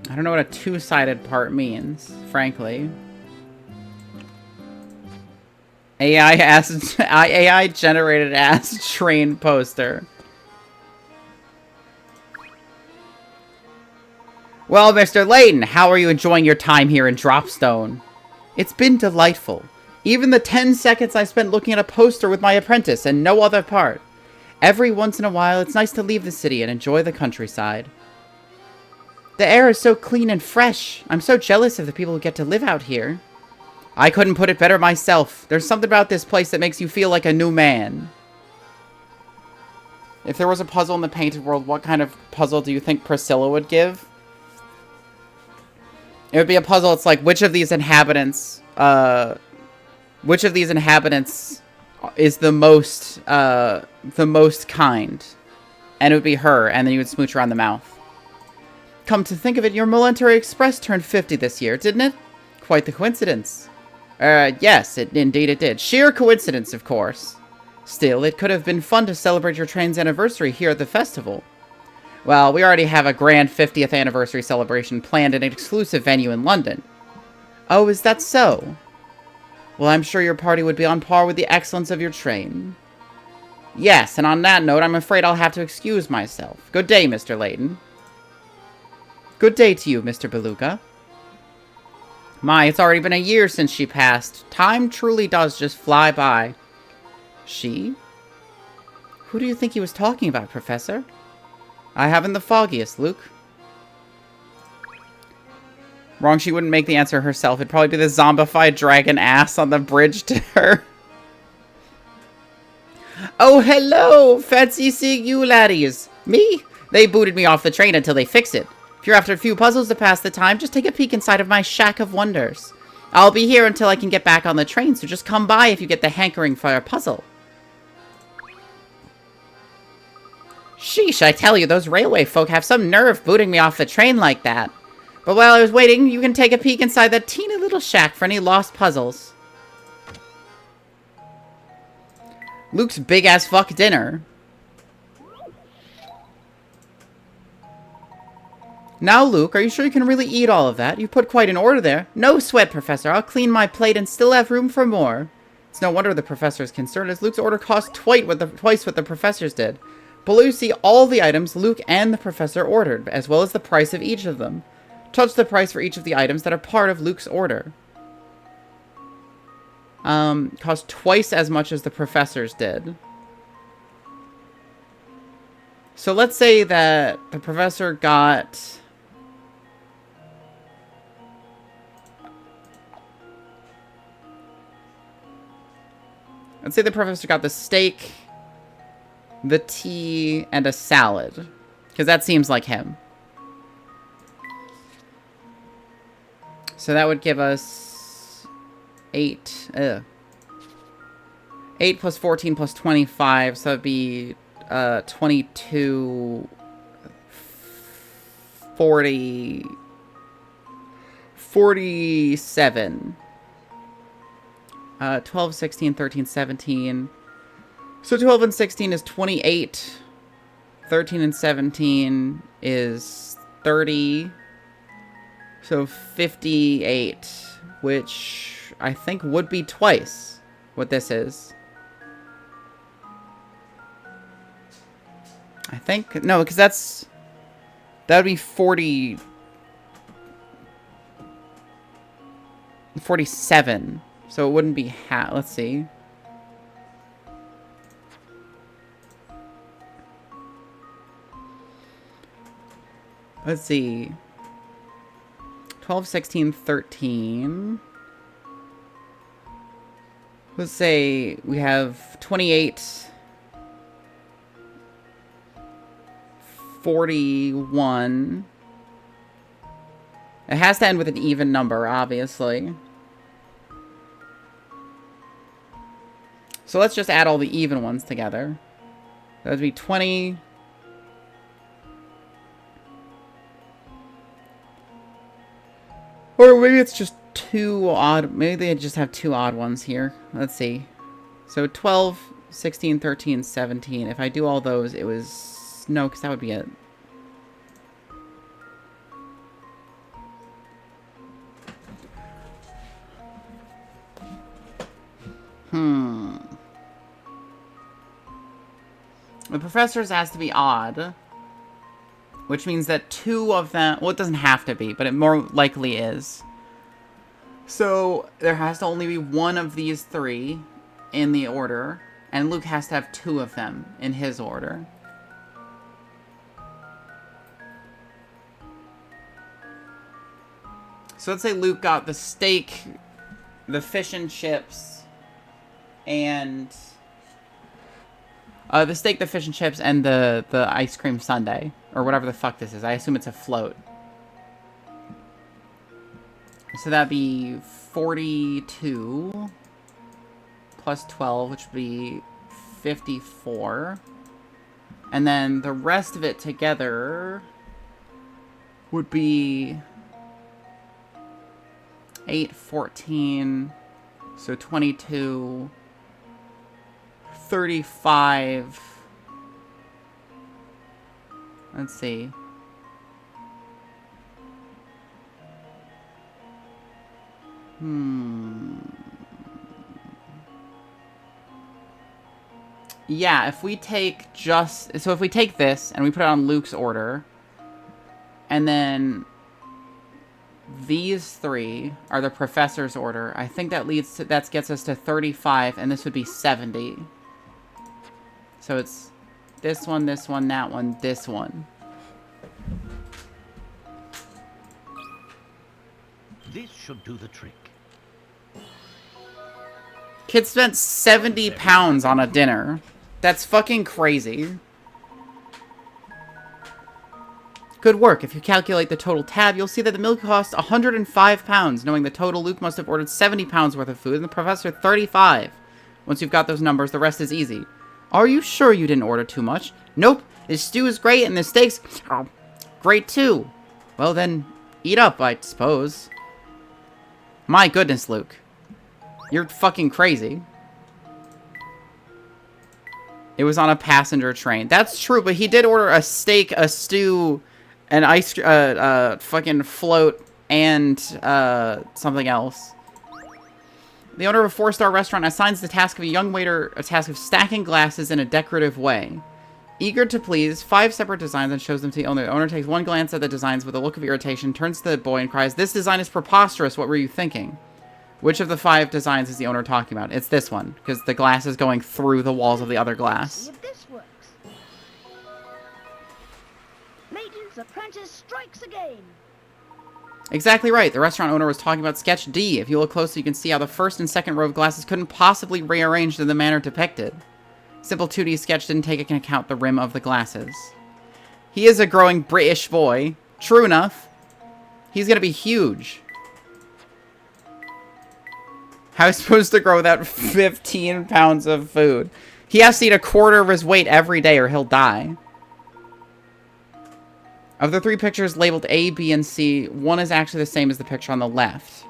I don't know what a two-sided part means, frankly. AI generated ass train poster. Well, Mr. Layton, how are you enjoying your time here in Dropstone? It's been delightful. Even the 10 seconds I spent looking at a poster with my apprentice and no other part. Every once in a while, it's nice to leave the city and enjoy the countryside. The air is so clean and fresh. I'm so jealous of the people who get to live out here. I couldn't put it better myself. There's something about this place that makes you feel like a new man. If there was a puzzle in the painted world, what kind of puzzle do you think Priscilla would give? It would be a puzzle. It's like, which of these inhabitants is the most kind? And it would be her, and then you would smooch her on the mouth. Come to think of it, your Millenary Express turned 50 this year, didn't it? Quite the coincidence. Yes, indeed it did. Sheer coincidence, of course. Still, it could have been fun to celebrate your train's anniversary here at the festival. Well, we already have a grand 50th anniversary celebration planned at an exclusive venue in London. Oh, is that so? Well, I'm sure your party would be on par with the excellence of your train. Yes, and on that note, I'm afraid I'll have to excuse myself. Good day, Mr. Layton. Good day to you, Mr. Beluga. My, it's already been a year since she passed. Time truly does just fly by. She? Who do you think he was talking about, Professor? I haven't the foggiest, Luke. Wrong, she wouldn't make the answer herself. It'd probably be the zombified dragon ass on the bridge to her. Oh, hello! Fancy seeing you laddies. Me? They booted me off the train until they fix it. If you're after a few puzzles to pass the time, just take a peek inside of my shack of wonders. I'll be here until I can get back on the train, so just come by if you get the hankering for a puzzle. Sheesh, I tell you, those railway folk have some nerve booting me off the train like that. But while I was waiting, you can take a peek inside that teeny little shack for any lost puzzles. Luke's big-as-fuck dinner. Now, Luke, are you sure you can really eat all of that? You put quite an order there. No sweat, Professor. I'll clean my plate and still have room for more. It's no wonder the Professor is concerned, as Luke's order cost twice what the Professor's did. Below you see all the items Luke and the Professor ordered, as well as the price of each of them. Touch the price for each of the items that are part of Luke's order. Cost twice as much as the Professor's did. So let's say that the Professor got... Let's say the Professor got the steak, the tea, and a salad. Because that seems like him. So that would give us 8. 8 plus 14 plus 25. So that would be 22, 40, 47. 12, 16, 13, 17. So 12 and 16 is 28. 13 and 17 is 30. So 58, which I think would be twice what this is. I think. No, because that would be 40... 47. So it wouldn't be half. Let's see. Let's see. 12, 16, 13. Let's say we have 28, 41. It has to end with an even number, obviously. So let's just add all the even ones together. That would be 20. Or maybe it's just two odd. Maybe they just have two odd ones here. Let's see. So 12, 16, 13, 17. If I do all those, it was... No, because that would be it. The professor's has to be odd. Which means that two of them... Well, it doesn't have to be, but it more likely is. So, there has to only be one of these three in the order. And Luke has to have two of them in his order. So let's say Luke got the steak, the fish and chips, and... the steak, the fish and chips, and the ice cream sundae. Or whatever the fuck this is. I assume it's a float. So that'd be 42 plus 12, which would be 54. And then the rest of it together would be 8, 14, so 22, 35. Let's see. Yeah, if we take just... So if we take this, and we put it on Luke's order, and then these three are the professor's order, I think that leads to... That gets us to 35, and this would be 70. So it's this one, that one, this one. This should do the trick. Kid spent 70 pounds on a dinner. That's fucking crazy. Good work. If you calculate the total tab, you'll see that the meal cost 105 pounds, knowing the total Luke must have ordered 70 pounds worth of food, and the professor 35. Once you've got those numbers, the rest is easy. Are you sure you didn't order too much? Nope. This stew is great, and the steaks are great too. Well then, eat up, I suppose. My goodness, Luke. You're fucking crazy. It was on a passenger train. That's true, but he did order a steak, a stew, an fucking float, and something else. The owner of a 4-star restaurant assigns the task of a young waiter a task of stacking glasses in a decorative way. Eager to please, 5 separate designs and shows them to the owner. The owner takes one glance at the designs with a look of irritation, turns to the boy and cries, "This design is preposterous. What were you thinking?" Which of the 5 designs is the owner talking about? It's this one, because the glass is going through the walls of the other glass. See if this works. Layton's apprentice strikes again. Exactly right. The restaurant owner was talking about sketch D. If you look closely, you can see how the first and second row of glasses couldn't possibly rearranged in the manner depicted. Simple 2D sketch didn't take into account the rim of the glasses. He is a growing British boy. True enough. He's gonna be huge. How is he supposed to grow without 15 pounds of food? He has to eat a quarter of his weight every day or he'll die. Of the 3 pictures labeled A, B, and C, one is actually the same as the picture on the left.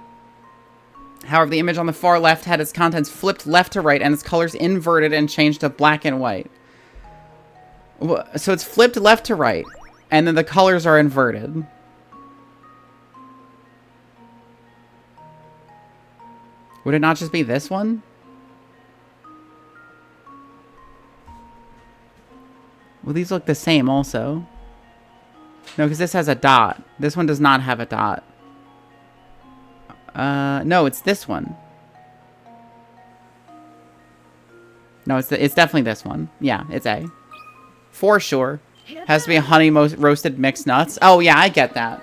However, the image on the far left had its contents flipped left to right and its colors inverted and changed to black and white. So it's flipped left to right, and then the colors are inverted. Would it not just be this one? Well, these look the same also. No, because this has a dot. This one does not have a dot. No, it's this one. No, it's definitely this one. Yeah, it's A. For sure. Has to be a honey roasted mixed nuts. Oh, yeah, I get that.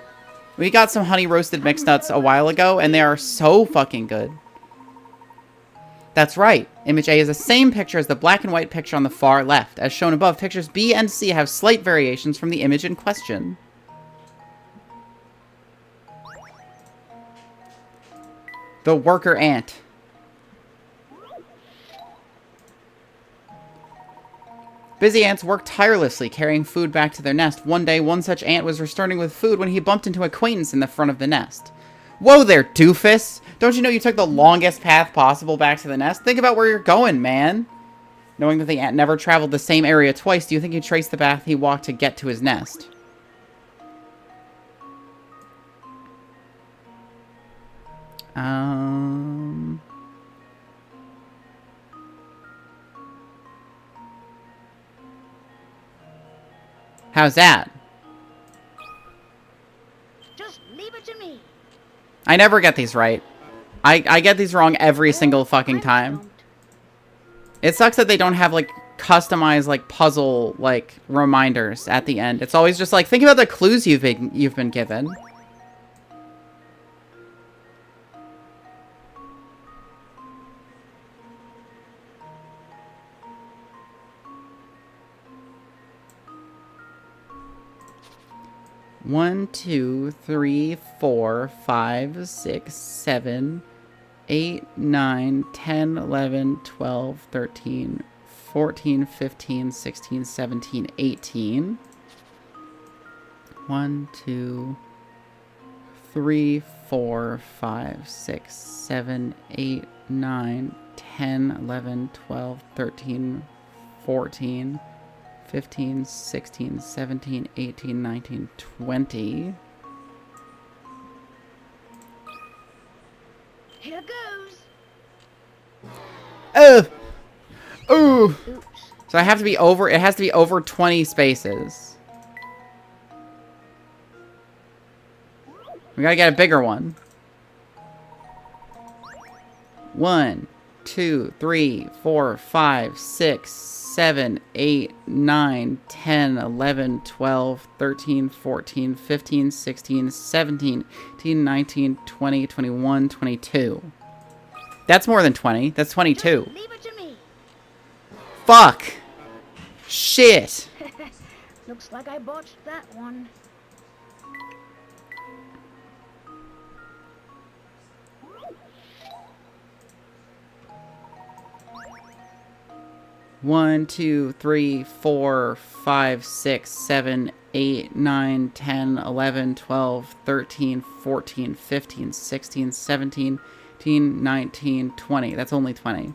We got some honey roasted mixed nuts a while ago, and they are so fucking good. That's right. Image A is the same picture as the black and white picture on the far left. As shown above, pictures B and C have slight variations from the image in question. The worker ant. Busy ants work tirelessly, carrying food back to their nest. One day, one such ant was returning with food when he bumped into an acquaintance in the front of the nest. Whoa there, doofus! Don't you know you took the longest path possible back to the nest? Think about where you're going, man! Knowing that the ant never traveled the same area twice, do you think he traced the path he walked to get to his nest? How's that? Just leave it to me. I never get these right. I get these wrong every single fucking time. It sucks that they don't have, like, customized, like, puzzle, like, reminders at the end. It's always just like, think about the clues you've been given. One, 2, 3, 4, 5, 6, 7, 8, 9, 10, 11, 12, 13, 14, 15, 16, 17, 18. 1, 2, 3, 4, 5, 6, 7, 8, 9, 10, 11, 12, 13, 14, 15, 16, 17, 18, 19, 20. Here goes. Oh! Ooh! Oops. So I have to be over, it has to be over 20 spaces. We gotta get a bigger one. 1, 2, 3, 4, 5, 6, 7, 8, 9, 10, 11, 12, 13, 14, 15, 16, 17, 18, 19, 20, 21, 22. That's more than 20. That's 22. Just leave it to me. Fuck! Shit! Looks like I botched that one. One, 2, 3, 4, 5, 6, 7, 8, 9, 10, 11, 12, 13, 14, 15, 16, 17, 18, 19, 20. That's only 20.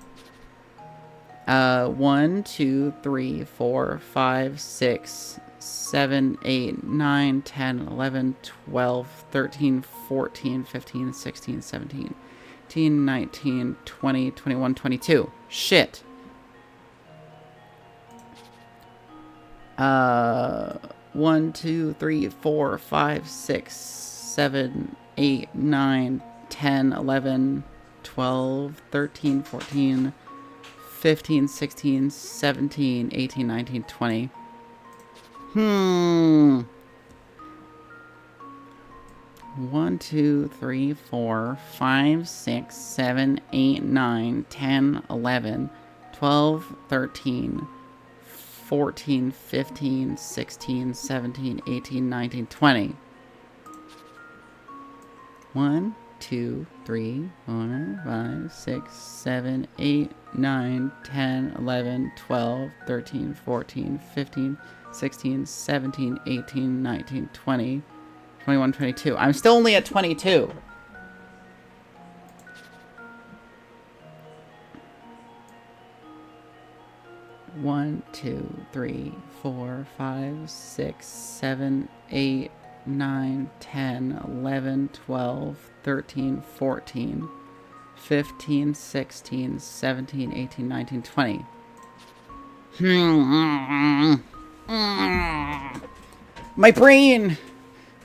1, 2, 3, 4, 5, 6, 7, 8, 9, 10, 11, 12, 13, 14, 15, 16, 17, 18, 19, 20, 21, 22. Shit. 1, 2, 3, 4, 5, 6, 7, 8, 9, 10, 11, 12, 13, 14, 15, 16, 17, 18, 19, 20. 1, 2, 3, 4, 5, 6, 7, 8, 9, 10, 11, 12, 13, 14, 15, 16, 17, 18, 19, 20. 1, 2, 3, 4, 5, 6, 7, 8, 9, 10, 11, 12, 13, 14, 15, 16, 17, 18, 19, 20, 21, 22. I'm still only at 22. One, 2, 3, 4, 5, 6, 7, 8, 9, 10, 11, 12, 13, 14, 15, 16, 17, 18, 19, 20. My brain!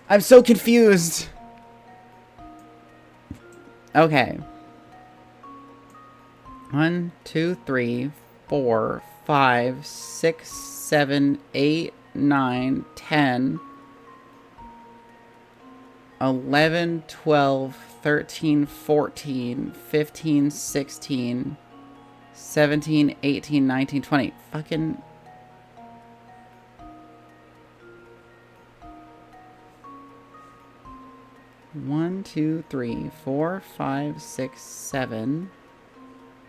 I'm so confused. Okay. 1, 2, 3, 4, 5, 6, 7, 8, 9, 10, 11, 12, 13, 14, 15, 16, 17, 18, 19, 20. Fucking... One, two, three, 4, 5, 6, 7,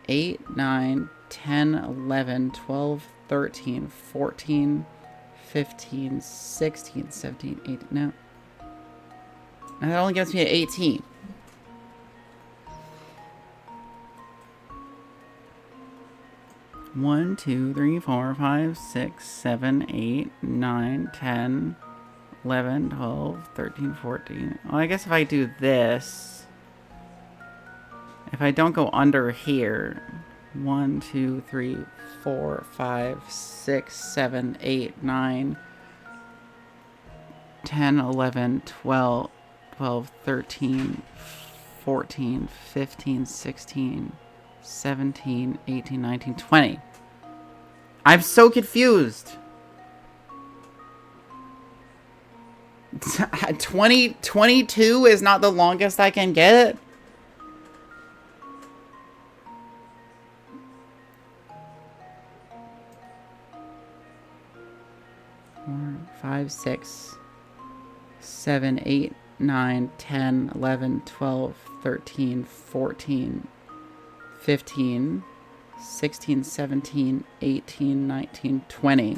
8, 9, 10, 11, 12, 13, 14, 15, 16, 17, 18. No. That only gets me to 18. One, 2, 3, 4, 5, 6, 7, 8, 9, 10, 11, 12, 13, 14. Well, I guess if I do this, if I don't go under here, 1, 2, 3, 4, 5, 6, 7, 8, 9, 10, 11, 12, 13, 14, 15, 16, 17, 18, 19, 20. I'm so confused. 22 is not the longest I can get? Four, 5, 6, 7, 8, 9, 10, 11, 12, 13, 14, 15, 16, 17, 18, 19, 20.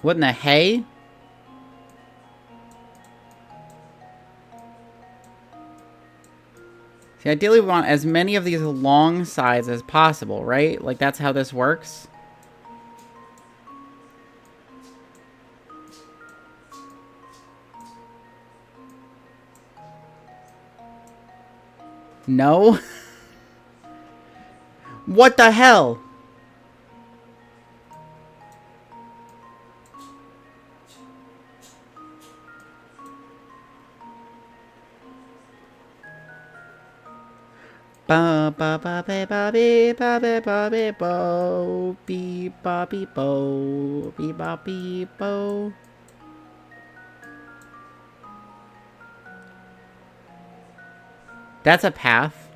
What in the hay? See, ideally we want as many of these long sides as possible, right? Like, that's how this works. No? What the hell? Ba ba ba ba ba ba ba ba ba ba bo beep ba beep bo beep ba beep bo. That's a path.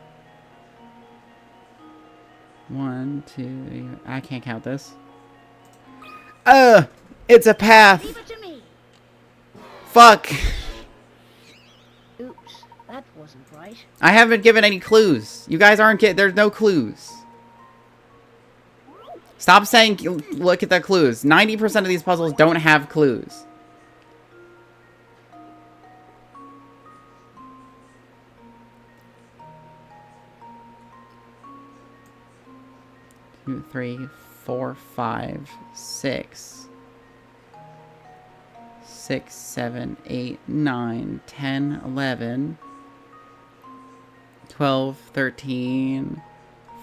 1, 2, 3. I can't count this. It's a path. Leave it to me. Fuck. Oops, that wasn't right. I haven't given any clues. You guys aren't there's no clues. Stop saying look at the clues. 90% of these puzzles don't have clues. Two, 3, 4, 5, 6, 7, 8, 9, 10, 11, 12, 13,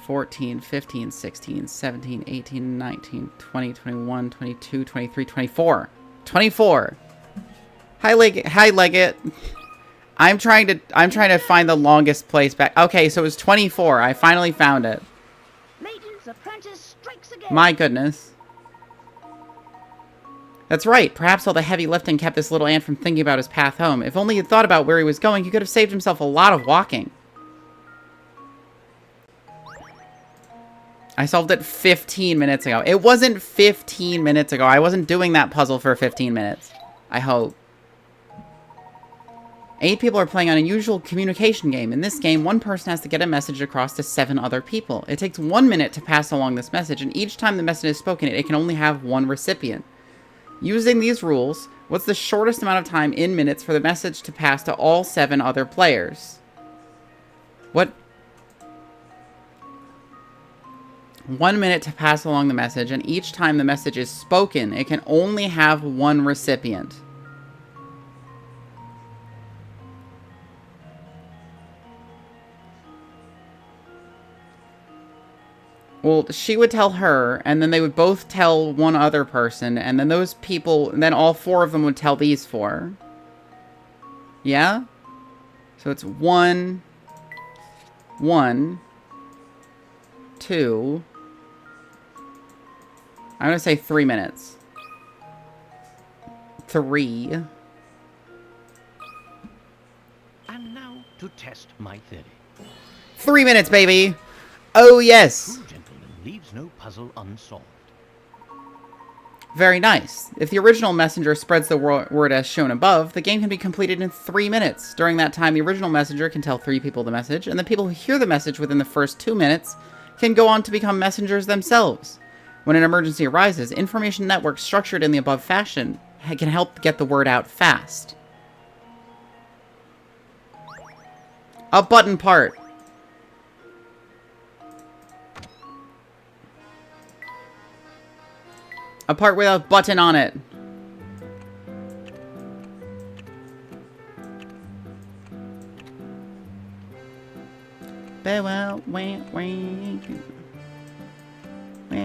14, 15, 16, 17, 18, 19, 20, 21, 22, 23, 24. 24. Hi, Leggett. I'm trying to find the longest place back. Okay, so it was 24. I finally found it. Layton's apprentice strikes again. My goodness. That's right. Perhaps all the heavy lifting kept this little ant from thinking about his path home. If only he'd thought about where he was going, he could have saved himself a lot of walking. I solved it 15 minutes ago. It wasn't 15 minutes ago. I wasn't doing that puzzle for 15 minutes. I hope. 8 people are playing an unusual communication game. In this game, one person has to get a message across to 7 other people. It takes 1 minute to pass along this message, and each time the message is spoken, it can only have one recipient. Using these rules, what's the shortest amount of time in minutes for the message to pass to all 7 other players? What? 1 minute to pass along the message, and each time the message is spoken, it can only have one recipient. Well, she would tell her, and then they would both tell one other person, and then those people, and then all 4 of them would tell these 4. Yeah? So it's 1, 1, 2. I'm gonna say 3 minutes. 3. And now to test my theory. 3 minutes, baby! Oh, yes! True gentleman leaves no puzzle unsolved. Very nice. If the original messenger spreads the word as shown above, the game can be completed in 3 minutes. During that time, the original messenger can tell 3 people the message, and the people who hear the message within the first 2 minutes can go on to become messengers themselves. When an emergency arises, information networks structured in the above fashion can help get the word out fast. A button part. A part with a button on it. Well,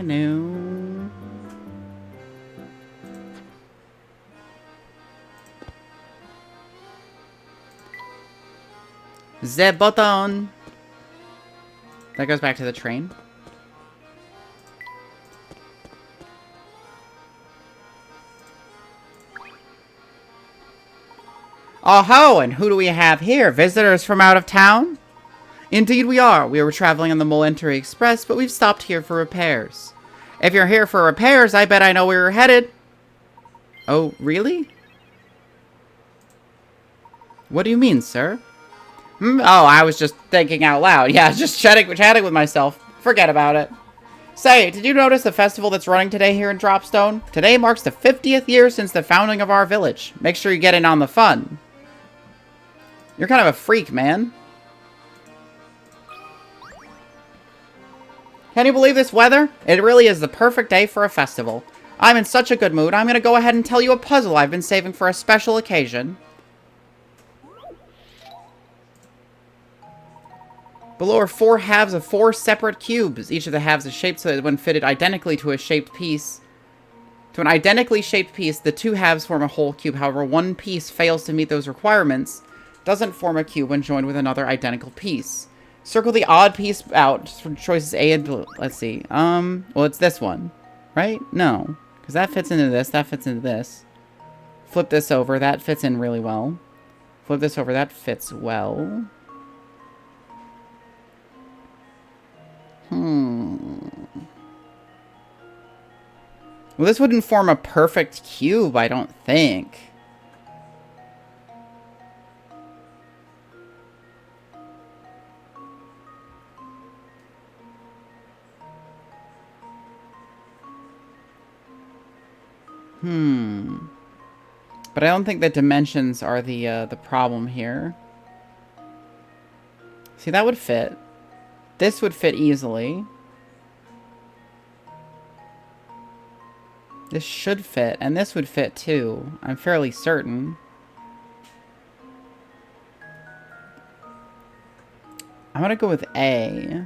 no. The button. That goes back to the train. Oh-ho, and who do we have here? Visitors from out of town? Indeed we are. We were traveling on the Molentary Express, but we've stopped here for repairs. If you're here for repairs, I bet I know where you're headed. Oh, really? What do you mean, sir? Oh, I was just thinking out loud. Yeah, just chatting with myself. Forget about it. Say, did you notice the festival that's running today here in Dropstone? Today marks the 50th year since the founding of our village. Make sure you get in on the fun. You're kind of a freak, man. Can you believe this weather? It really is the perfect day for a festival. I'm in such a good mood, I'm going to go ahead and tell you a puzzle I've been saving for a special occasion. Below are 4 halves of 4 separate cubes. Each of the halves is shaped so that when fitted identically to a shaped piece, to an identically shaped piece, the 2 halves form a whole cube. However, one piece fails to meet those requirements, doesn't form a cube when joined with another identical piece. Circle the odd piece out from choices A and B. Let's see. Well, it's this one, right? No, because that fits into this. That fits into this. Flip this over. That fits in really well. Flip this over. That fits well. Well, this wouldn't form a perfect cube, I don't think. But I don't think the dimensions are the problem here. See, that would fit. This would fit easily. This should fit, and this would fit too. I'm fairly certain. I'm gonna go with A.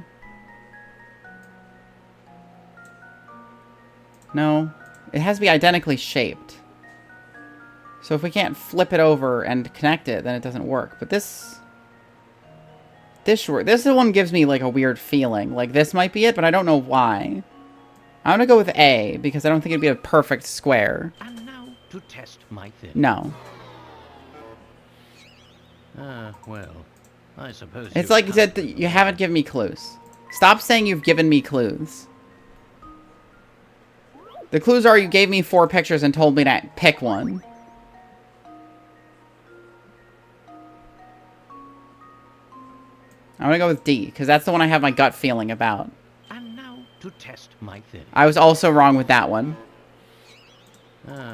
No, it has to be identically shaped. So if we can't flip it over and connect it, then it doesn't work. But this one gives me like a weird feeling. Like this might be it, but I don't know why. I'm gonna go with A because I don't think it'd be a perfect square. And now to test my theory. No. Well, I suppose It's like that you haven't given me clues. Stop saying you've given me clues. The clues are you gave me 4 pictures and told me to pick one. I'm gonna go with D, because that's the one I have my gut feeling about. And now to test my theory. I was also wrong with that one.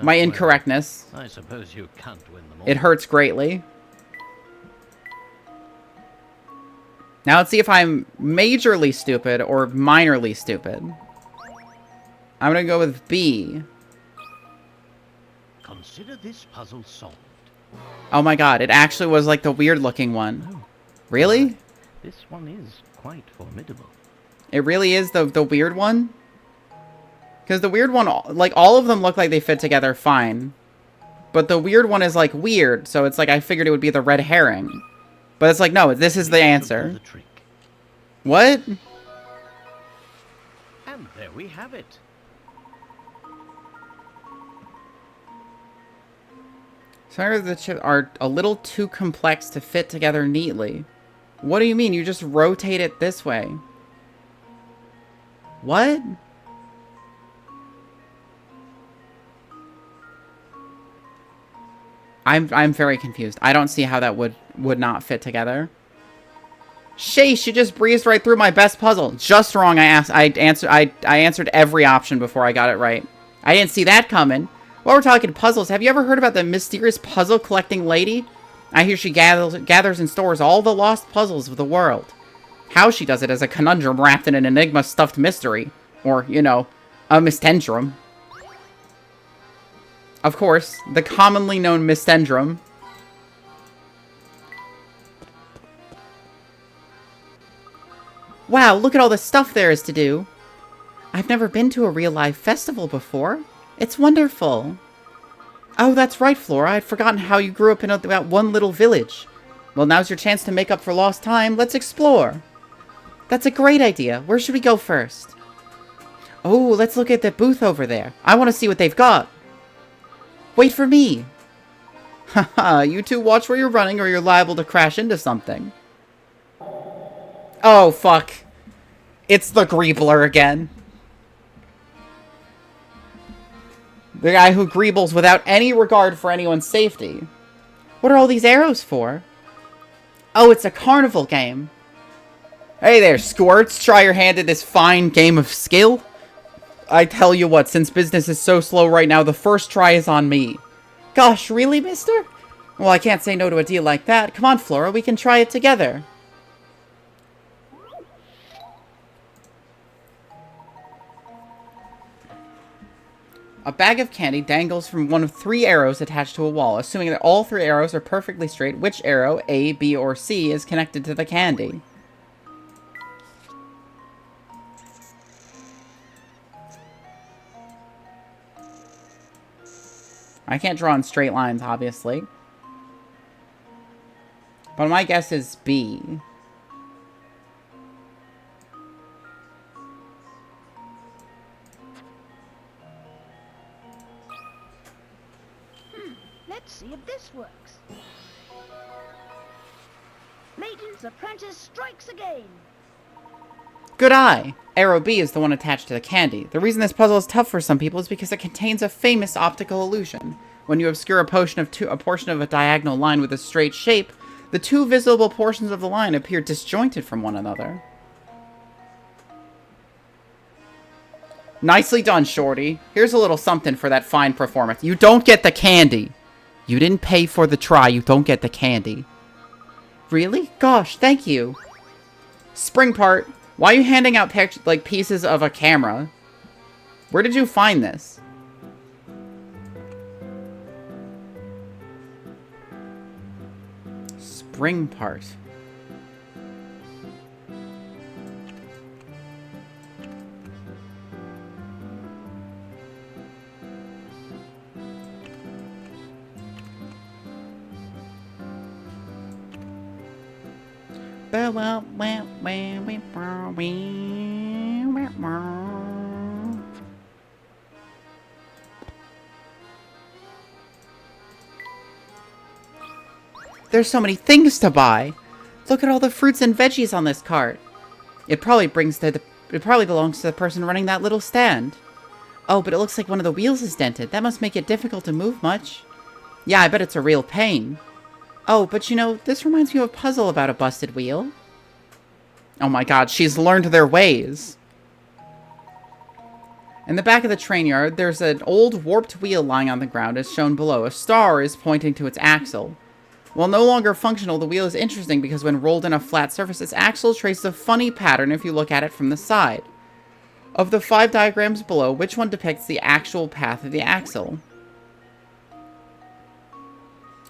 My incorrectness. Well, I suppose you can't win them all. It hurts greatly. Now let's see if I'm majorly stupid or minorly stupid. I'm gonna go with B. Consider this puzzle solved. Oh my god, it actually was like the weird looking one. Oh, Really? this one is quite formidable. It really is the weird one? Because the weird one, like, all of them look like they fit together fine. But the weird one is, like, weird, so it's like I figured it would be the red herring. But it's like, no, this is the answer. The trick. What? And there we have it. Some of the chips are a little too complex to fit together neatly. What do you mean? You just rotate it this way. What? I'm very confused. I don't see how that would not fit together. Sheesh, you just breezed right through my best puzzle. Just wrong. I answered every option before I got it right. I didn't see that coming. While we're talking puzzles, have you ever heard about the mysterious puzzle collecting lady? I hear she gathers and stores all the lost puzzles of the world. How she does it is a conundrum wrapped in an enigma-stuffed mystery. Or, you know, a mystendrum. Of course, the commonly known mystendrum. Wow, look at all the stuff there is to do. I've never been to a real-life festival before. It's wonderful. Oh, that's right, Flora. I'd forgotten how you grew up in that one little village. Well, now's your chance to make up for lost time. Let's explore. That's a great idea. Where should we go first? Oh, let's look at the booth over there. I want to see what they've got. Wait for me. Haha, you two watch where you're running or you're liable to crash into something. Oh, fuck. It's the Greebler again. The guy who greebles without any regard for anyone's safety. What are all these arrows for? Oh, it's a carnival game. Hey there, squirts. Try your hand at this fine game of skill. I tell you what, since business is so slow right now, the first try is on me. Gosh, really, mister? Well, I can't say no to a deal like that. Come on, Flora, we can try it together. A bag of candy dangles from one of 3 arrows attached to a wall. Assuming that all 3 arrows are perfectly straight, which arrow, A, B, or C, is connected to the candy? I can't draw in straight lines, obviously. But my guess is B. Let's see if this works. Layton's apprentice strikes again. Good eye! Arrow B is the one attached to the candy. The reason this puzzle is tough for some people is because it contains a famous optical illusion. When you obscure a portion of a diagonal line with a straight shape, the 2 visible portions of the line appear disjointed from one another. Nicely done, Shorty. Here's a little something for that fine performance. You don't get the candy. You didn't pay for the try. You don't get the candy. Really? Gosh, thank you. Spring part. Why are you handing out pieces of a camera? Where did you find this? Spring part. There's so many things to buy. Look at all the fruits and veggies on this cart. It probably belongs to the person running that little stand. Oh, but it looks like one of the wheels is dented. That must make it difficult to move much. Yeah, I bet it's a real pain. Oh, but you know, this reminds me of a puzzle about a busted wheel. Oh my god, she's learned their ways. In the back of the train yard, there's an old warped wheel lying on the ground as shown below. A star is pointing to its axle. While no longer functional, the wheel is interesting because when rolled in a flat surface, its axle traces a funny pattern if you look at it from the side. Of the 5 diagrams below, which one depicts the actual path of the axle?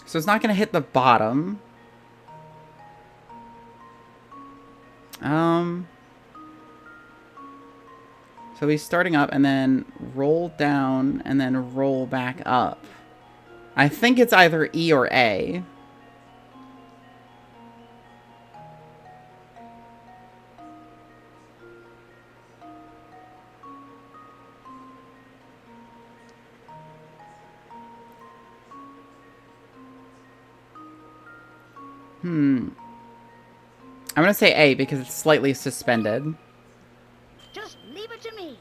So it's not going to hit the bottom. So he's starting up and then roll down and then roll back up. I think it's either E or A. I'm gonna say A because it's slightly suspended. Just leave it to me.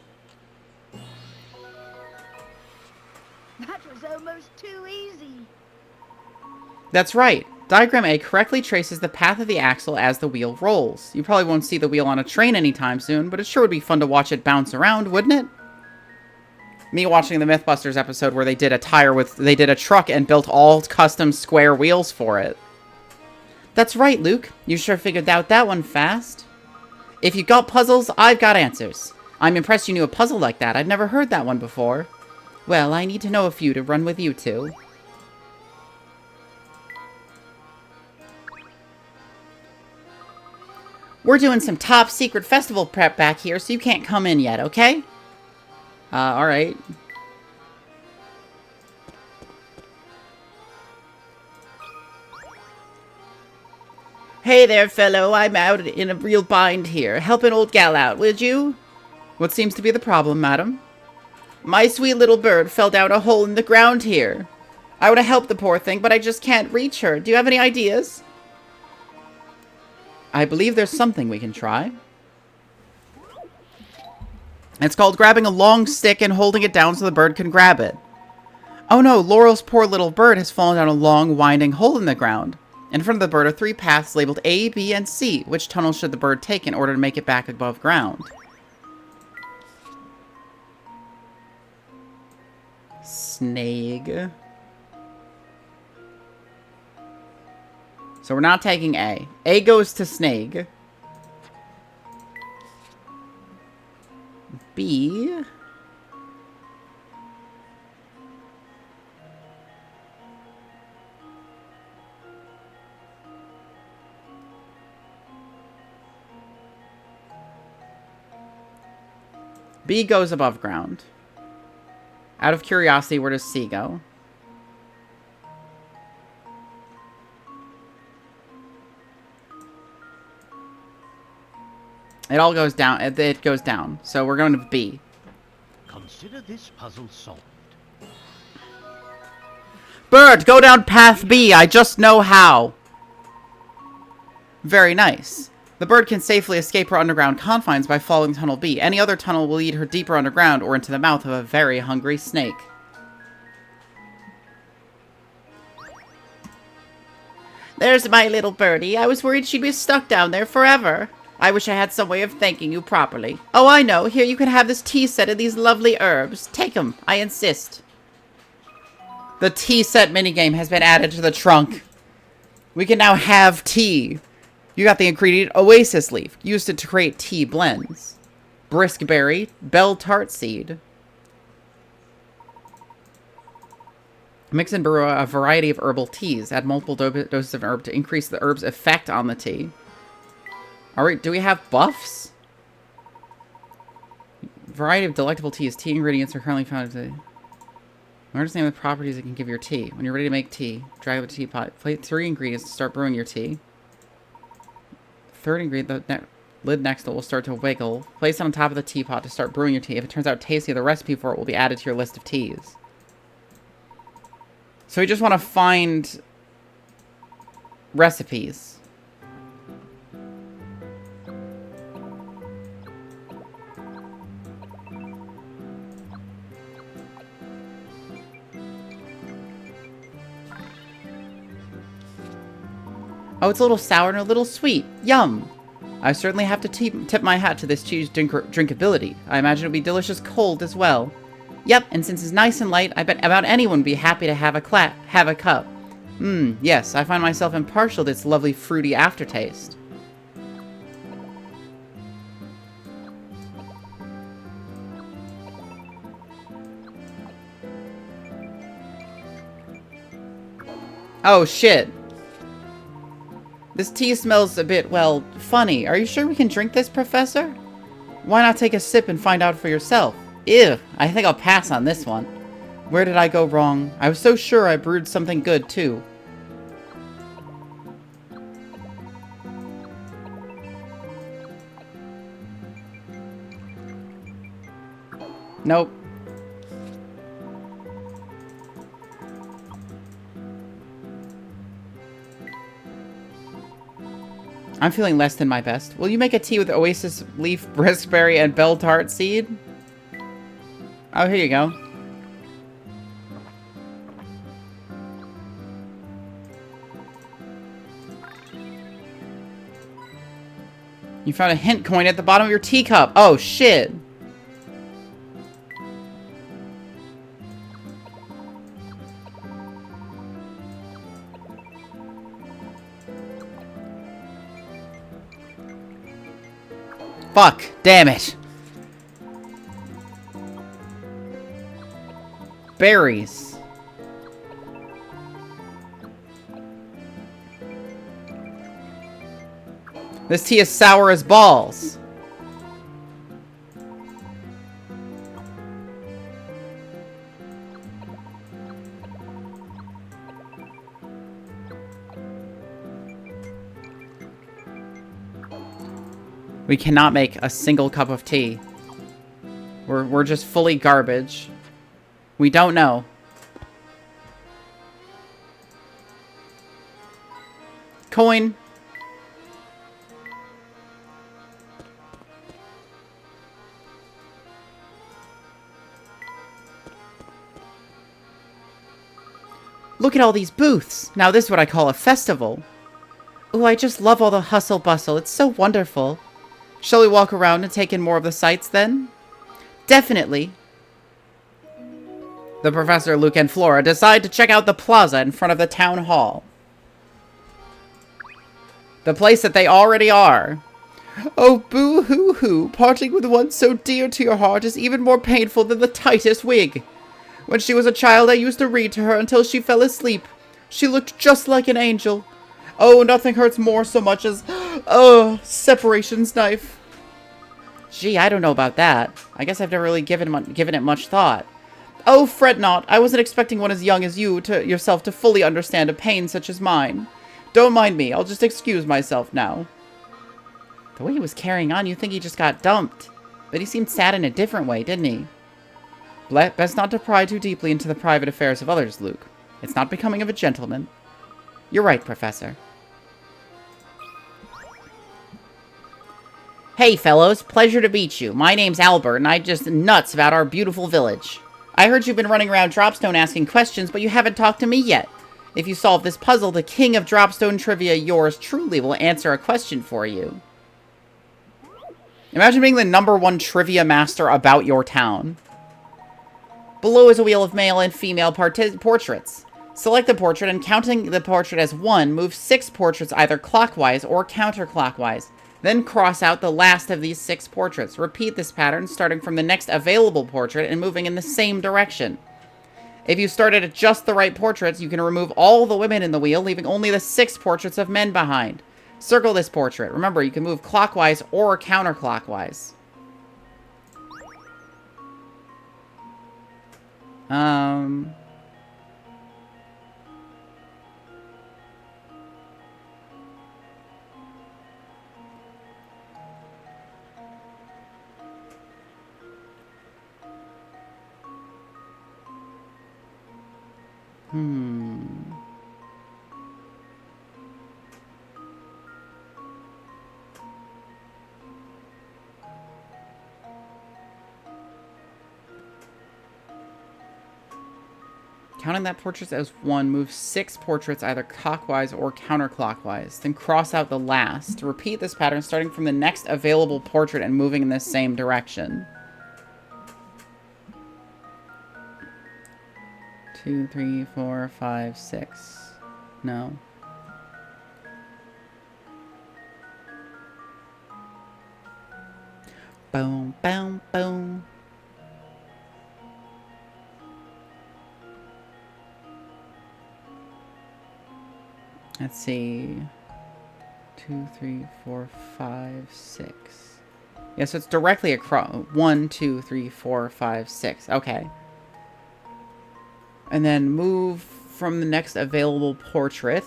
That was almost too easy. That's right. Diagram A correctly traces the path of the axle as the wheel rolls. You probably won't see the wheel on a train anytime soon, but it sure would be fun to watch it bounce around, wouldn't it? Me watching the Mythbusters episode where they did a truck and built all custom square wheels for it. That's right, Luke. You sure figured out that one fast. If you got puzzles, I've got answers. I'm impressed you knew a puzzle like that. I'd never heard that one before. Well, I need to know a few to run with you two. We're doing some top secret festival prep back here, so you can't come in yet, okay? Alright. Hey there, fellow. I'm out in a real bind here. Help an old gal out, would you? What seems to be the problem, madam? My sweet little bird fell down a hole in the ground here. I would have helped the poor thing, but I just can't reach her. Do you have any ideas? I believe there's something we can try. It's called grabbing a long stick and holding it down so the bird can grab it. Oh no, Laurel's poor little bird has fallen down a long, winding hole in the ground. In front of the bird are 3 paths labeled A, B, and C. Which tunnel should the bird take in order to make it back above ground? Snag. So we're not taking A. A goes to Snag. B. B goes above ground. Out of curiosity, where does C go? It all goes down. It goes down. So we're going to B. Consider this puzzle solved. Bird, go down path B. I just know how. Very nice. The bird can safely escape her underground confines by following tunnel B. Any other tunnel will lead her deeper underground or into the mouth of a very hungry snake. There's my little birdie. I was worried she'd be stuck down there forever. I wish I had some way of thanking you properly. Oh, I know. Here, you can have this tea set and these lovely herbs. Take them. I insist. The tea set minigame has been added to the trunk. We can now have tea. You got the ingredient Oasis Leaf. Used it to create tea blends. Brisk Berry. Bell Tart Seed. Mix and brew a variety of herbal teas. Add multiple doses of herb to increase the herb's effect on the tea. Alright, do we have buffs? Variety of delectable teas. Tea ingredients are currently found today. Understand the properties that can give your tea. When you're ready to make tea, drag the teapot. Place 3 ingredients to start brewing your tea. Third ingredient, the lid next to it will start to wiggle. Place it on top of the teapot to start brewing your tea. If it turns out tasty, the recipe for it will be added to your list of teas. So we just want to find recipes. Oh, it's a little sour and a little sweet. Yum! I certainly have to tip my hat to this cheese drinkability. I imagine it'll be delicious cold as well. Yep, and since it's nice and light, I bet about anyone would be happy to have a cup. Yes, I find myself impartial to its lovely fruity aftertaste. Oh, shit. This tea smells a bit, well, funny. Are you sure we can drink this, Professor? Why not take a sip and find out for yourself? Ew, I think I'll pass on this one. Where did I go wrong? I was so sure I brewed something good, too. Nope. I'm feeling less than my best. Will you make a tea with oasis leaf, briskberry, and bell tart seed? Oh, here you go. You found a hint coin at the bottom of your teacup. Oh, shit. Fuck. Damn it. Berries. This tea is sour as balls. We cannot make a single cup of tea. We're just fully garbage. We don't know. Coin. Look at all these booths. Now this is what I call a festival. Ooh, I just love all the hustle bustle. It's so wonderful. Shall we walk around and take in more of the sights then? Definitely. The professor, Luke, and Flora decide to check out the plaza in front of the town hall. The place that they already are. Oh, boo-hoo-hoo. Parting with one so dear to your heart is even more painful than the tightest wig. When she was a child, I used to read to her until she fell asleep. She looked just like an angel. Oh, nothing hurts more so much as, separation's knife. Gee, I don't know about that. I guess I've never really given it much thought. Oh, fret not. I wasn't expecting one as young as you yourself to fully understand a pain such as mine. Don't mind me. I'll just excuse myself now. The way he was carrying on, you'd think he just got dumped. But he seemed sad in a different way, didn't he? Best not to pry too deeply into the private affairs of others, Luke. It's not becoming of a gentleman. You're right, Professor. Hey, fellows. Pleasure to meet you. My name's Albert, and I'm just nuts about our beautiful village. I heard you've been running around Dropstone asking questions, but you haven't talked to me yet. If you solve this puzzle, the king of Dropstone trivia, yours truly, will answer a question for you. Imagine being the #1 trivia master about your town. Below is a wheel of male and female portraits. Select the portrait, and counting the portrait as 1, move 6 portraits either clockwise or counterclockwise. Then cross out the last of these 6 portraits. Repeat this pattern, starting from the next available portrait and moving in the same direction. If you started at just the right portraits, you can remove all the women in the wheel, leaving only the 6 portraits of men behind. Circle this portrait. Remember, you can move clockwise or counterclockwise. Counting that portrait as 1, move 6 portraits either clockwise or counterclockwise. Then cross out the last. Repeat this pattern starting from the next available portrait and moving in the same direction. 2, 3, 4, 5, 6. No. Boom, boom, boom. Let's see. 2, 3, 4, 5, 6. Yeah, so it's directly across. 1, 2, 3, 4, 5, 6. Okay. And then move from the next available portrait.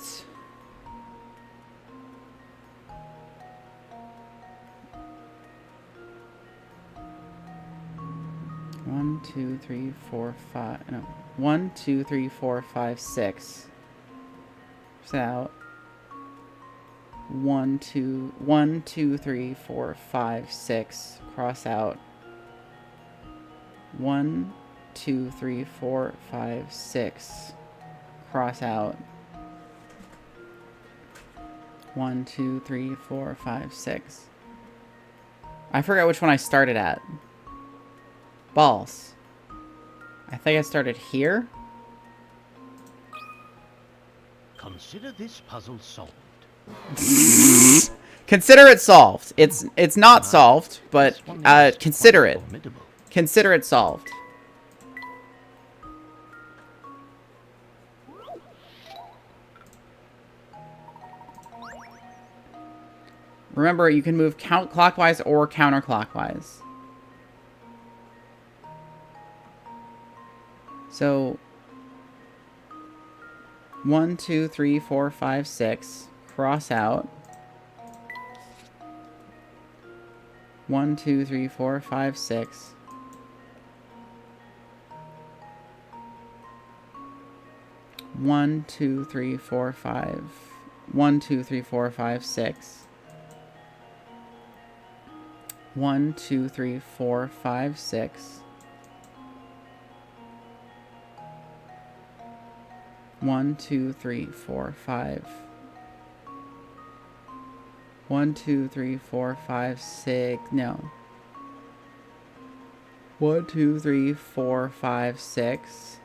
One, two, three, four, five. No. 1, 2, 3, 4, 5, 6. Cross out. 1, 2, 1, 2, 3, 4, 5, 6. Cross out. 1, 2, 3, 4, 5, 6. Cross out. 1, 2, 3, 4, 5, 6. I forgot which one I started at. Balls. I think I started here. Consider this puzzle solved. Consider it solved. It's not solved, but consider it. Formidable. Consider it solved. Remember, you can move clockwise or counterclockwise. So 1, 2, 3, 4, 5, 6. Cross out. 1, 2, 3, 4, 5, 6. One, 2, 3, 4, 5. 1, 2, 3, 4, 5, 6. 1, 2, 3, 4, 5, 6. 1, 2, 3, 4, 5. 1, 2, 3, 4, 5, 6. No. 1, 2, 3, 4, 5, 6.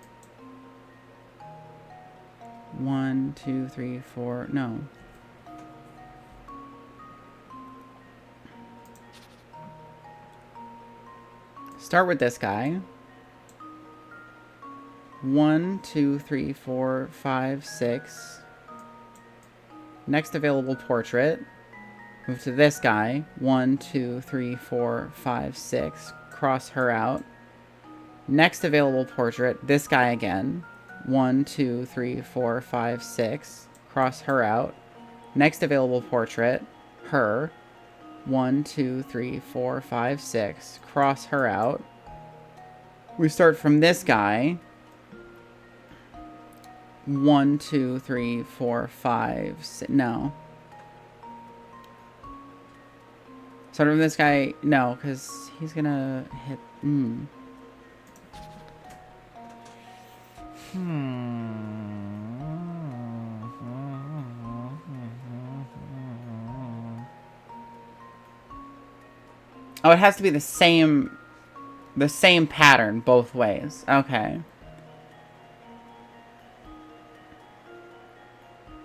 1, 2, 3, 4. No. Start with this guy. 1, 2, 3, 4, 5, 6. Next available portrait. Move to this guy. 1, 2, 3, 4, 5, 6. Cross her out. Next available portrait. This guy again. 1, 2, 3, 4, 5, 6. Cross her out. Next available portrait. Her. 1, 2, 3, 4, 5, 6. Cross her out. We start from this guy. 1, 2, 3, 4, 5, 6. No. Start from this guy. No, because he's gonna hit. Oh, it has to be the same pattern both ways. Okay.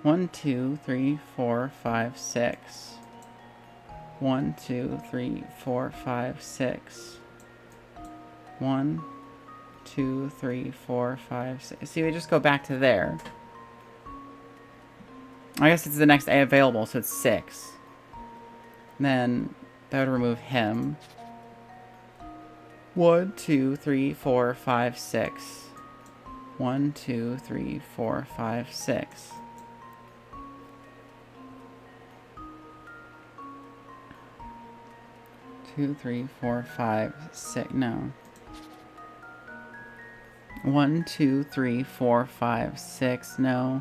1, 2, 3, 4, 5, 6. 1, 2, 3, 4, 5, 6. 1, 2, 3, 4, 5, 6. See, we just go back to there. I guess it's the next A available, so it's 6. Then that would remove him. 1, 2, 3, 4, 5, 6. 1, 2, 3, 4, 5, 6. Two, 3, 4, 5, 6. No. 1, 2, 3, 4, 5, 6. No.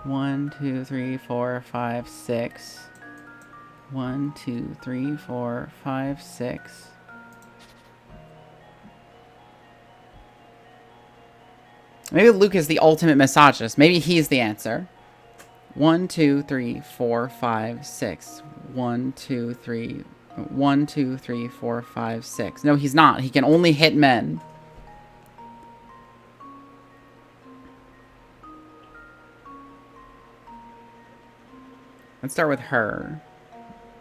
1, 2, 3, 4, 5, 6. 1, 2, 3, 4, 5, 6. Maybe Luke is the ultimate misogynist. Maybe he's the answer. 1, 2, 3, 4, 5, 6. 1, 2, 3. 1, 2, 3, 4, 5, 6. No, he's not. He can only hit men. Let's start with her.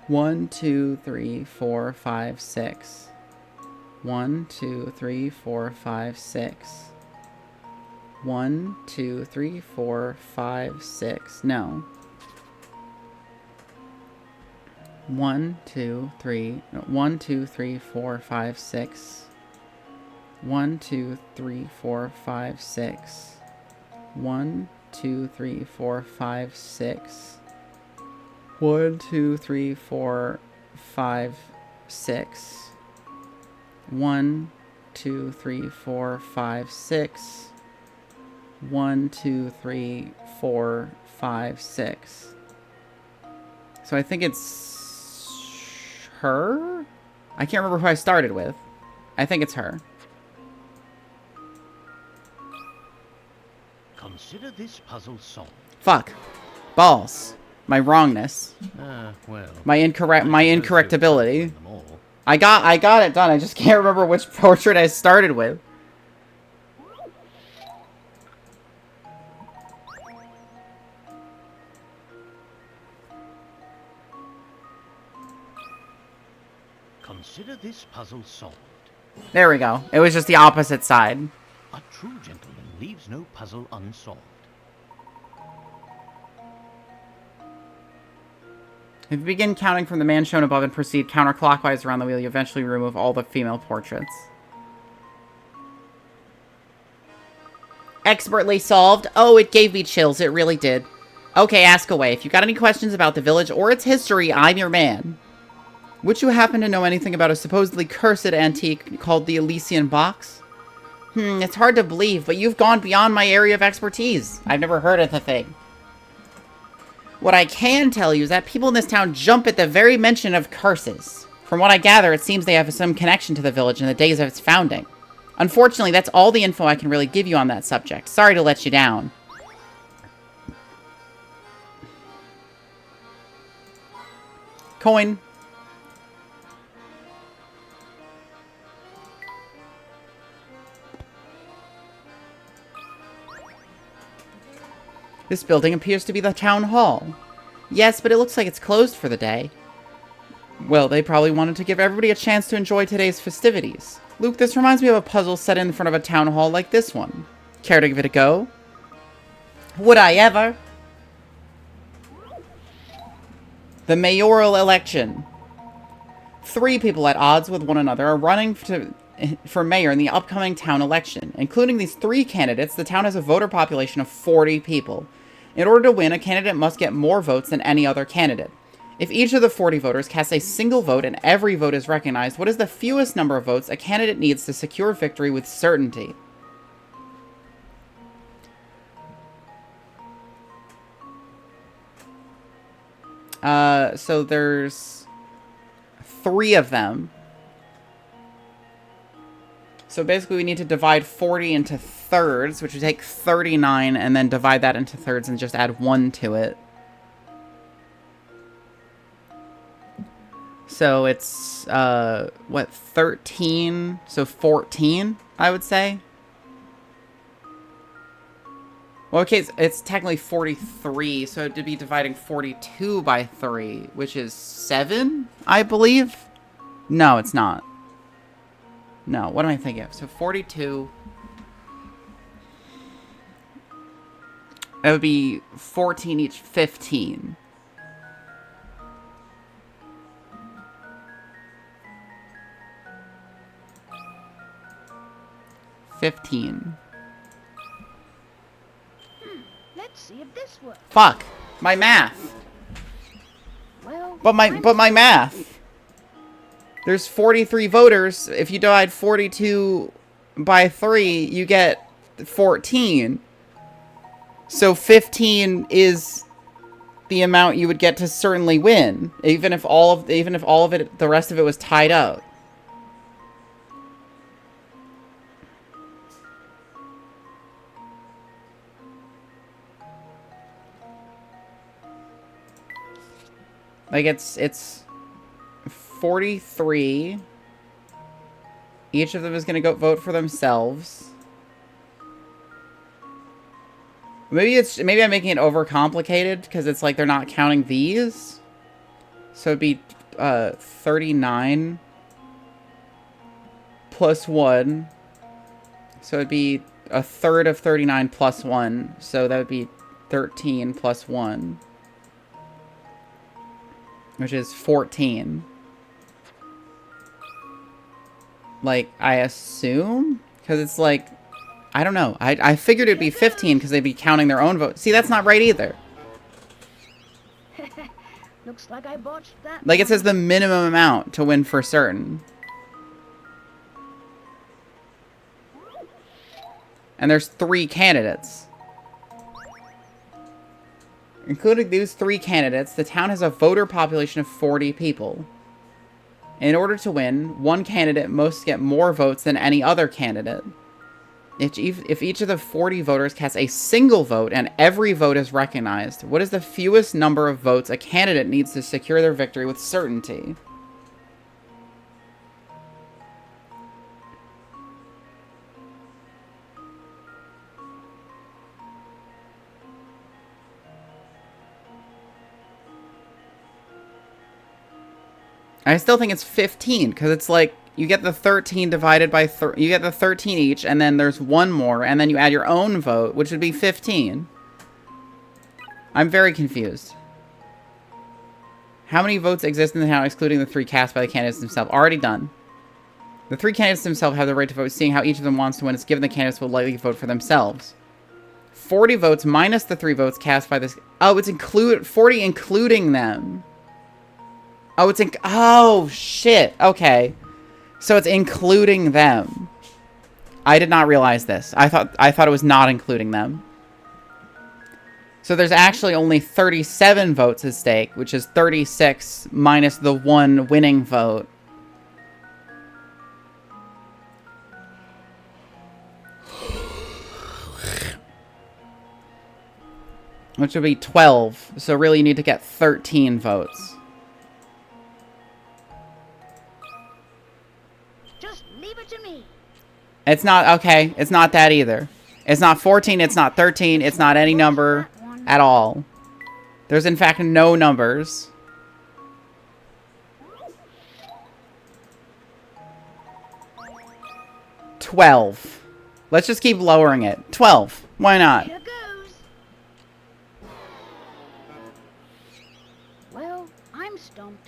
1, 2, 3, 4, 5, 6. 1, 2, 3, 4, 5, 6. 1, 2, 3, 4, 5, 6. No. 1, 2, 3, no, 1, 2, 3, 4, 5, 6. 1, 2, 3, 4, 5, 6. 1, 2, 3, 4, 5, 6. 1, 2, 3, 4, 5, 6. 1, 2, 3, 4, 5, 6. 1, 2, 3, 4, 5, 6. So I think it's her? I can't remember who I started with. I think it's her. Consider this puzzle solved. Fuck. Balls. My wrongness. Well. My incorrectability. Them all. I got it done. I just can't remember which portrait I started with. Consider this puzzle solved. There we go. It was just the opposite side. A true gentleman leaves no puzzle unsolved. If you begin counting from the man shown above and proceed counterclockwise around the wheel, you eventually remove all the female portraits. Expertly solved. Oh, it gave me chills. It really did. Okay, ask away. If you got any questions about the village or its history, I'm your man. Would you happen to know anything about a supposedly cursed antique called the Elysian Box? It's hard to believe, but you've gone beyond my area of expertise. I've never heard of the thing. What I can tell you is that people in this town jump at the very mention of curses. From what I gather, it seems they have some connection to the village in the days of its founding. Unfortunately, that's all the info I can really give you on that subject. Sorry to let you down. Coin. This building appears to be the town hall. Yes, but it looks like it's closed for the day. Well, they probably wanted to give everybody a chance to enjoy today's festivities. Luke, this reminds me of a puzzle set in front of a town hall like this one. Care to give it a go? Would I ever? The mayoral election. 3 people at odds with one another are running for mayor in the upcoming town election. Including these 3 candidates, the town has a voter population of 40 people. In order to win, a candidate must get more votes than any other candidate. If each of the 40 voters casts a single vote and every vote is recognized, what is the fewest number of votes a candidate needs to secure victory with certainty? So there's 3 of them. So basically we need to divide 40 into thirds, which would take 39, and then divide that into thirds and just add 1 to it. So it's, what, 13? So 14, I would say. Well, okay, it's technically 43, so it'd be dividing 42 by 3, which is 7, I believe? No, it's not. No, what am I thinking of? So 42... That would be 14 each, 15. Let's see if this works. Fuck! My math! Well, But my math! There's 43 voters. If you divide 42 by 3, you get 14. So 15 is the amount you would get to certainly win, even if all of it, the rest of it was tied up. Like it's 43. Each of them is going to go vote for themselves. Maybe I'm making it overcomplicated because it's like they're not counting these. So it'd be 39 plus 1. So it'd be a third of 39 plus 1. So that would be 13 plus 1. which is 14. Like, I assume? Because it's like, I don't know. I figured it'd be 15 because they'd be counting their own votes. See, that's not right either. Looks like I botched that. Like, it says the minimum amount to win for certain. And there's 3 candidates. Including these 3 candidates, the town has a voter population of 40 people. In order to win, one candidate must get more votes than any other candidate. If each of the 40 voters casts a single vote and every vote is recognized, what is the fewest number of votes a candidate needs to secure their victory with certainty? I still think it's 15, because it's like, you get the 13 divided by, you get the 13 each, and then there's one more, and then you add your own vote, which would be 15. I'm very confused. How many votes exist in the town, excluding the 3 cast by the candidates themselves? Already done. The 3 candidates themselves have the right to vote, seeing how each of them wants to win. It's given the candidates will likely vote for themselves. 40 votes minus the 3 votes cast by this... Oh, it's 40 including them. Oh, it's oh, shit. Okay. So it's including them. I did not realize this. I thought it was not including them. So there's actually only 37 votes at stake, which is 36 minus the 1 winning vote. Which would be 12. So really you need to get 13 votes. It's not, okay, it's not that either. It's not 14, it's not 13, it's not any number at all. There's in fact no numbers. $12. Let's just keep lowering it. 12. Why not? Here goes. Well, I'm stumped.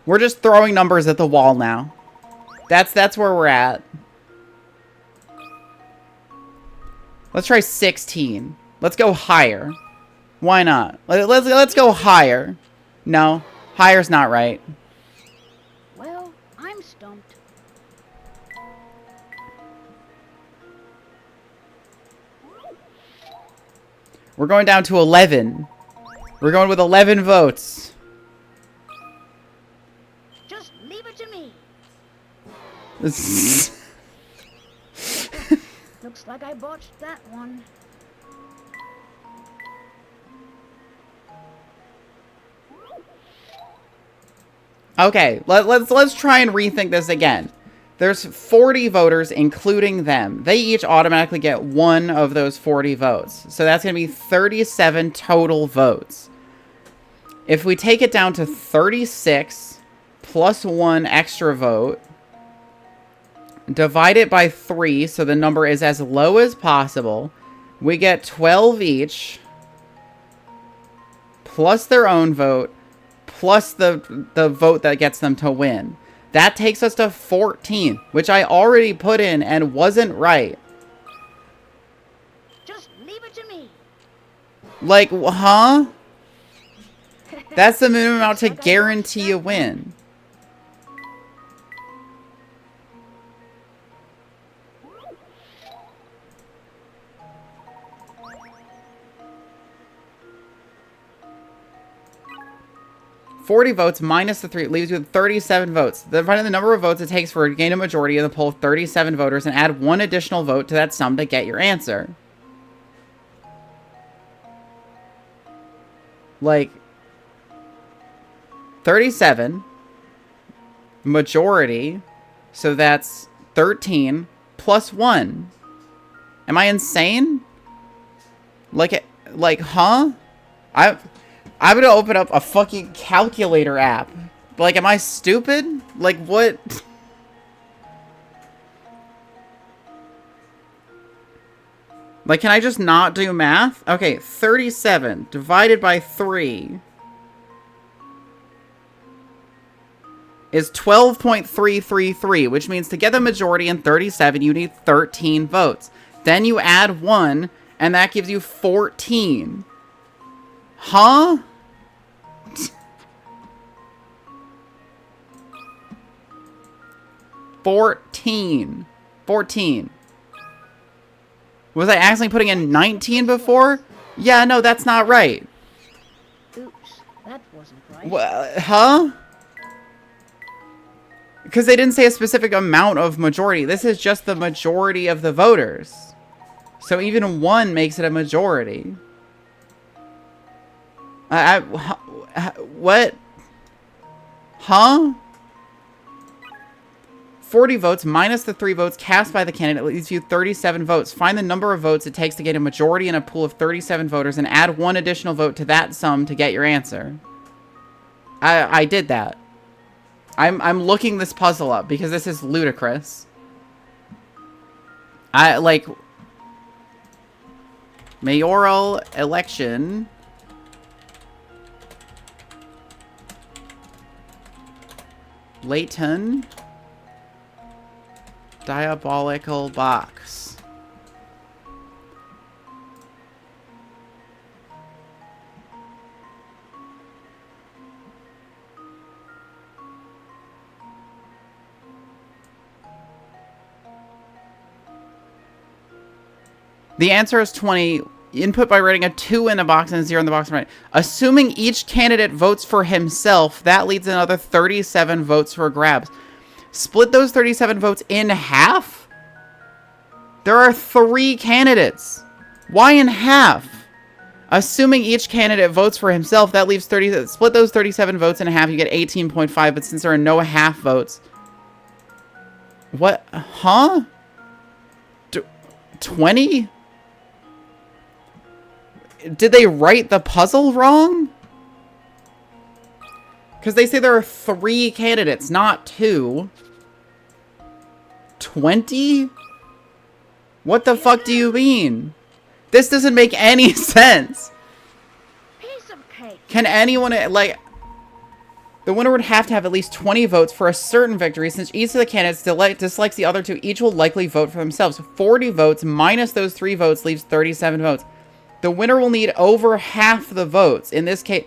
We're just throwing numbers at the wall now. That's where we're at. Let's try 16. Let's go higher. Why not? Let's go higher. No, higher's not right. Well, I'm stumped. We're going down to 11. We're going with 11 votes. Looks like I botched that one. Okay, let's try and rethink this again. There's 40 voters, including them. They each automatically get 1 of those 40 votes. So that's going to be 37 total votes. If we take it down to 36 plus 1 extra vote, divide it by 3, so the number is as low as possible. We get 12 each, plus their own vote, plus the vote that gets them to win. That takes us to 14, which I already put in and wasn't right. Just leave it to me. Like, huh? That's the minimum amount to guarantee a win. $40 votes minus the 3 leaves you with 37 votes. Then find the number of votes it takes for to gain a majority of the poll of 37 voters and add 1 additional vote to that sum to get your answer. Like, 37 majority, so that's 13 plus 1. Am I insane? Like, huh? I'm gonna open up a fucking calculator app. Like, am I stupid? Like, what? Like, can I just not do math? Okay, 37 divided by 3 is 12.333, which means to get the majority in 37, you need 13 votes. Then you add 1, and that gives you 14. Huh? $14. Was I accidentally putting in 19 before? Yeah, no, that's not right. Oops, that wasn't right. Huh? Because they didn't say a specific amount of majority. This is just the majority of the voters. So even 1 makes it a majority. What? Huh? 40 votes minus the 3 votes cast by the candidate leaves you 37 votes. Find the number of votes it takes to get a majority in a pool of 37 voters and add 1 additional vote to that sum to get your answer. I did that. I'm looking this puzzle up because this is ludicrous. Mayoral election. Layton. Diabolical box. The answer is 20. Input by writing a 2 in the box and a 0 in the box. Right. Assuming each candidate votes for himself, that leads another 37 votes for grabs. Split those 37 votes in half? There are 3 candidates. Why in half? Assuming each candidate votes for himself, that leaves 30. Split those 37 votes in half, you get 18.5. But since there are no half votes, what? Huh? 20? Did they write the puzzle wrong? Because they say there are 3 candidates, not 2. 20? What the fuck do you mean? This doesn't make any sense. Piece of cake. Can anyone, like... The winner would have to have at least 20 votes for a certain victory, since each of the candidates dislikes the other 2. Each will likely vote for themselves. 40 votes minus those 3 votes leaves 37 votes. The winner will need over half the votes. In this case...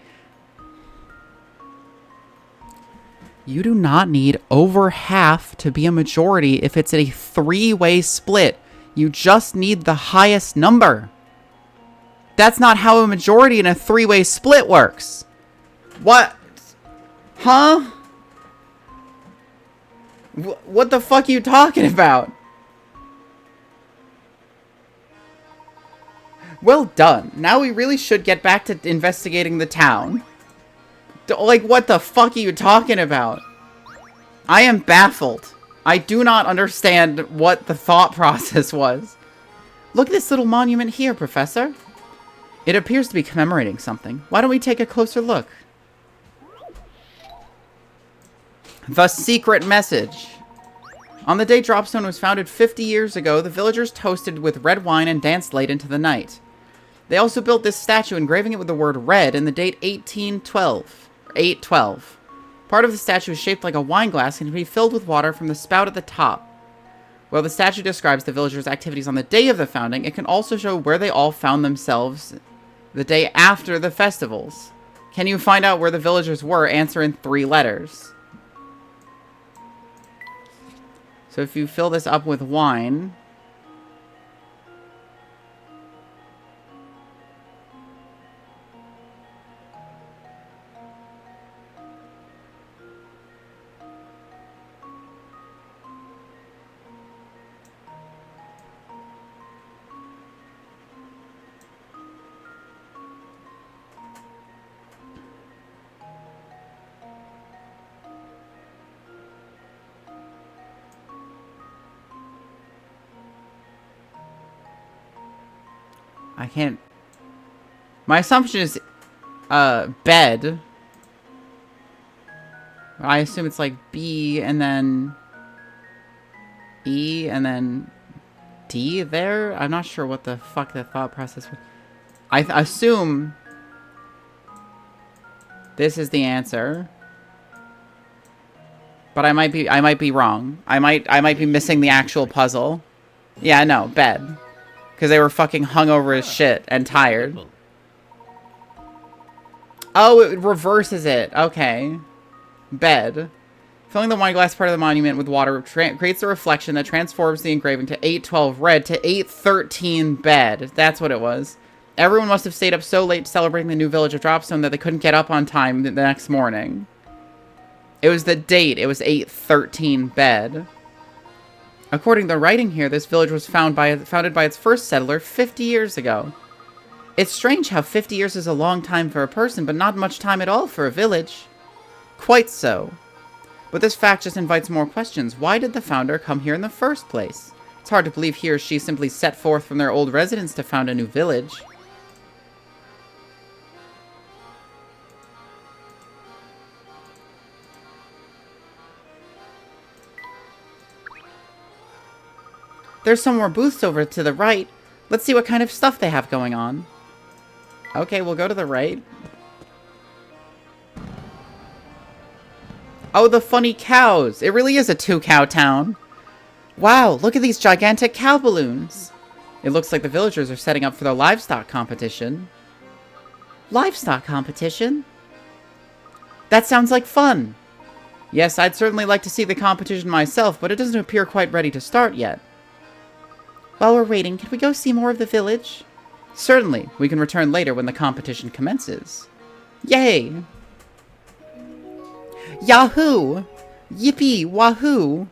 You do not need over half to be a majority if it's a 3-way split. You just need the highest number. That's not how a majority in a 3-way split works. What? Huh? What the fuck are you talking about? Well done. Now we really should get back to investigating the town. Like, what the fuck are you talking about? I am baffled. I do not understand what the thought process was. Look at this little monument here, Professor. It appears to be commemorating something. Why don't we take a closer look? The secret message. On the day Dropstone was founded 50 years ago, the villagers toasted with red wine and danced late into the night. They also built this statue, engraving it with the word red and the date 1812. 812. Part of the statue is shaped like a wine glass and can be filled with water from the spout at the top. While the statue describes the villagers' activities on the day of the founding, it can also show where they all found themselves the day after the festivals. Can you find out where the villagers were? Answer in 3 letters. So if you fill this up with wine... I can't... My assumption is, bed. I assume it's like B, and then E, and then D there? I'm not sure what the fuck the thought process was. I assume this is the answer. But I might be wrong. I might be missing the actual puzzle. Yeah, no, bed. Because they were fucking hungover as shit and tired. Oh, it reverses it. Okay. Bed. Filling the wine glass part of the monument with water creates a reflection that transforms the engraving to 812 red to 813 bed. That's what it was. Everyone must have stayed up so late celebrating the new village of Dropstone that they couldn't get up on time the next morning. It was the date. It was 813 bed. According to the writing here, this village was founded by its first settler 50 years ago. It's strange how 50 years is a long time for a person, but not much time at all for a village. Quite so. But this fact just invites more questions. Why did the founder come here in the first place? It's hard to believe he or she simply set forth from their old residence to found a new village. There's some more booths over to the right. Let's see what kind of stuff they have going on. Okay, we'll go to the right. Oh, the funny cows. It really is a two-cow town. Wow, look at these gigantic cow balloons. It looks like the villagers are setting up for the livestock competition. Livestock competition? That sounds like fun. Yes, I'd certainly like to see the competition myself, but it doesn't appear quite ready to start yet. While we're waiting, can we go see more of the village? Certainly. We can return later when the competition commences. Yay! Yahoo! Yippee! Wahoo!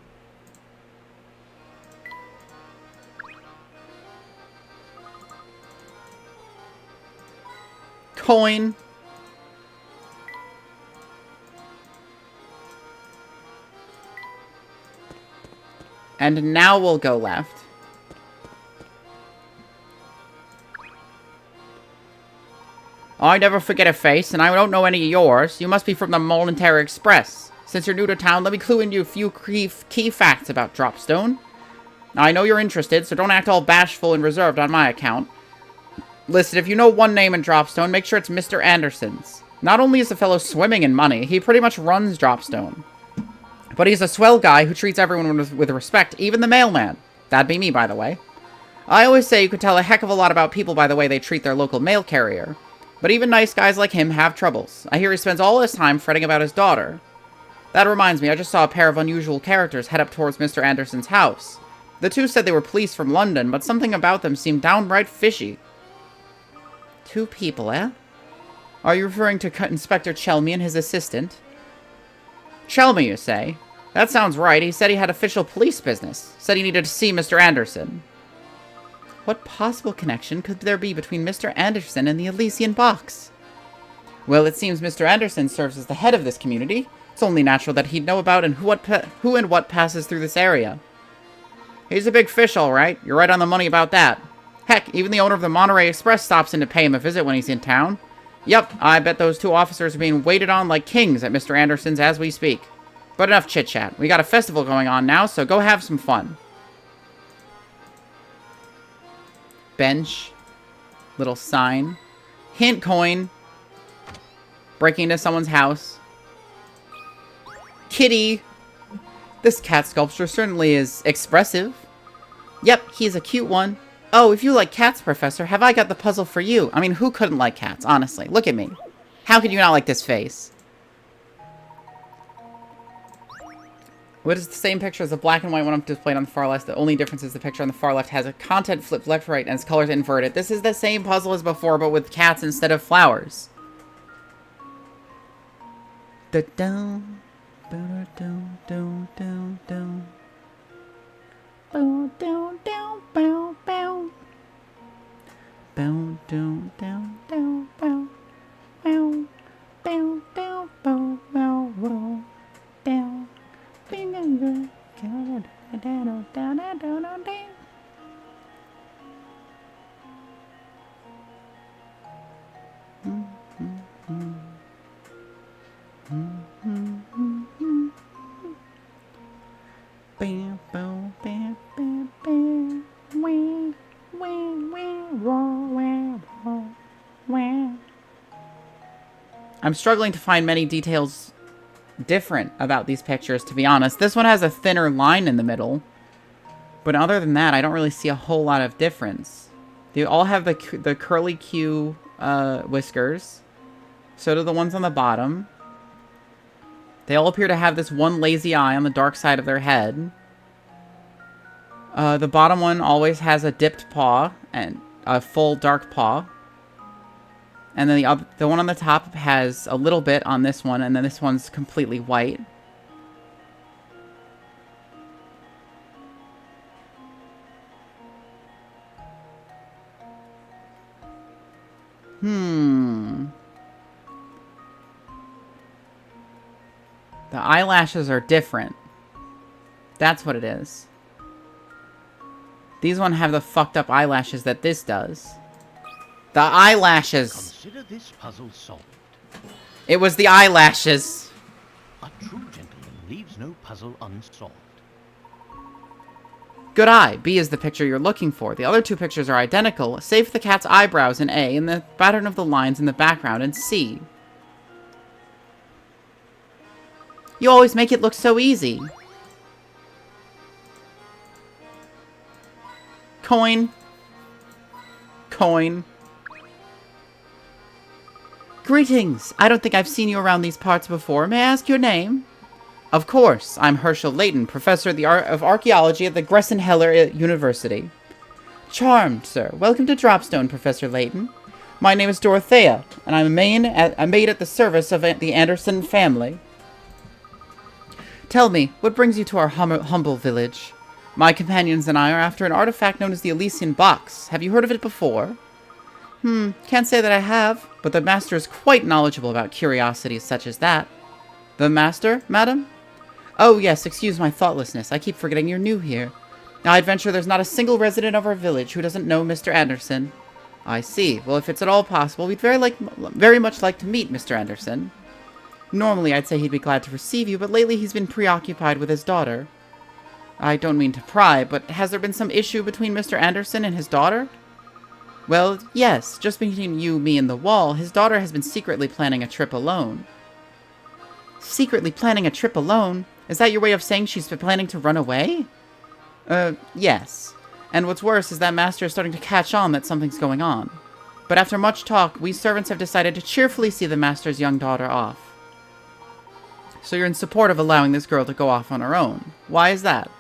Coin. And now we'll go left. I never forget a face, and I don't know any of yours. You must be from the Momentary Express. Since you're new to town, let me clue into a few key facts about Dropstone. Now, I know you're interested, so don't act all bashful and reserved on my account. Listen, if you know one name in Dropstone, make sure it's Mr. Anderson's. Not only is the fellow swimming in money, he pretty much runs Dropstone. But he's a swell guy who treats everyone with respect, even the mailman. That'd be me, by the way. I always say you could tell a heck of a lot about people by the way they treat their local mail carrier. But even nice guys like him have troubles. I hear he spends all his time fretting about his daughter. That reminds me, I just saw a pair of unusual characters head up towards Mr. Anderson's house. The two said they were police from London, but something about them seemed downright fishy. Two people, eh? Are you referring to Inspector Chelmy and his assistant? Chelmy, you say? That sounds right. He said he had official police business. Said he needed to see Mr. Anderson. What possible connection could there be between Mr. Anderson and the Elysian box? Well, it seems Mr. Anderson serves as the head of this community. It's only natural that he'd know about and who and what passes through this area. He's a big fish, all right. You're right on the money about that. Heck, even the owner of the Monterey Express stops in to pay him a visit when he's in town. Yup, I bet those two officers are being waited on like kings at Mr. Anderson's as we speak. But enough chit-chat. We got a festival going on now, so go have some fun. Bench. Little sign. Hint coin. Breaking into someone's house. Kitty. This cat sculpture certainly is expressive. Yep, he's a cute one. Oh, if you like cats, Professor, have I got the puzzle for you? I mean, who couldn't like cats, honestly? Look at me. How could you not like this face? What is the same picture as the black and white one displayed on the far left? The only difference is the picture on the far left has a content flipped left right and its colors inverted. This is the same puzzle as before, but with cats instead of flowers. Da-dum. Ba-da-dum, dum, dum, dum. Bow, down, down, bow, bow. Bow, down, down, down, bow. Bow, bow, down, bow, bow, bow. Down. I'm struggling to find many details different about these pictures, to be honest. This one has a thinner line in the middle. But other than that, I don't really see a whole lot of difference. They all have the curly Q whiskers. So do the ones on the bottom. They all appear to have this one lazy eye on the dark side of their head. The bottom one always has a dipped paw and a full dark paw. And then the one on the top has a little bit on this one, and then this one's completely white. The eyelashes are different. That's what it is. These one have the fucked up eyelashes that this does. The eyelashes. Consider this puzzle solved. It was the eyelashes. A true gentleman leaves no puzzle unsolved. Good eye. B is the picture you're looking for. The other two pictures are identical, save for the cat's eyebrows in A and the pattern of the lines in the background in C. You always make it look so easy. Coin. Coin. Greetings. I don't think I've seen you around these parts before. May I ask your name? Of course. I'm Herschel Layton, professor of archaeology at the Gressenheller University. Charmed, sir. Welcome to Dropstone, Professor Layton. My name is Dorothea, and I'm a maid at the service of the Anderson family. Tell me, what brings you to our humble village? My companions and I are after an artifact known as the Elysian Box. Have you heard of it before? Can't say that I have, but the Master is quite knowledgeable about curiosities such as that. The Master, madam? Oh yes, excuse my thoughtlessness. I keep forgetting you're new here. I'd venture there's not a single resident of our village who doesn't know Mr. Anderson. I see. Well, if it's at all possible, we'd very much like to meet Mr. Anderson. Normally, I'd say he'd be glad to receive you, but lately he's been preoccupied with his daughter. I don't mean to pry, but has there been some issue between Mr. Anderson and his daughter? Well, yes. Just between you, me, and the wall, his daughter has been secretly planning a trip alone. Secretly planning a trip alone? Is that your way of saying she's been planning to run away? Yes. And what's worse is that Master is starting to catch on that something's going on. But after much talk, we servants have decided to cheerfully see the Master's young daughter off. So you're in support of allowing this girl to go off on her own. Why is that?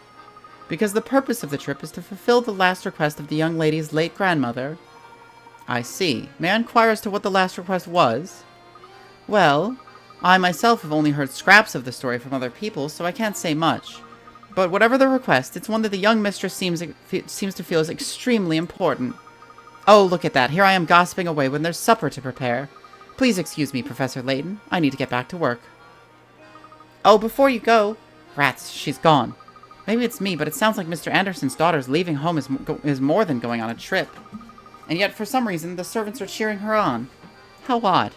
Because the purpose of the trip is to fulfill the last request of the young lady's late grandmother. I see. May I inquire as to what the last request was? Well, I myself have only heard scraps of the story from other people, so I can't say much. But whatever the request, it's one that the young mistress seems to feel is extremely important. Oh, look at that. Here I am gossiping away when there's supper to prepare. Please excuse me, Professor Layton. I need to get back to work. Oh, before you go... Rats, she's gone. Maybe it's me, but it sounds like Mr. Anderson's daughter's leaving home is more than going on a trip. And yet, for some reason, the servants are cheering her on. How odd.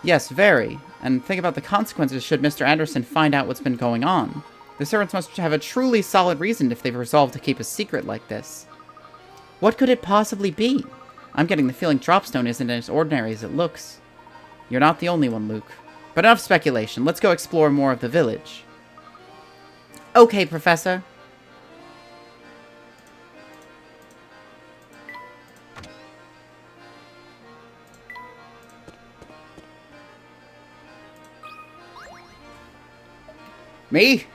Yes, very. And think about the consequences should Mr. Anderson find out what's been going on. The servants must have a truly solid reason if they've resolved to keep a secret like this. What could it possibly be? I'm getting the feeling Dropstone isn't as ordinary as it looks. You're not the only one, Luke. But enough speculation. Let's go explore more of the village. Okay, Professor. Me?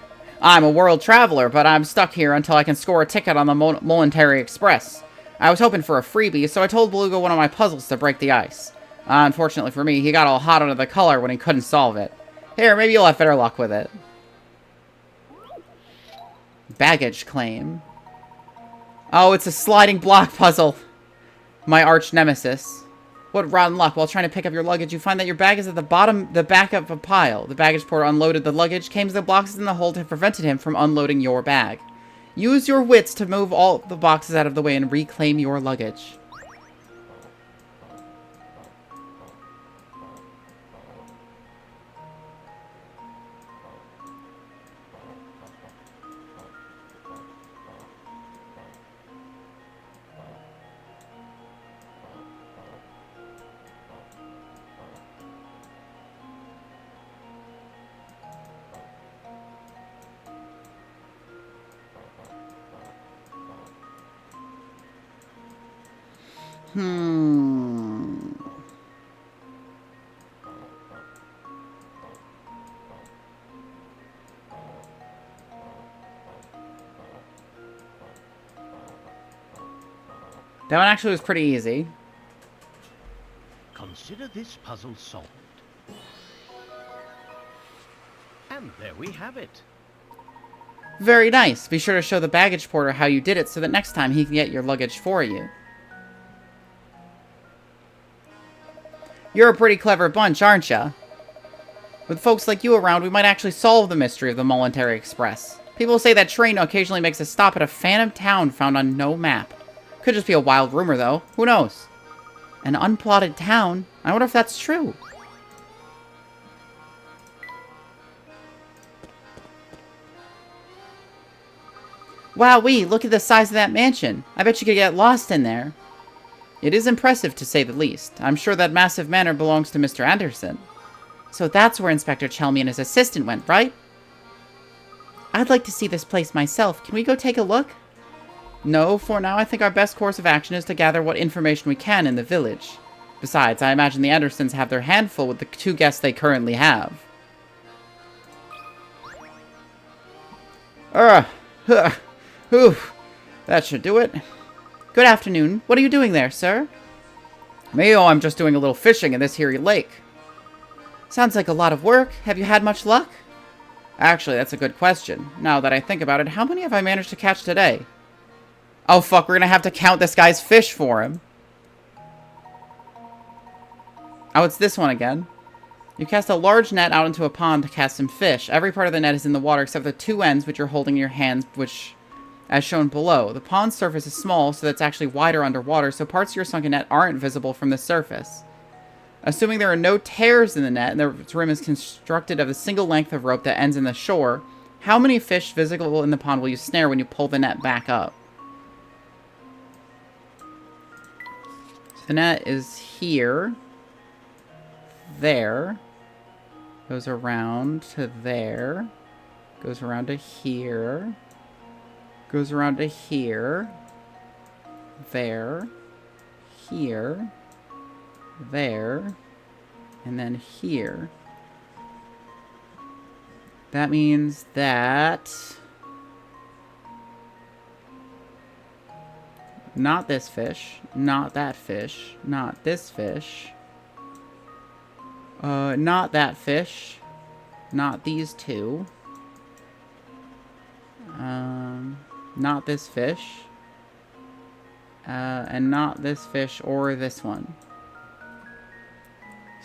I'm a world traveler, but I'm stuck here until I can score a ticket on the Momentary Express. I was hoping for a freebie, so I told Beluga one of my puzzles to break the ice. Unfortunately for me, he got all hot under the collar when he couldn't solve it. Here, maybe you'll have better luck with it. Baggage claim. Oh, it's a sliding block puzzle. My arch nemesis. What rotten luck. While trying to pick up your luggage, you find that your bag is at the back of a pile. The baggage porter unloaded the luggage, came to the boxes in the hold, and prevented him from unloading your bag. Use your wits to move all the boxes out of the way and reclaim your luggage. Hmm. That one actually was pretty easy. Consider this puzzle solved. And there we have it. Very nice. Be sure to show the baggage porter how you did it so that next time he can get your luggage for you. You're a pretty clever bunch, aren't ya? With folks like you around, we might actually solve the mystery of the Momentary Express. People say that train occasionally makes a stop at a phantom town found on no map. Could just be a wild rumor, though. Who knows? An unplotted town? I wonder if that's true. Wowee, look at the size of that mansion. I bet you could get lost in there. It is impressive, to say the least. I'm sure that massive manor belongs to Mr. Anderson. So that's where Inspector Chelmy and his assistant went, right? I'd like to see this place myself. Can we go take a look? No, for now I think our best course of action is to gather what information we can in the village. Besides, I imagine the Andersons have their handful with the 2 guests they currently have. That should do it. Good afternoon. What are you doing there, sir? Me, oh, I'm just doing a little fishing in this here lake. Sounds like a lot of work. Have you had much luck? Actually, that's a good question. Now that I think about it, how many have I managed to catch today? Oh, fuck, we're gonna have to count this guy's fish for him. Oh, it's this one again. You cast a large net out into a pond to catch some fish. Every part of the net is in the water except the 2 ends which you're holding in your hands, which, as shown below. The pond's surface is small, so that's actually wider underwater, so parts of your sunken net aren't visible from the surface. Assuming there are no tears in the net, and the rim is constructed of a single length of rope that ends in the shore, how many fish visible in the pond will you snare when you pull the net back up? The net is here. There. Goes around to there. Goes around to here. Goes around to here. There. Here. There. And then here. That means that... not this fish. Not that fish. Not this fish. Not that fish. Not these 2. Not this fish. And not this fish or this one.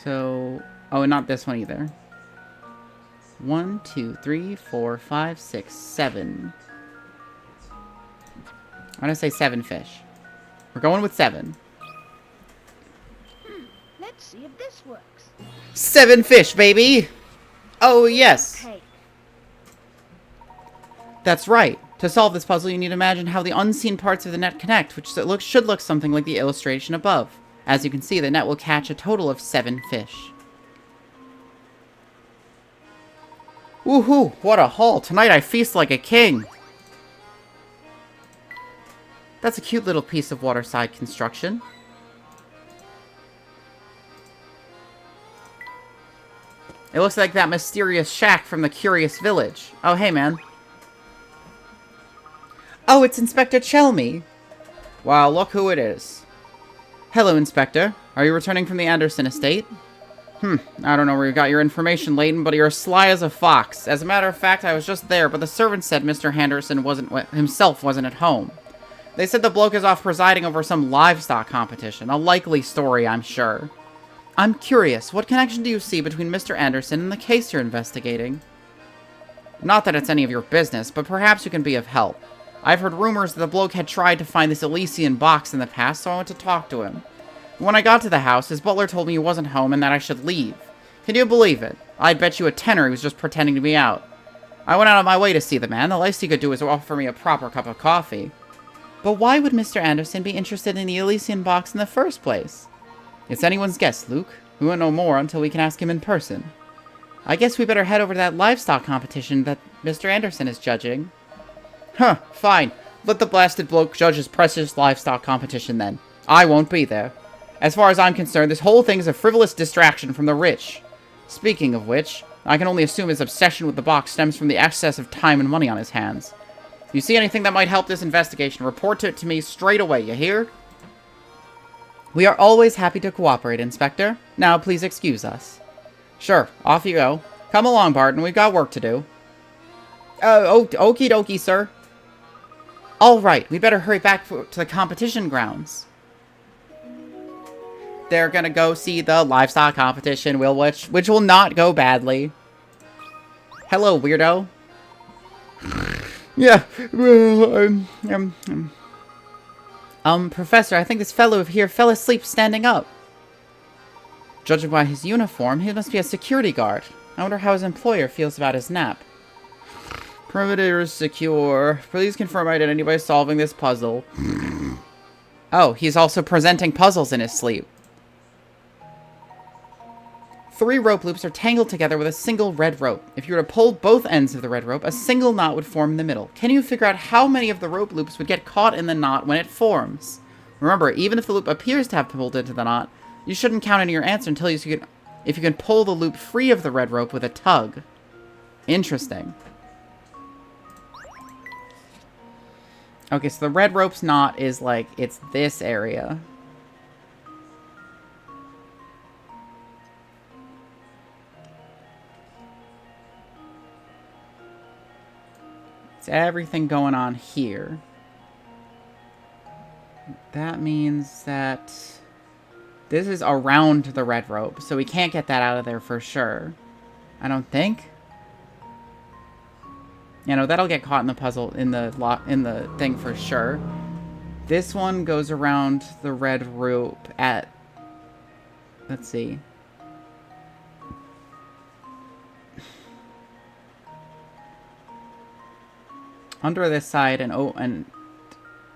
So, oh, not this one either. 1, 2, 3, 4, 5, 6, 7. I'm gonna say 7 fish. We're going with 7. Let's see if this works. 7 fish, baby! Oh, yes! Okay. That's right. To solve this puzzle, you need to imagine how the unseen parts of the net connect, which should look something like the illustration above. As you can see, the net will catch a total of 7 fish. Woohoo! What a haul! Tonight I feast like a king! That's a cute little piece of waterside construction. It looks like that mysterious shack from the Curious Village. Oh, hey, man. Oh, it's Inspector Chelmy. Wow, look who it is. Hello, Inspector. Are you returning from the Anderson estate? I don't know where you got your information, Layton, but you're sly as a fox. As a matter of fact, I was just there, but the servant said Mr. Henderson himself wasn't at home. They said the bloke is off presiding over some livestock competition. A likely story, I'm sure. I'm curious, what connection do you see between Mr. Anderson and the case you're investigating? Not that it's any of your business, but perhaps you can be of help. I've heard rumors that the bloke had tried to find this Elysian box in the past, so I went to talk to him. When I got to the house, his butler told me he wasn't home and that I should leave. Can you believe it? I'd bet you a tenner he was just pretending to be out. I went out of my way to see the man. The least he could do was offer me a proper cup of coffee. But why would Mr. Anderson be interested in the Elysian box in the first place? It's anyone's guess, Luke. We won't know more until we can ask him in person. I guess we better head over to that livestock competition that Mr. Anderson is judging. Huh, fine. Let the blasted bloke judge his precious livestock competition then. I won't be there. As far as I'm concerned, this whole thing is a frivolous distraction from the rich. Speaking of which, I can only assume his obsession with the box stems from the excess of time and money on his hands. If you see anything that might help this investigation, report it to me straight away, you hear? We are always happy to cooperate, Inspector. Now, please excuse us. Sure, off you go. Come along, Barton, we've got work to do. Okie dokie, sir. Alright, we better hurry back to the competition grounds. They're gonna go see the livestock competition, which will not go badly. Hello, weirdo. Yeah, Professor, I think this fellow here fell asleep standing up. Judging by his uniform, he must be a security guard. I wonder how his employer feels about his nap. Perimeter is secure. Please confirm identity by solving this puzzle. Oh, he's also presenting puzzles in his sleep. 3 rope loops are tangled together with a single red rope. If you were to pull both ends of the red rope, a single knot would form in the middle. Can you figure out how many of the rope loops would get caught in the knot when it forms? Remember, even if the loop appears to have pulled into the knot, you shouldn't count any your answer until if you can pull the loop free of the red rope with a tug. Interesting. Okay, so the red rope's knot is like, it's this area. Everything going on here. That means that this is around the red rope, so we can't get that out of there for sure. I don't think. You know, that'll get caught in the puzzle in the thing for sure. This one goes around the red rope at, let's see. Under this side and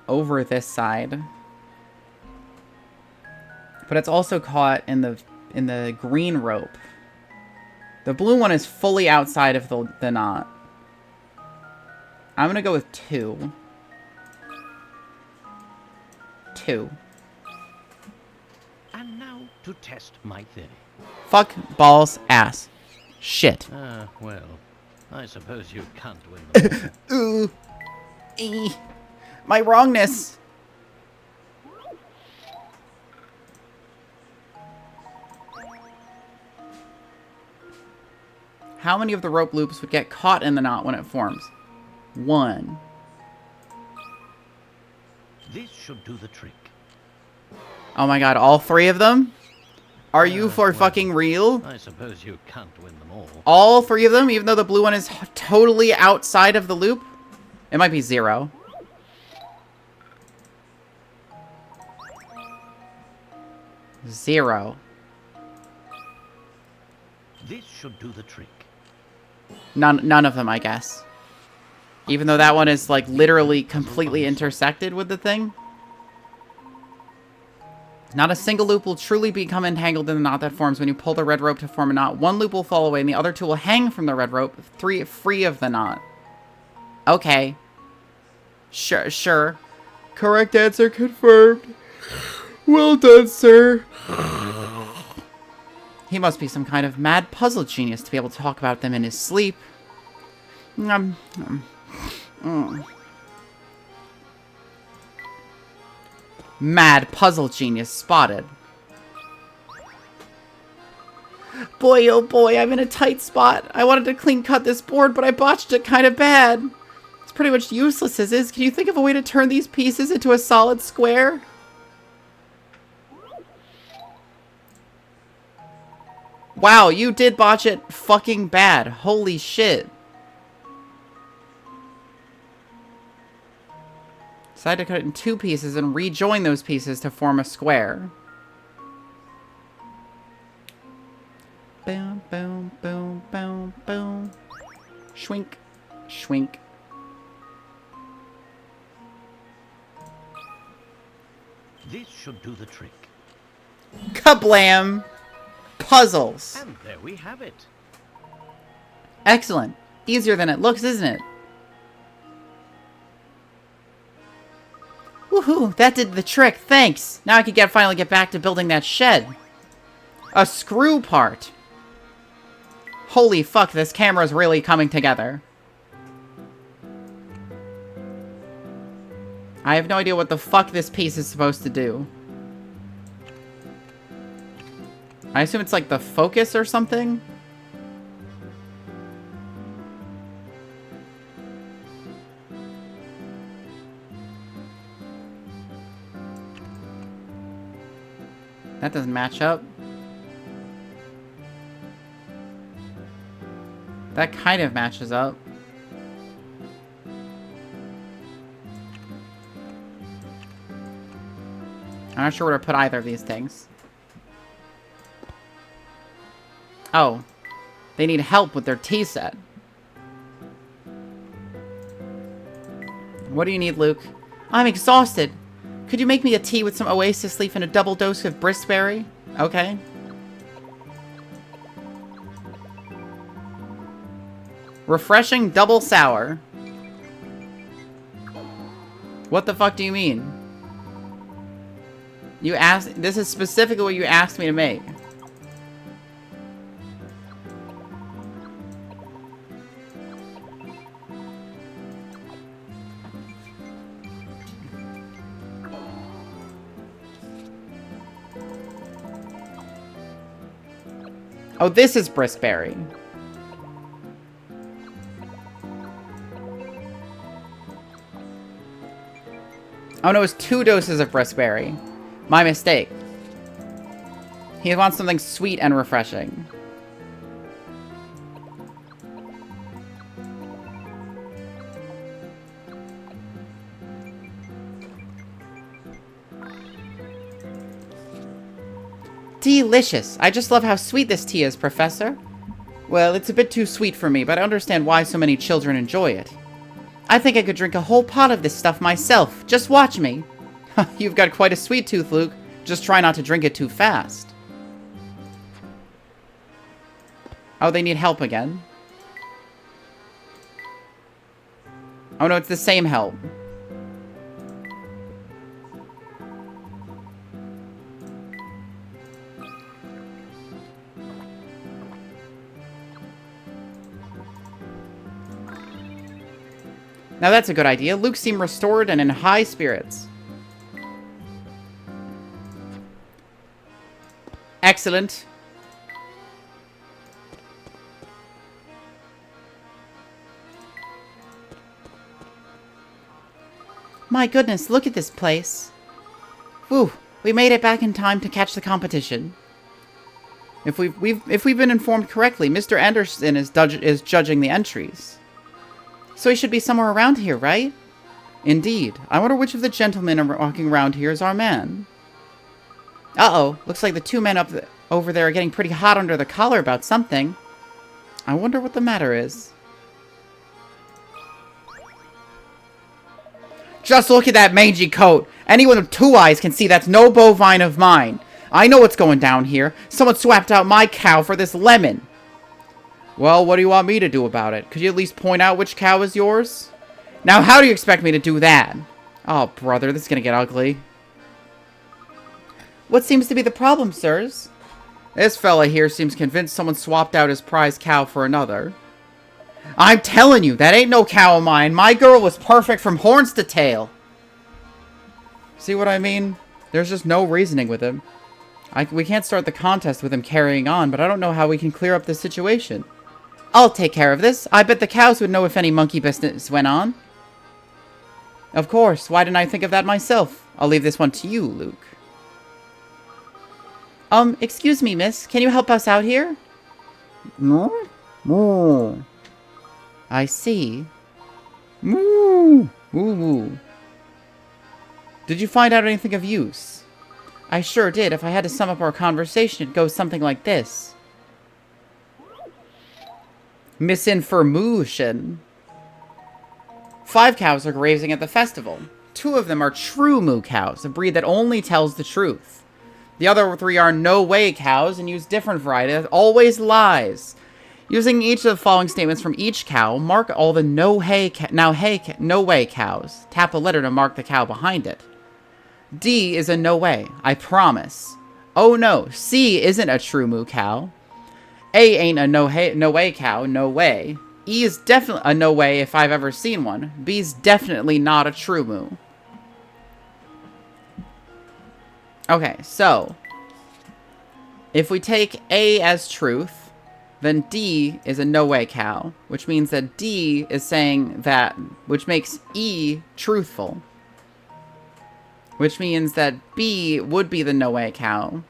over this side. But it's also caught in the green rope. The blue one is fully outside of the knot. I'm gonna go with 2. 2. And now to test my theory. Fuck, balls, ass. Shit. Well, I suppose you can't win them all. Ooh. My wrongness. How many of the rope loops would get caught in the knot when it forms? 1. This should do the trick. Oh my god, all 3 of them? Are you for fucking real? I suppose you can't win them all. All 3 of them, even though the blue one is totally outside of the loop? It might be 0. Zero. This should do the trick. None of them, I guess. Even though that one is, like, literally completely intersected with the thing. Not a single loop will truly become entangled in the knot that forms when you pull the red rope to form a knot. 1 loop will fall away, and the other 2 will hang from the red rope, free of the knot. Okay. Sure. Correct answer confirmed. Well done, sir. He must be some kind of mad puzzle genius to be able to talk about them in his sleep. Mad puzzle genius spotted. Boy, oh boy, I'm in a tight spot. I wanted to clean cut this board, but I botched it kind of bad. It's pretty much useless as is. Can you think of a way to turn these pieces into a solid square? Wow, you did botch it fucking bad. Holy shit. So I had to cut it in 2 pieces and rejoin those pieces to form a square. Boom, boom, boom, boom, boom. Schwink, schwink. This should do the trick. Kablam! Puzzles. And there we have it. Excellent. Easier than it looks, isn't it? Woohoo, that did the trick, thanks. Now I can finally get back to building that shed. A screw part. Holy fuck, this camera's really coming together. I have no idea what the fuck this piece is supposed to do. I assume it's like the focus or something? That doesn't match up. That kind of matches up. I'm not sure where to put either of these things. Oh. They need help with their tea set. What do you need, Luke? I'm exhausted. Could you make me a tea with some oasis leaf and a double dose of bristberry? Okay. Refreshing double sour. What the fuck do you mean? You asked... This is specifically what you asked me to make. Oh, this is bristberry. Oh no, it's 2 doses of bristberry. My mistake. He wants something sweet and refreshing. Delicious. I just love how sweet this tea is, Professor. Well, it's a bit too sweet for me, but I understand why so many children enjoy it. I think I could drink a whole pot of this stuff myself. Just watch me. You've got quite a sweet tooth, Luke. Just try not to drink it too fast. Oh, they need help again. Oh no, it's the same help. Now that's a good idea. Luke seemed restored and in high spirits. Excellent. My goodness, look at this place. Whew, we made it back in time to catch the competition. If we've been informed correctly, Mr. Anderson is judging the entries. So he should be somewhere around here, right? Indeed. I wonder which of the gentlemen walking around here is our man. Uh-oh. Looks like the 2 men over there are getting pretty hot under the collar about something. I wonder what the matter is. Just look at that mangy coat. Anyone with 2 eyes can see that's no bovine of mine. I know what's going down here. Someone swapped out my cow for this lemon. Well, what do you want me to do about it? Could you at least point out which cow is yours? Now, how do you expect me to do that? Oh, brother, this is gonna get ugly. What seems to be the problem, sirs? This fella here seems convinced someone swapped out his prize cow for another. I'm telling you, that ain't no cow of mine. My girl was perfect from horns to tail. See what I mean? There's just no reasoning with him. We can't start the contest with him carrying on, but I don't know how we can clear up this situation. I'll take care of this. I bet the cows would know if any monkey business went on. Of course. Why didn't I think of that myself? I'll leave this one to you, Luke. Excuse me, miss. Can you help us out here? No? Moo. I see. Moo. Moo moo. Did you find out anything of use? I sure did. If I had to sum up our conversation, it'd go something like this. Misinformation. 5 cows are grazing at the festival. 2 of them are true moo cows, a breed that only tells the truth. The other 3 are no-way cows and use different varieties, always lies. Using each of the following statements from each cow, mark all the no-way cows. Tap a letter to mark the cow behind it. D is a no way. I promise. Oh no, C isn't a true moo cow. A ain't a no way cow, no way. E is definitely a no way if I've ever seen one. B's definitely not a true moo. Okay, so if we take A as truth, then D is a no way cow, which means that D is saying that, which makes E truthful. Which means that B would be the no way cow,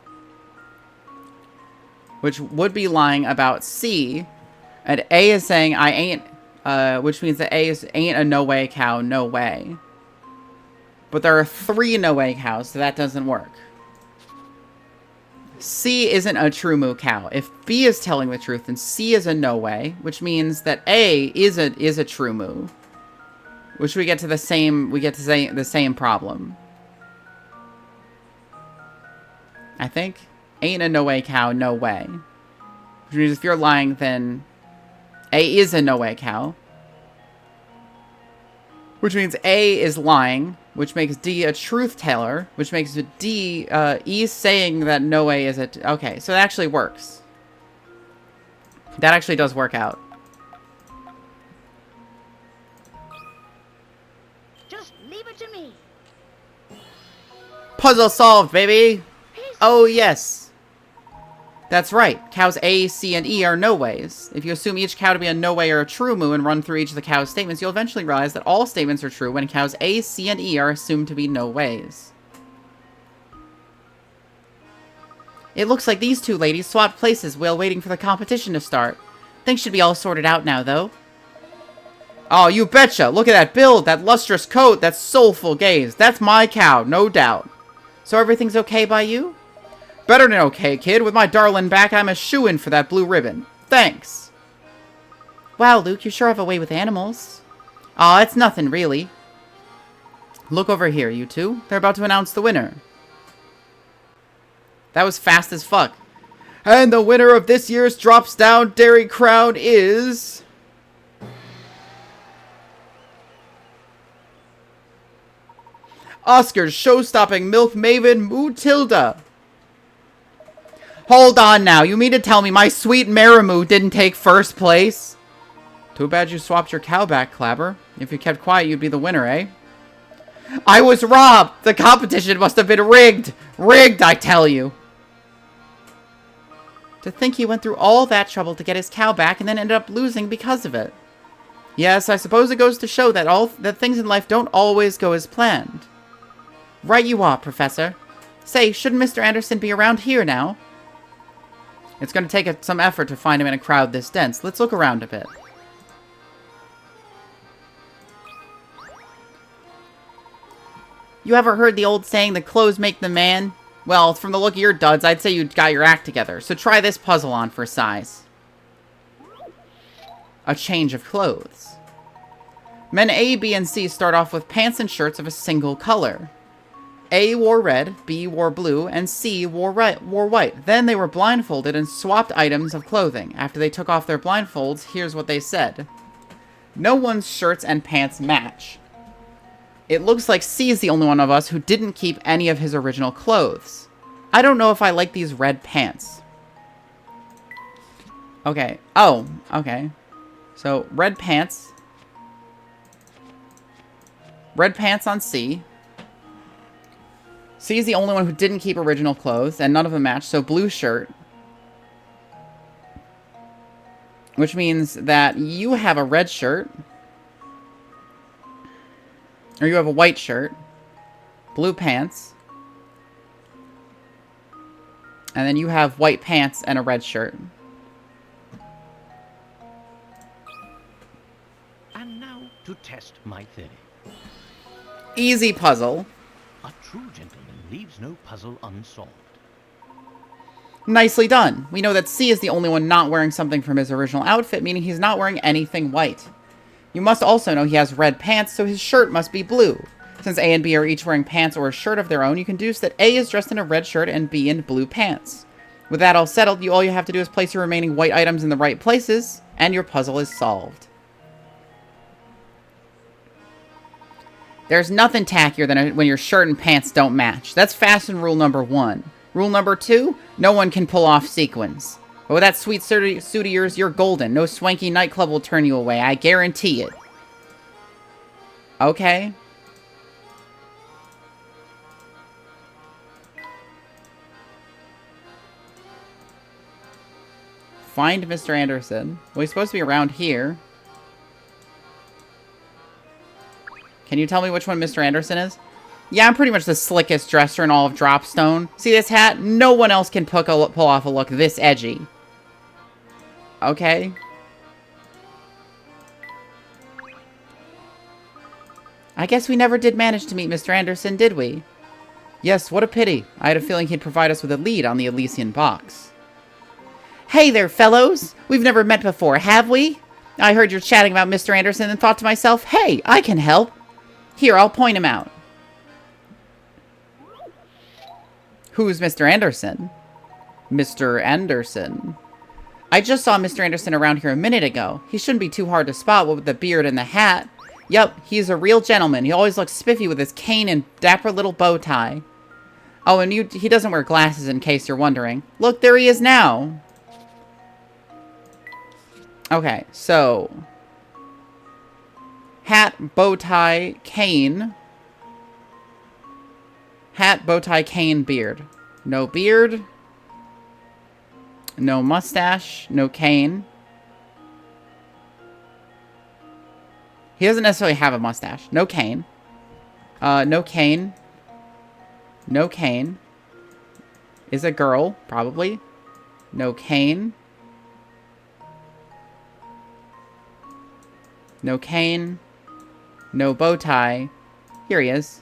which would be lying about C, and A is saying I ain't, which means that A ain't a no way cow, no way. But there are 3 no way cows, so that doesn't work. C isn't a true moo cow. If B is telling the truth, then C is a no way, which means that A is a true moo. Which we get to the same problem. I think. Ain't a no way cow, no way. Which means if you're lying, then A is a no way cow. Which means A is lying, which makes D a truth teller, which makes D, E saying that no way is it. Okay, so it actually works. That actually does work out. Just leave it to me. Puzzle solved, baby! Oh, yes. That's right. Cows A, C, and E are no ways. If you assume each cow to be a no way or a true moo and run through each of the cow's statements, you'll eventually realize that all statements are true when cows A, C, and E are assumed to be no ways. It looks like these 2 ladies swapped places while waiting for the competition to start. Things should be all sorted out now, though. Oh, you betcha! Look at that build, that lustrous coat, that soulful gaze. That's my cow, no doubt. So everything's okay by you? Better than okay, kid. With my darling back, I'm a shoo-in for that blue ribbon. Thanks. Wow, Luke, you sure have a way with animals. Aw, it's nothing, really. Look over here, you two. They're about to announce the winner. That was fast as fuck. And the winner of this year's Drops Down Dairy Crown is... Oscar's show-stopping milk maven, Mootilda. Hold on now. You mean to tell me my sweet Marimoo didn't take first place? Too bad you swapped your cow back, Clabber. If you kept quiet, you'd be the winner, eh? I was robbed! The competition must have been rigged! Rigged, I tell you! To think he went through all that trouble to get his cow back and then ended up losing because of it. Yes, I suppose it goes to show that things in life don't always go as planned. Right you are, Professor. Say, shouldn't Mr. Anderson be around here now? It's going to take some effort to find him in a crowd this dense. Let's look around a bit. You ever heard the old saying, that clothes make the man? Well, from the look of your duds, I'd say you got your act together. So try this puzzle on for size. A change of clothes. Men A, B, and C start off with pants and shirts of a single color. A wore red, B wore blue, and C wore white. Then they were blindfolded and swapped items of clothing. After they took off their blindfolds, here's what they said. No one's shirts and pants match. It looks like C is the only one of us who didn't keep any of his original clothes. I don't know if I like these red pants. Okay. Oh, okay. So, red pants. Red pants on C. C is the only one who didn't keep original clothes, and none of them match, so blue shirt. Which means that you have a red shirt. Or you have a white shirt. Blue pants. And then you have white pants and a red shirt. And now to test my theory. Easy puzzle. A true gentleman leaves no puzzle unsolved. Nicely done. We know that C is the only one not wearing something from his original outfit, meaning he's not wearing anything white. You must also know he has red pants, so his shirt must be blue. Since A and B are each wearing pants or a shirt of their own, you can deduce that A is dressed in a red shirt and B in blue pants. With that all settled, all you have to do is place your remaining white items in the right places, and your puzzle is solved. There's nothing tackier than when your shirt and pants don't match. That's fashion rule number 1. Rule number 2, no one can pull off sequins. But with that sweet suit of yours, you're golden. No swanky nightclub will turn you away. I guarantee it. Okay. Find Mr. Anderson. Well, he's supposed to be around here. Can you tell me which one Mr. Anderson is? Yeah, I'm pretty much the slickest dresser in all of Dropstone. See this hat? No one else can pull off a look this edgy. Okay. I guess we never did manage to meet Mr. Anderson, did we? Yes, what a pity. I had a feeling he'd provide us with a lead on the Elysian box. Hey there, fellows! We've never met before, have we? I heard you chatting about Mr. Anderson and thought to myself, hey, I can help. Here, I'll point him out. Who's Mr. Anderson? Mr. Anderson. I just saw Mr. Anderson around here a minute ago. He shouldn't be too hard to spot with the beard and the hat. Yup, he's a real gentleman. He always looks spiffy with his cane and dapper little bow tie. Oh, and he doesn't wear glasses in case you're wondering. Look, there he is now. Okay, so... hat, bow tie, cane. Hat, bow tie, cane, beard. No beard. No mustache. No cane. He doesn't necessarily have a mustache. No cane. No cane. No cane. Is a girl, probably. No cane. No cane. No bow tie. Here he is.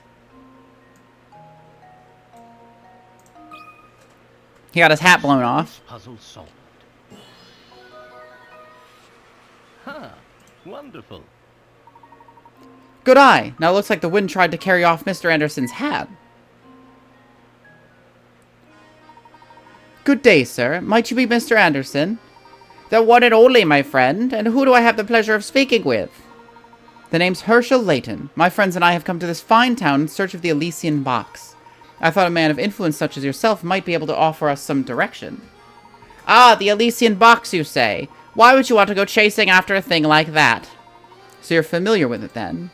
He got his hat blown off. Puzzle solved. Ha! Wonderful. Good eye. Now it looks like the wind tried to carry off Mr. Anderson's hat. Good day, sir. Might you be Mr. Anderson? The one and only, my friend. And who do I have the pleasure of speaking with? The name's Herschel Layton. My friends and I have come to this fine town in search of the Elysian box. I thought a man of influence such as yourself might be able to offer us some direction. Ah, the Elysian box, you say? Why would you want to go chasing after a thing like that? So you're familiar with it, then?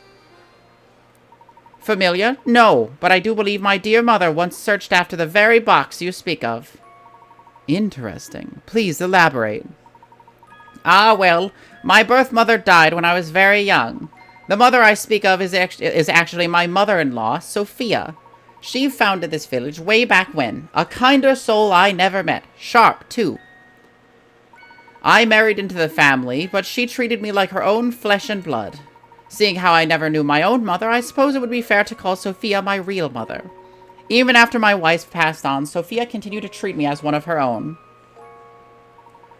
Familiar? No, but I do believe my dear mother once searched after the very box you speak of. Interesting. Please elaborate. Ah, well, my birth mother died when I was very young. The mother I speak of is actually my mother-in-law, Sophia. She founded this village way back when. A kinder soul I never met. Sharp, too. I married into the family, but she treated me like her own flesh and blood. Seeing how I never knew my own mother, I suppose it would be fair to call Sophia my real mother. Even after my wife passed on, Sophia continued to treat me as one of her own.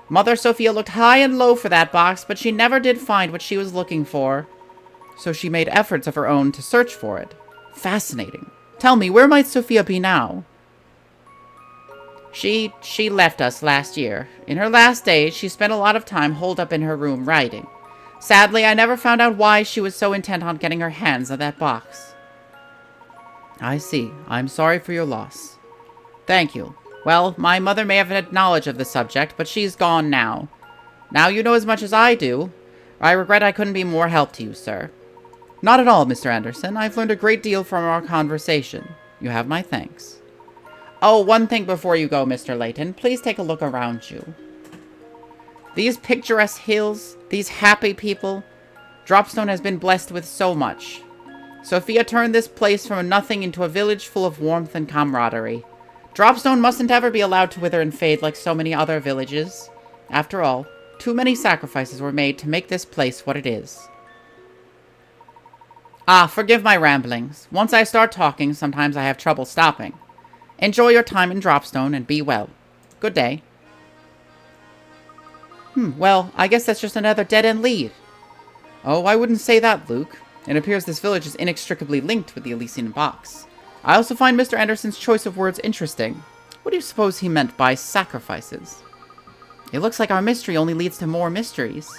Mother Sophia looked high and low for that box, but she never did find what she was looking for. So she made efforts of her own to search for it. Fascinating. Tell me, where might Sophia be now? She left us last year. In her last days, she spent a lot of time holed up in her room writing. Sadly, I never found out why she was so intent on getting her hands on that box. I see. I'm sorry for your loss. Thank you. Well, my mother may have had knowledge of the subject, but she's gone now. Now you know as much as I do. I regret I couldn't be more help to you, sir. Not at all, Mr. Anderson. I've learned a great deal from our conversation. You have my thanks. Oh, one thing before you go, Mr. Layton. Please take a look around you. These picturesque hills, these happy people, Dropstone has been blessed with so much. Sophia turned this place from nothing into a village full of warmth and camaraderie. Dropstone mustn't ever be allowed to wither and fade like so many other villages. After all, too many sacrifices were made to make this place what it is. Ah, forgive my ramblings. Once I start talking, sometimes I have trouble stopping. Enjoy your time in Dropstone and be well. Good day. Well, I guess that's just another dead-end lead. Oh, I wouldn't say that, Luke. It appears this village is inextricably linked with the Elysian box. I also find Mr. Anderson's choice of words interesting. What do you suppose he meant by sacrifices? It looks like our mystery only leads to more mysteries.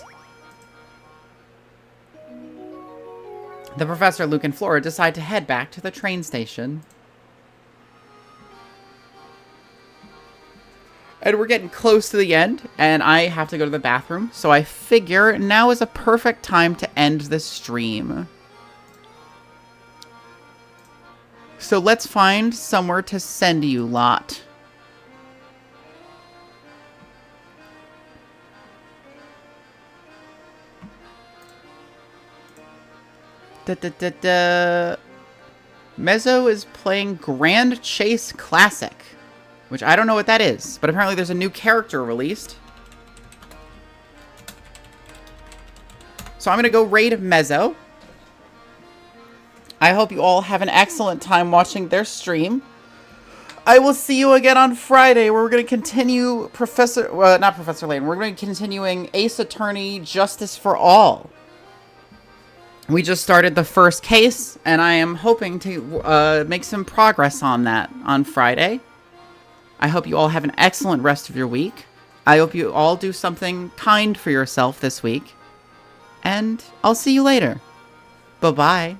The professor, Luke, and Flora decide to head back to the train station. And we're getting close to the end, and I have to go to the bathroom, so I figure now is a perfect time to end the stream. So let's find somewhere to send you lot. Mezzo is playing Grand Chase Classic, which I don't know what that is, but apparently there's a new character released. So I'm going to go raid Mezzo. I hope you all have an excellent time watching their stream. I will see you again on Friday, where we're going to continue not Professor Layton. We're going to be continuing Ace Attorney Justice for All. We just started the first case, and I am hoping to make some progress on that on Friday. I hope you all have an excellent rest of your week. I hope you all do something kind for yourself this week. And I'll see you later. Bye-bye.